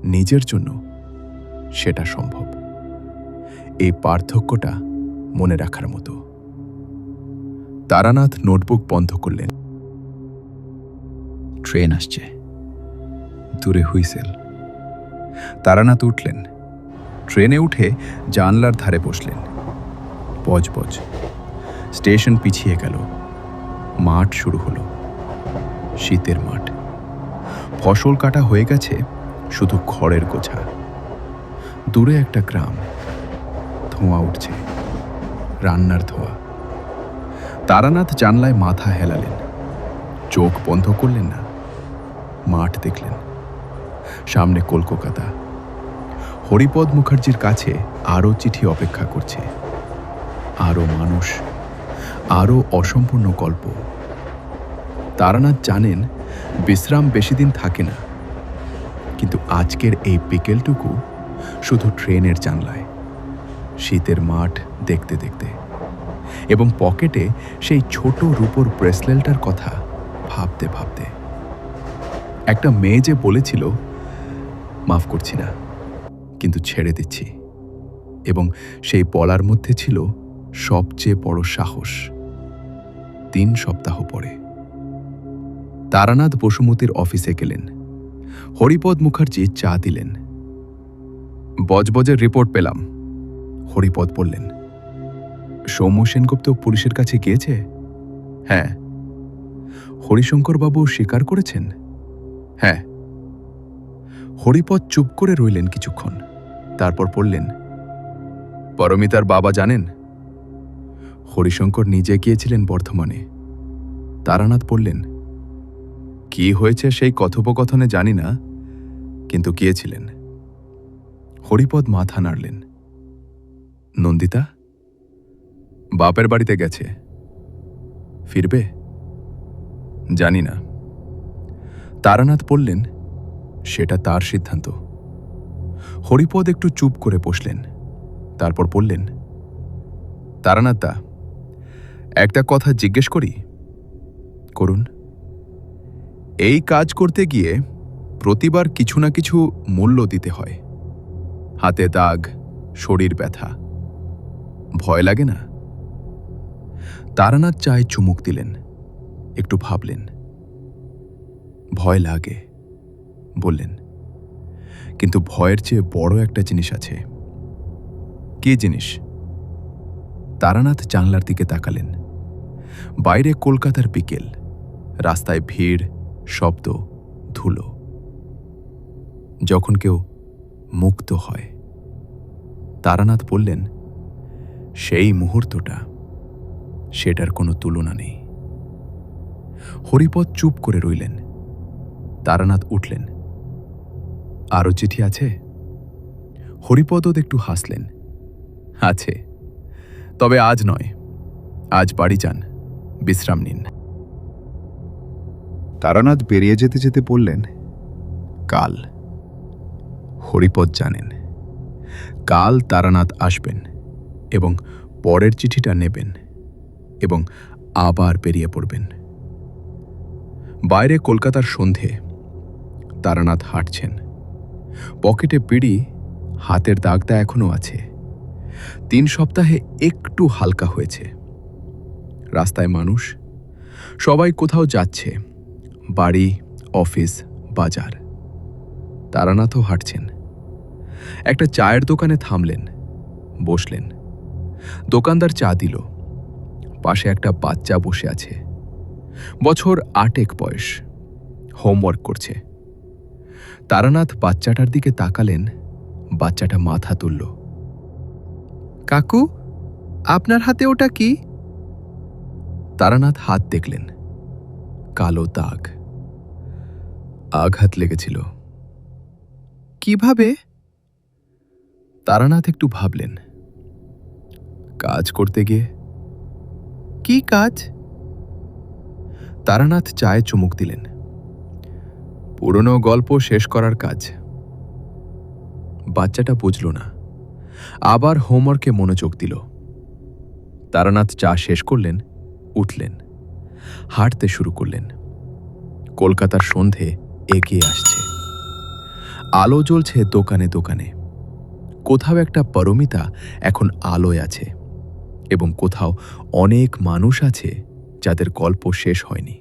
নিজের জন্য সেটা সম্ভব। এই পার্থক্যটা মনে রাখার মতো। তারানাথ নোটবুক বন্ধ করলেন। ট্রেন আসছে। দূরে হুইসেল। তারানাথ উঠলেন। ট্রেনে উঠে জানলার ধারে বসলেন। বজবজ। স্টেশন পিছিয়ে গেল। মাঠ শুরু হলো। শীতের মাঠ। ফসল কাটা হয়ে গেছে, শুধু খড়ের গোছা। দূরে একটা গ্রাম। ধোঁয়া উঠছে, রান্নার ধোঁয়া। তারানাথ জানলায় মাথা হেলালেন। চোখ বন্ধ করলেন না। মাঠ দেখলেন। সামনে কলকাতা। হরিপদ মুখার্জির কাছে আরও চিঠি অপেক্ষা করছে, আরও মানুষ, আরও অসম্পূর্ণ গল্প। তারানাথ জানেন বিশ্রাম বেশি দিন থাকে না, কিন্তু আজকের এই বিকেলটুকু শুধু ট্রেনের জানলায়, শীতের মাঠ দেখতে দেখতে, এবং পকেটে সেই ছোট রূপোর ব্রেসলেটটার কথা ভাবতে ভাবতে। একটা মেয়ে যে বলেছিল, মাফ করছি না, কিন্তু ছেড়ে দিচ্ছি, এবং সেই বলার মধ্যে ছিল সবচেয়ে বড় সাহস। 3 সপ্তাহ পরে তারানাথ বসুমতীর অফিসে গেলেন। হরিপদ মুখার্জি চা দিলেন। বজবজের রিপোর্ট পেলাম, হরিপদ বললেন। সৌম্য সেনগুপ্ত পুলিশের কাছে গিয়েছে? হ্যাঁ। হরিশঙ্করবাবু স্বীকার করেছেন? হ্যাঁ। হরিপদ চুপ করে রইলেন কিছুক্ষণ, তারপর বললেন, পরমিতার বাবা জানেন? হরিশঙ্কর নিজে গিয়েছিলেন বর্ধমানে। তারানাথ বললেন, কি হয়েছে সেই কথোপকথনে জানি না, কিন্তু গিয়েছিলেন। হরিপদ মাথা নাড়লেন। নন্দিতা? বাপের বাড়িতে গেছে। ফিরবে? জানি না। তারানাথ বললেন, সেটা তার সিদ্ধান্ত। হরিপদ একটু চুপ করে বসলেন, তারপর বললেন, তারানাথ দা, একটা কথা জিজ্ঞেস করি? করুন। এই কাজ করতে গিয়ে প্রতিবার কিছু না কিছু মূল্য দিতে হয়। হাতে দাগ, শরীর ব্যথা, ভয় লাগে না? তারানাথ চায় চুমুক দিলেন, একটু ভাবলেন। ভয় লাগে বললেন, কিন্তু ভয়ের চেয়ে বড় একটা জিনিস আছে। কি জিনিস? তারানাথ জানলার দিকে তাকালেন। বাইরে কলকাতার বিকেল, রাস্তায় ভিড়, শব্দ, ধুলো। যখন কেউ মুক্ত হয়। তারানাথ বললেন, সেই মুহূর্তটা, সেটার কোনো তুলনা নেই। হরিপদ চুপ করে রইলেন। তারানাথ উঠলেন। আরও চিঠি আছে? হরিপদও একটু হাসলেন। আছে, তবে আজ নয়। আজ বাড়ি যান, বিশ্রাম নিন। তারানাথ বেরিয়ে যেতে যেতে বললেন, কাল। হরিপদ জানেন কাল তারানাথ আসবেন এবং পরের চিঠিটা নেবেন এবং আবার বেরিয়ে পড়বেন। বাইরে কলকাতার সন্ধে। তারানাথ হাঁটছেন। পকেটে বিড়ি, হাতের দাগটা এখনো আছে। 3 সপ্তাহে একটু হালকা হয়েছে। রাস্তায় মানুষ, সবাই কোথাও যাচ্ছে, বাড়ি, অফিস, বাজার। তারানাথও হাঁটছেন। একটা চায়ের দোকানে থামলেন, বসলেন। দোকানদার চা দিল। পাশে একটা বাচ্চা বসে আছে। বছর 8 বয়স, হোমওয়ার্ক করছে। তারানাথ বাচ্চাটার দিকে তাকালেন। বাচ্চাটা মাথা তুলল। কাকু, আপনার হাতে ওটা কি? তারানাথ হাত দেখলেন। কালো দাগ। আঘাত লেগেছিল। কিভাবে? তারানাথ একটু ভাবলেন। কাজ করতে গিয়ে। কি কাজ? তারানাথ চায়ে চুমুক দিলেন। পুরনো গল্প শেষ করার কাজ। বাচ্চাটা বুঝল না, আবার হোমওয়ার্কে মনোযোগ দিল। তারানাথ চা শেষ করলেন, উঠলেন, হাঁটতে শুরু করলেন। কলকাতার সন্ধে এগিয়ে আসছে। আলো জ্বলছে দোকানে দোকানে। কোথাও একটা পরমিতা এখন আলোয় আছে, এবং কোথাও অনেক মানুষ আছে যাদের গল্প শেষ হয়নি।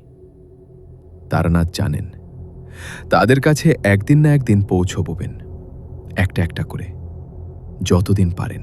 তারানাথ জানেন তাদের কাছে একদিন না একদিন পৌঁছবেন, একটা একটা করে, যতদিন পারেন।